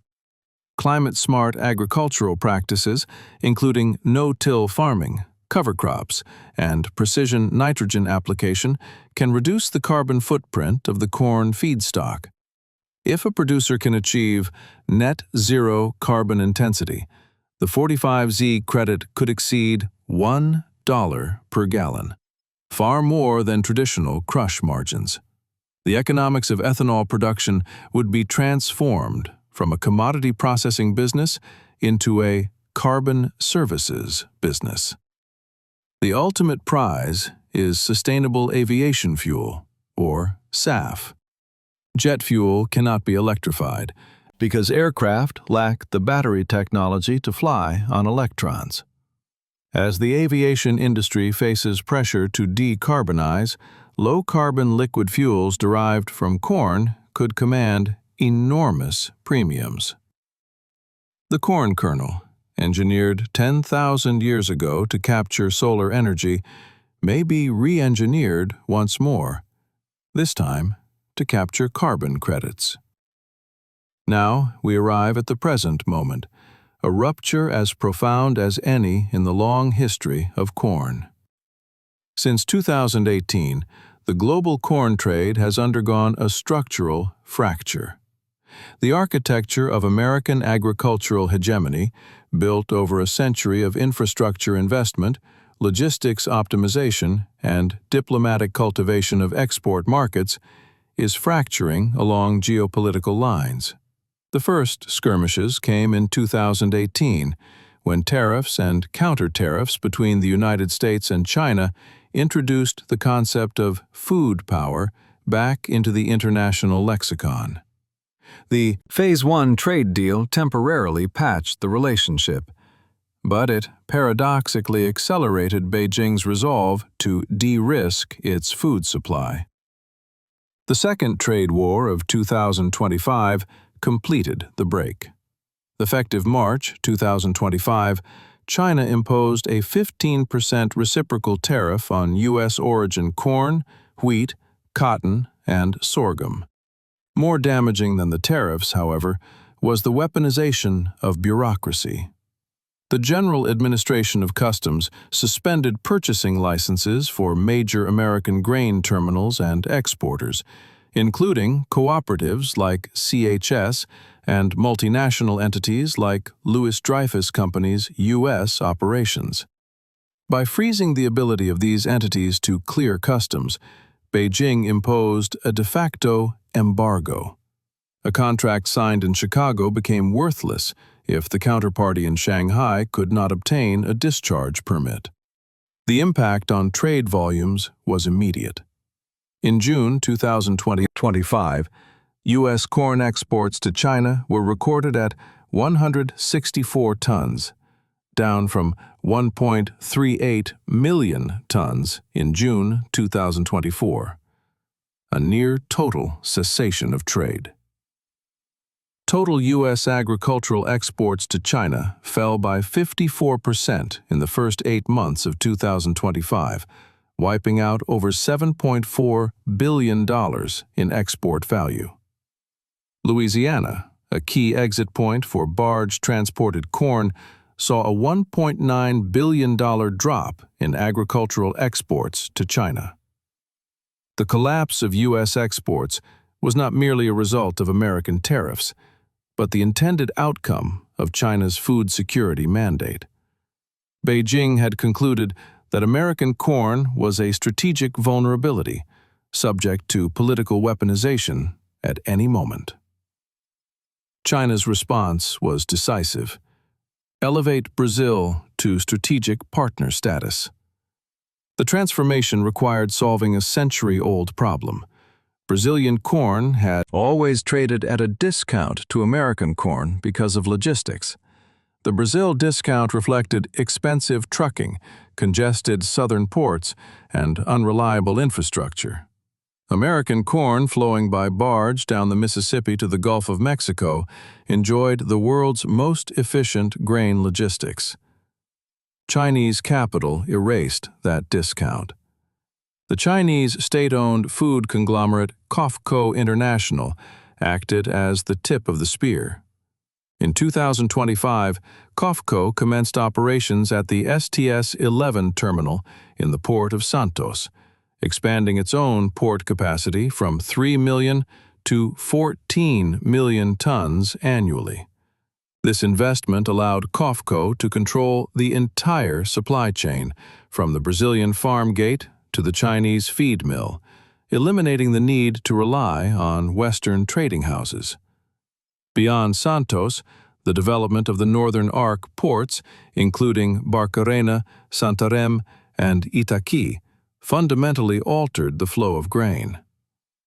Climate-smart agricultural practices, including no-till farming, cover crops, and precision nitrogen application, can reduce the carbon footprint of the corn feedstock. If a producer can achieve net zero carbon intensity, the 45Z credit could exceed $1 per gallon, far more than traditional crush margins. The economics of ethanol production would be transformed from a commodity processing business into a carbon services business. The ultimate prize is sustainable aviation fuel, or SAF. Jet fuel cannot be electrified, because aircraft lacked the battery technology to fly on electrons. As the aviation industry faces pressure to decarbonize, low-carbon liquid fuels derived from corn could command enormous premiums. The corn kernel, engineered 10,000 years ago to capture solar energy, may be re-engineered once more, this time to capture carbon credits. Now we arrive at the present moment, a rupture as profound as any in the long history of corn. Since 2018, the global corn trade has undergone a structural fracture. The architecture of American agricultural hegemony, built over a century of infrastructure investment, logistics optimization, and diplomatic cultivation of export markets, is fracturing along geopolitical lines. The first skirmishes came in 2018, when tariffs and counter-tariffs between the United States and China introduced the concept of food power back into the international lexicon. The Phase 1 trade deal temporarily patched the relationship, but it paradoxically accelerated Beijing's resolve to de-risk its food supply. The second trade war of 2025 completed the break. Effective March 2025, China imposed a 15% reciprocal tariff on U.S. origin corn, wheat, cotton, and sorghum. More damaging than the tariffs, however, was the weaponization of bureaucracy. The General Administration of Customs suspended purchasing licenses for major American grain terminals and exporters, including cooperatives like CHS and multinational entities like Louis Dreyfus Company's U.S. operations. By freezing the ability of these entities to clear customs, Beijing imposed a de facto embargo. A contract signed in Chicago became worthless if the counterparty in Shanghai could not obtain a discharge permit. The impact on trade volumes was immediate. In June 2025, U.S. corn exports to China were recorded at 164 tons, down from 1.38 million tons in June 2024, a near total cessation of trade. Total U.S. agricultural exports to China fell by 54% in the first 8 months of 2025, wiping out over $7.4 billion in export value. Louisiana, a key exit point for barge-transported corn, saw a $1.9 billion drop in agricultural exports to China. The collapse of U.S. exports was not merely a result of American tariffs, but the intended outcome of China's food security mandate. Beijing had concluded that American corn was a strategic vulnerability, subject to political weaponization at any moment. China's response was decisive. Elevate Brazil to strategic partner status. The transformation required solving a century-old problem. Brazilian corn had always traded at a discount to American corn because of logistics. The Brazil discount reflected expensive trucking, congested southern ports, and unreliable infrastructure. American corn flowing by barge down the Mississippi to the Gulf of Mexico enjoyed the world's most efficient grain logistics. Chinese capital erased that discount. The Chinese state-owned food conglomerate COFCO International acted as the tip of the spear. In 2025, COFCO commenced operations at the STS-11 terminal in the port of Santos, expanding its own port capacity from 3 million to 14 million tons annually. This investment allowed COFCO to control the entire supply chain, from the Brazilian farm gate to the Chinese feed mill, eliminating the need to rely on Western trading houses. Beyond Santos, the development of the Northern Arc ports, including Barcarena, Santarém, and Itaqui, fundamentally altered the flow of grain.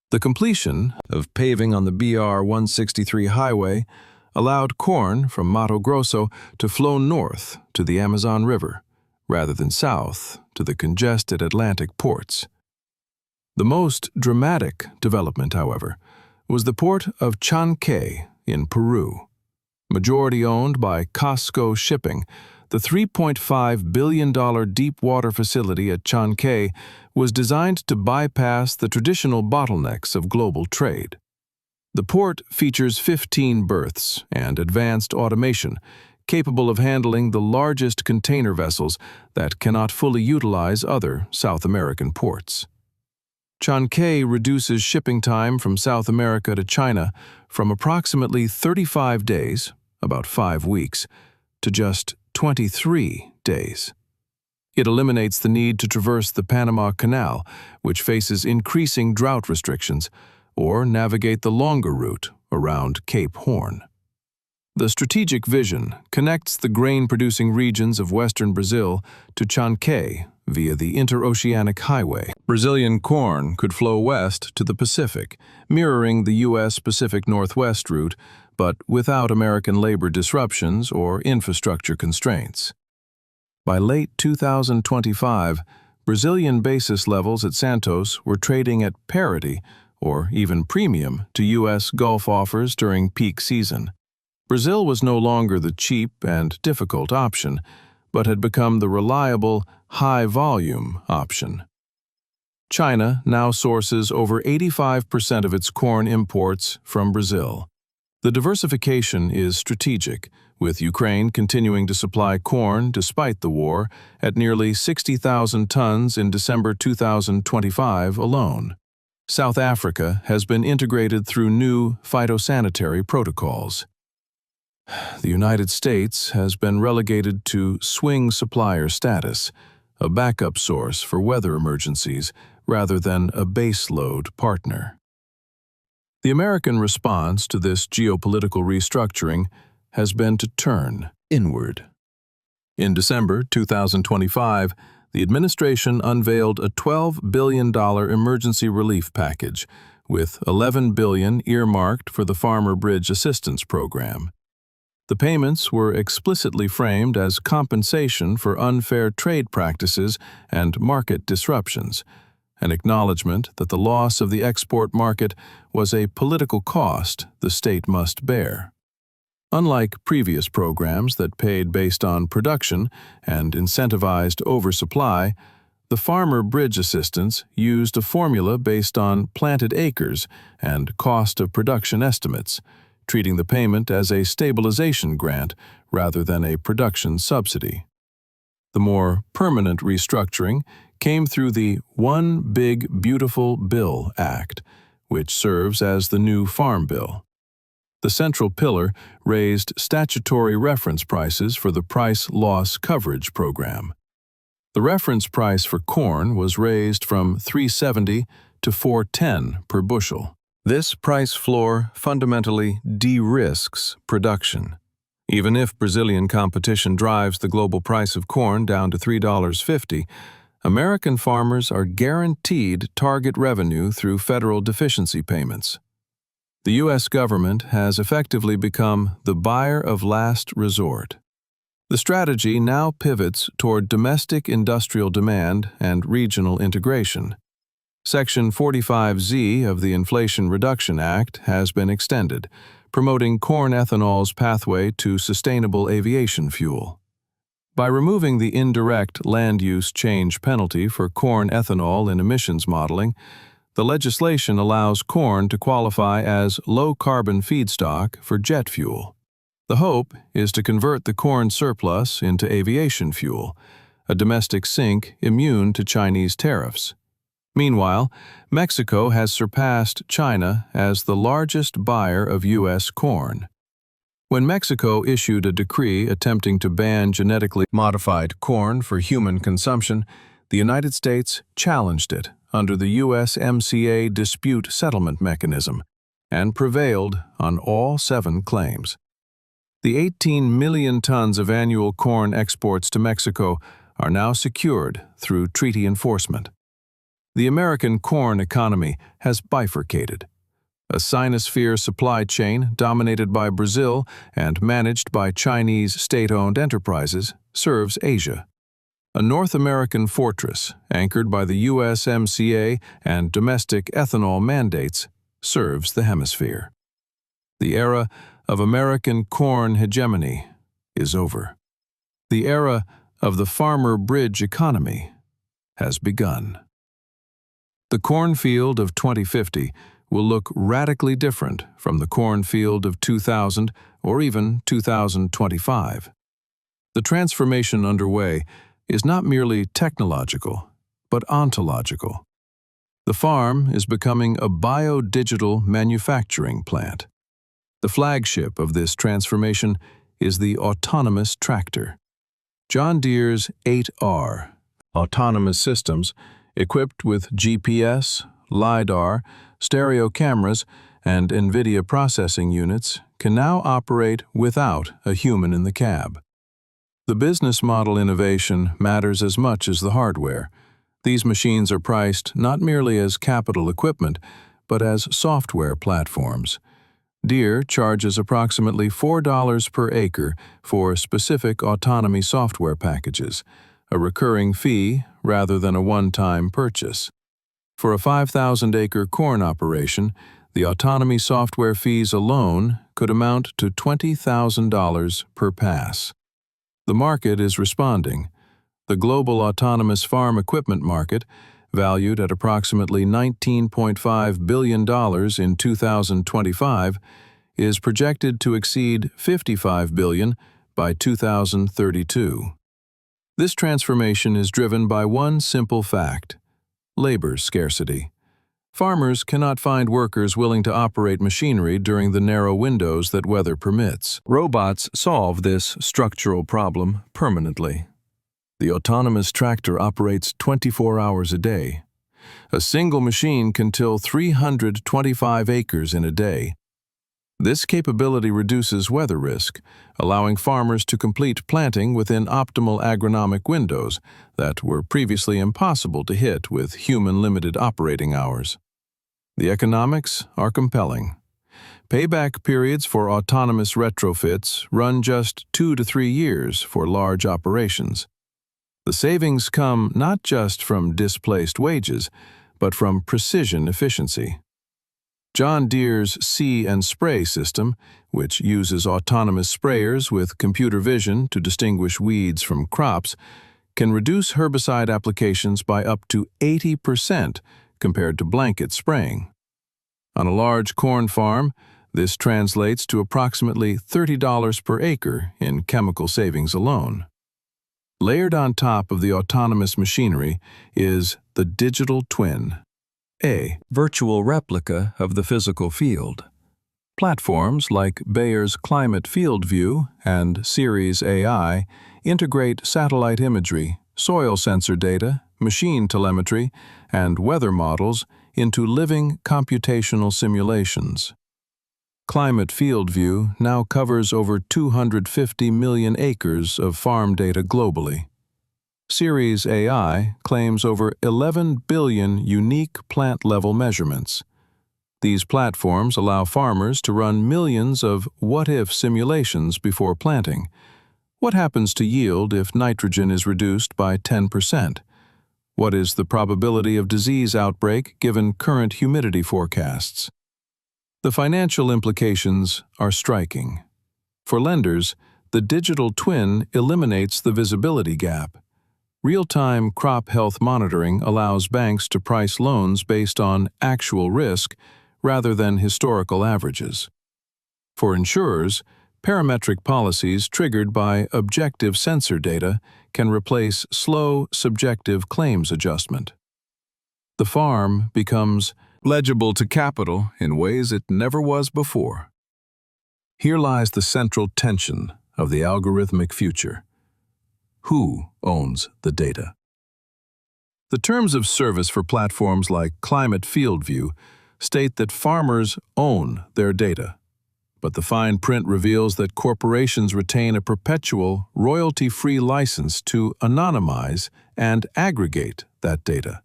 The completion of paving on the BR-163 highway allowed corn from Mato Grosso to flow north to the Amazon River, rather than south to the congested Atlantic ports. The most dramatic development, however, was the port of Chancay in Peru. Majority owned by Costco Shipping, the $3.5 billion deep-water facility at Chancay was designed to bypass the traditional bottlenecks of global trade. The port features 15 berths and advanced automation, capable of handling the largest container vessels that cannot fully utilize other South American ports. Chancay reduces shipping time from South America to China from approximately 35 days, about 5 weeks, to just 23 days. It eliminates the need to traverse the Panama Canal, which faces increasing drought restrictions, or navigate the longer route around Cape Horn. The strategic vision connects the grain-producing regions of western Brazil to Chancay via the Interoceanic Highway. Brazilian corn could flow west to the Pacific, mirroring the U.S. Pacific Northwest route, but without American labor disruptions or infrastructure constraints. By late 2025, Brazilian basis levels at Santos were trading at parity or even premium to U.S. Gulf offers during peak season. Brazil was no longer the cheap and difficult option, but had become the reliable, high-volume option. China now sources over 85% of its corn imports from Brazil. The diversification is strategic, with Ukraine continuing to supply corn despite the war at nearly 60,000 tons in December 2025 alone. South Africa has been integrated through new phytosanitary protocols. The United States has been relegated to swing supplier status, a backup source for weather emergencies rather than a baseload partner. The American response to this geopolitical restructuring has been to turn inward. In December 2025, the administration unveiled a $12 billion emergency relief package, with $11 billion earmarked for the Farmer Bridge Assistance Program. The payments were explicitly framed as compensation for unfair trade practices and market disruptions, an acknowledgement that the loss of the export market was a political cost the state must bear. Unlike previous programs that paid based on production and incentivized oversupply, the Farmer Bridge Assistance used a formula based on planted acres and cost of production estimates, treating the payment as a stabilization grant rather than a production subsidy. The more permanent restructuring came through the One Big Beautiful Bill Act, which serves as the new Farm Bill. The central pillar raised statutory reference prices for the Price Loss Coverage Program. The reference price for corn was raised from $3.70 to $4.10 per bushel. This price floor fundamentally de-risks production. Even if Brazilian competition drives the global price of corn down to $3.50, American farmers are guaranteed target revenue through federal deficiency payments. The U.S. government has effectively become the buyer of last resort. The strategy now pivots toward domestic industrial demand and regional integration. Section 45Z of the Inflation Reduction Act has been extended, promoting corn ethanol's pathway to sustainable aviation fuel. By removing the indirect land use change penalty for corn ethanol in emissions modeling, the legislation allows corn to qualify as low-carbon feedstock for jet fuel. The hope is to convert the corn surplus into aviation fuel, a domestic sink immune to Chinese tariffs. Meanwhile, Mexico has surpassed China as the largest buyer of U.S. corn. When Mexico issued a decree attempting to ban genetically modified corn for human consumption, the United States challenged it under the USMCA dispute settlement mechanism and prevailed on all 7 claims. The 18 million tons of annual corn exports to Mexico are now secured through treaty enforcement. The American corn economy has bifurcated. A sinosphere supply chain dominated by Brazil and managed by Chinese state-owned enterprises serves Asia. A North American fortress, anchored by the USMCA and domestic ethanol mandates, serves the hemisphere. The era of American corn hegemony is over. The era of the farmer bridge economy has begun. The cornfield of 2050 will look radically different from the cornfield of 2000 or even 2025. The transformation underway is not merely technological, but ontological. The farm is becoming a biodigital manufacturing plant. The flagship of this transformation is the autonomous tractor. John Deere's 8R, autonomous systems equipped with GPS, LiDAR, stereo cameras, and NVIDIA processing units, can now operate without a human in the cab. The business model innovation matters as much as the hardware. These machines are priced not merely as capital equipment, but as software platforms. Deere charges approximately $4 per acre for specific autonomy software packages, a recurring fee rather than a one-time purchase. For a 5,000-acre corn operation, the autonomy software fees alone could amount to $20,000 per pass. The market is responding. The global autonomous farm equipment market, valued at approximately $19.5 billion in 2025, is projected to exceed $55 billion by 2032. This transformation is driven by one simple fact: labor scarcity. Farmers cannot find workers willing to operate machinery during the narrow windows that weather permits. Robots solve this structural problem permanently. The autonomous tractor operates 24 hours a day. A single machine can till 325 acres in a day. This capability reduces weather risk, allowing farmers to complete planting within optimal agronomic windows that were previously impossible to hit with human-limited operating hours. The economics are compelling. Payback periods for autonomous retrofits run just 2 to 3 years for large operations. The savings come not just from displaced wages, but from precision efficiency. John Deere's See and Spray system, which uses autonomous sprayers with computer vision to distinguish weeds from crops, can reduce herbicide applications by up to 80% compared to blanket spraying. On a large corn farm, this translates to approximately $30 per acre in chemical savings alone. Layered on top of the autonomous machinery is the digital twin, a virtual replica of the physical field. Platforms like Bayer's Climate Field View and Ceres AI integrate satellite imagery, soil sensor data, machine telemetry, and weather models into living computational simulations. Climate Field View now covers over 250 million acres of farm data globally. Ceres AI claims over 11 billion unique plant-level measurements. These platforms allow farmers to run millions of what-if simulations before planting. What happens to yield if nitrogen is reduced by 10%? What is the probability of disease outbreak given current humidity forecasts? The financial implications are striking. For lenders, the digital twin eliminates the visibility gap. Real-time crop health monitoring allows banks to price loans based on actual risk rather than historical averages. For insurers, parametric policies triggered by objective sensor data can replace slow, subjective claims adjustment. The farm becomes legible to capital in ways it never was before. Here lies the central tension of the algorithmic future. Who owns the data? The terms of service for platforms like Climate Field View state that farmers own their data, but the fine print reveals that corporations retain a perpetual, royalty-free license to anonymize and aggregate that data.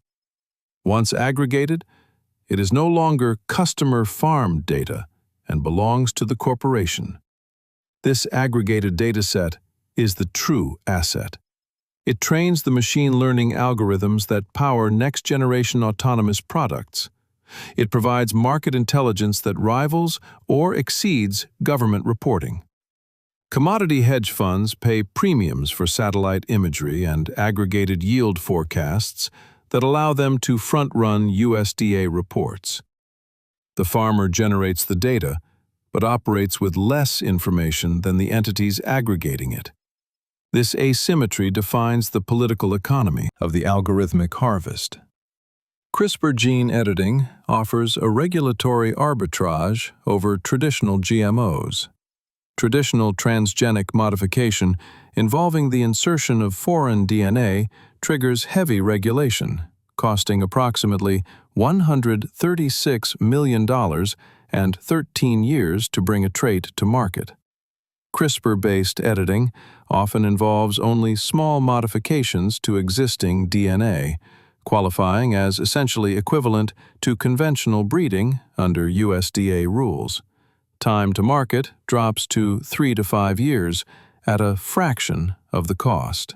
Once aggregated, it is no longer customer farm data and belongs to the corporation. This aggregated dataset is the true asset. It trains the machine learning algorithms that power next-generation autonomous products. It provides market intelligence that rivals or exceeds government reporting. Commodity hedge funds pay premiums for satellite imagery and aggregated yield forecasts that allow them to front-run USDA reports. The farmer generates the data, but operates with less information than the entities aggregating it. This asymmetry defines the political economy of the algorithmic harvest. CRISPR gene editing offers a regulatory arbitrage over traditional GMOs. Traditional transgenic modification involving the insertion of foreign DNA triggers heavy regulation, costing approximately $136 million and 13 years to bring a trait to market. CRISPR-based editing often involves only small modifications to existing DNA, qualifying as essentially equivalent to conventional breeding under USDA rules. Time to market drops to 3 to 5 years at a fraction of the cost.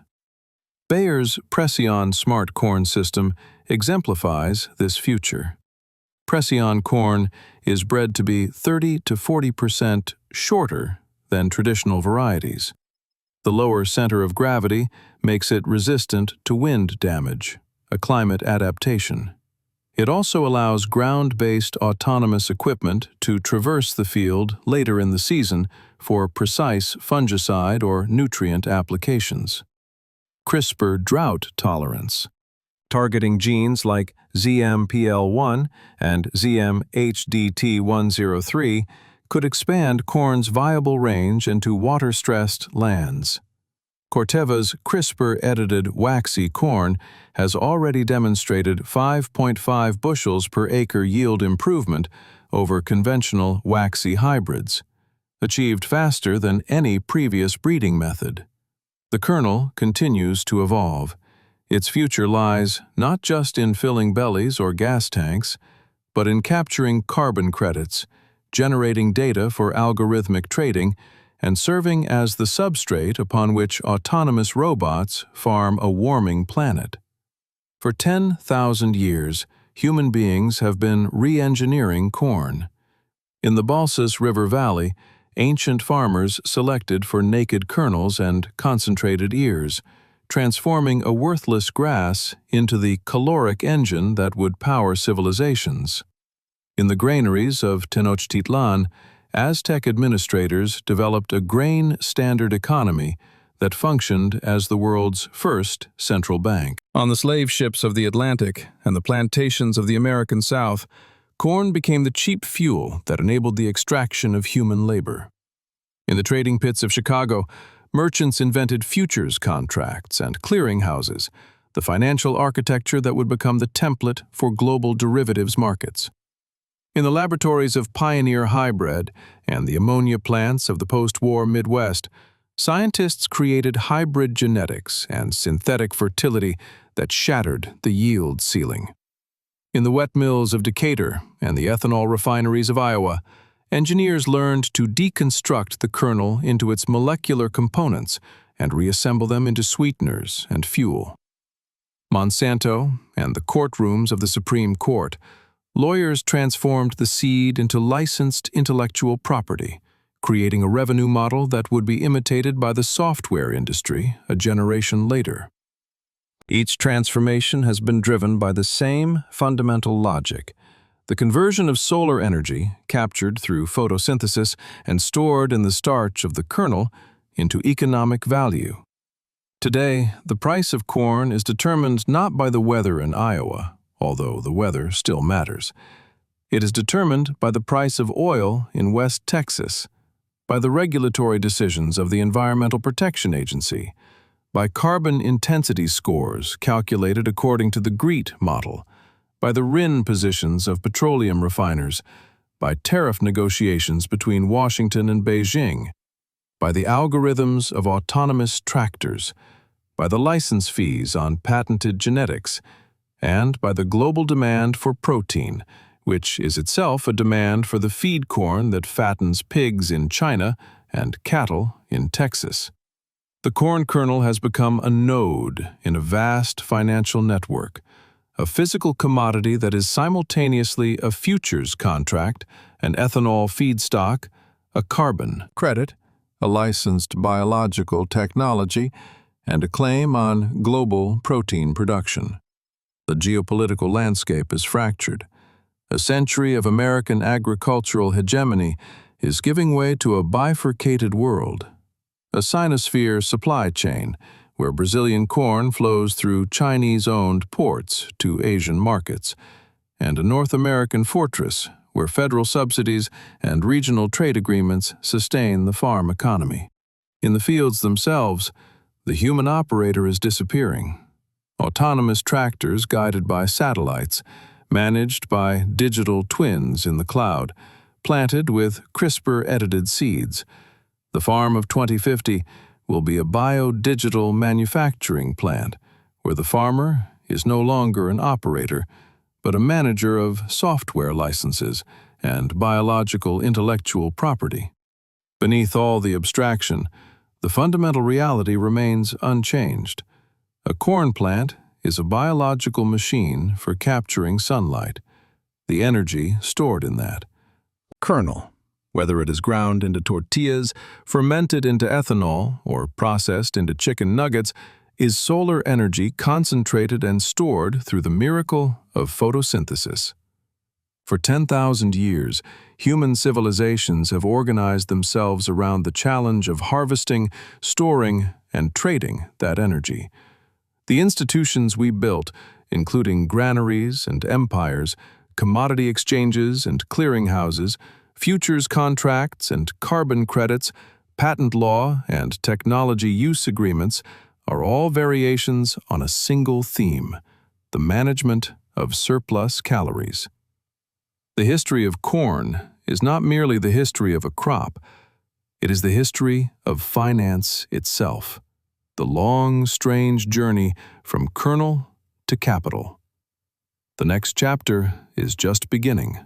Bayer's Precision smart corn system exemplifies this future. Precision corn is bred to be 30 to 40% shorter than traditional varieties. The lower center of gravity makes it resistant to wind damage, a climate adaptation. It also allows ground-based autonomous equipment to traverse the field later in the season for precise fungicide or nutrient applications. CRISPR drought tolerance, targeting genes like ZMPL1 and ZMHDT103, could expand corn's viable range into water-stressed lands. Corteva's CRISPR-edited waxy corn has already demonstrated 5.5 bushels per acre yield improvement over conventional waxy hybrids, achieved faster than any previous breeding method. The kernel continues to evolve. Its future lies not just in filling bellies or gas tanks, but in capturing carbon credits, generating data for algorithmic trading, and serving as the substrate upon which autonomous robots farm a warming planet. For 10,000 years, human beings have been re-engineering corn. In the Balsas River Valley, ancient farmers selected for naked kernels and concentrated ears, transforming a worthless grass into the caloric engine that would power civilizations. In the granaries of Tenochtitlan, Aztec administrators developed a grain standard economy that functioned as the world's first central bank. On the slave ships of the Atlantic and the plantations of the American South, corn became the cheap fuel that enabled the extraction of human labor. In the trading pits of Chicago, merchants invented futures contracts and clearinghouses, the financial architecture that would become the template for global derivatives markets. In the laboratories of Pioneer Hybrid and the ammonia plants of the post-war Midwest, scientists created hybrid genetics and synthetic fertility that shattered the yield ceiling. In the wet mills of Decatur and the ethanol refineries of Iowa, engineers learned to deconstruct the kernel into its molecular components and reassemble them into sweeteners and fuel. Monsanto and the courtrooms of the Supreme Court, lawyers transformed the seed into licensed intellectual property, creating a revenue model that would be imitated by the software industry a generation later. Each transformation has been driven by the same fundamental logic: the conversion of solar energy, captured through photosynthesis and stored in the starch of the kernel, into economic value. Today, the price of corn is determined not by the weather in Iowa, although the weather still matters. It is determined by the price of oil in West Texas, by the regulatory decisions of the Environmental Protection Agency, by carbon intensity scores calculated according to the GREET model, by the RIN positions of petroleum refiners, by tariff negotiations between Washington and Beijing, by the algorithms of autonomous tractors, by the license fees on patented genetics, and by the global demand for protein, which is itself a demand for the feed corn that fattens pigs in China and cattle in Texas. The corn kernel has become a node in a vast financial network, a physical commodity that is simultaneously a futures contract, an ethanol feedstock, a carbon credit, a licensed biological technology, and a claim on global protein production. The geopolitical landscape is fractured. A century of American agricultural hegemony is giving way to a bifurcated world. A Sinosphere supply chain, where Brazilian corn flows through Chinese-owned ports to Asian markets, and a North American fortress, where federal subsidies and regional trade agreements sustain the farm economy. In the fields themselves, the human operator is disappearing. Autonomous tractors guided by satellites, managed by digital twins in the cloud, planted with CRISPR-edited seeds. The farm of 2050 will be a bio-digital manufacturing plant, where the farmer is no longer an operator, but a manager of software licenses and biological intellectual property. Beneath all the abstraction, the fundamental reality remains unchanged. A corn plant is a biological machine for capturing sunlight, the energy stored in that. Kernel, whether it is ground into tortillas, fermented into ethanol, or processed into chicken nuggets, is solar energy concentrated and stored through the miracle of photosynthesis. For 10,000 years, human civilizations have organized themselves around the challenge of harvesting, storing, and trading that energy. The institutions we built, including granaries and empires, commodity exchanges and clearinghouses, futures contracts and carbon credits, patent law and technology use agreements, are all variations on a single theme: the management of surplus calories. The history of corn is not merely the history of a crop, it is the history of finance itself, the long, strange journey from kernel to capital. The next chapter is just beginning.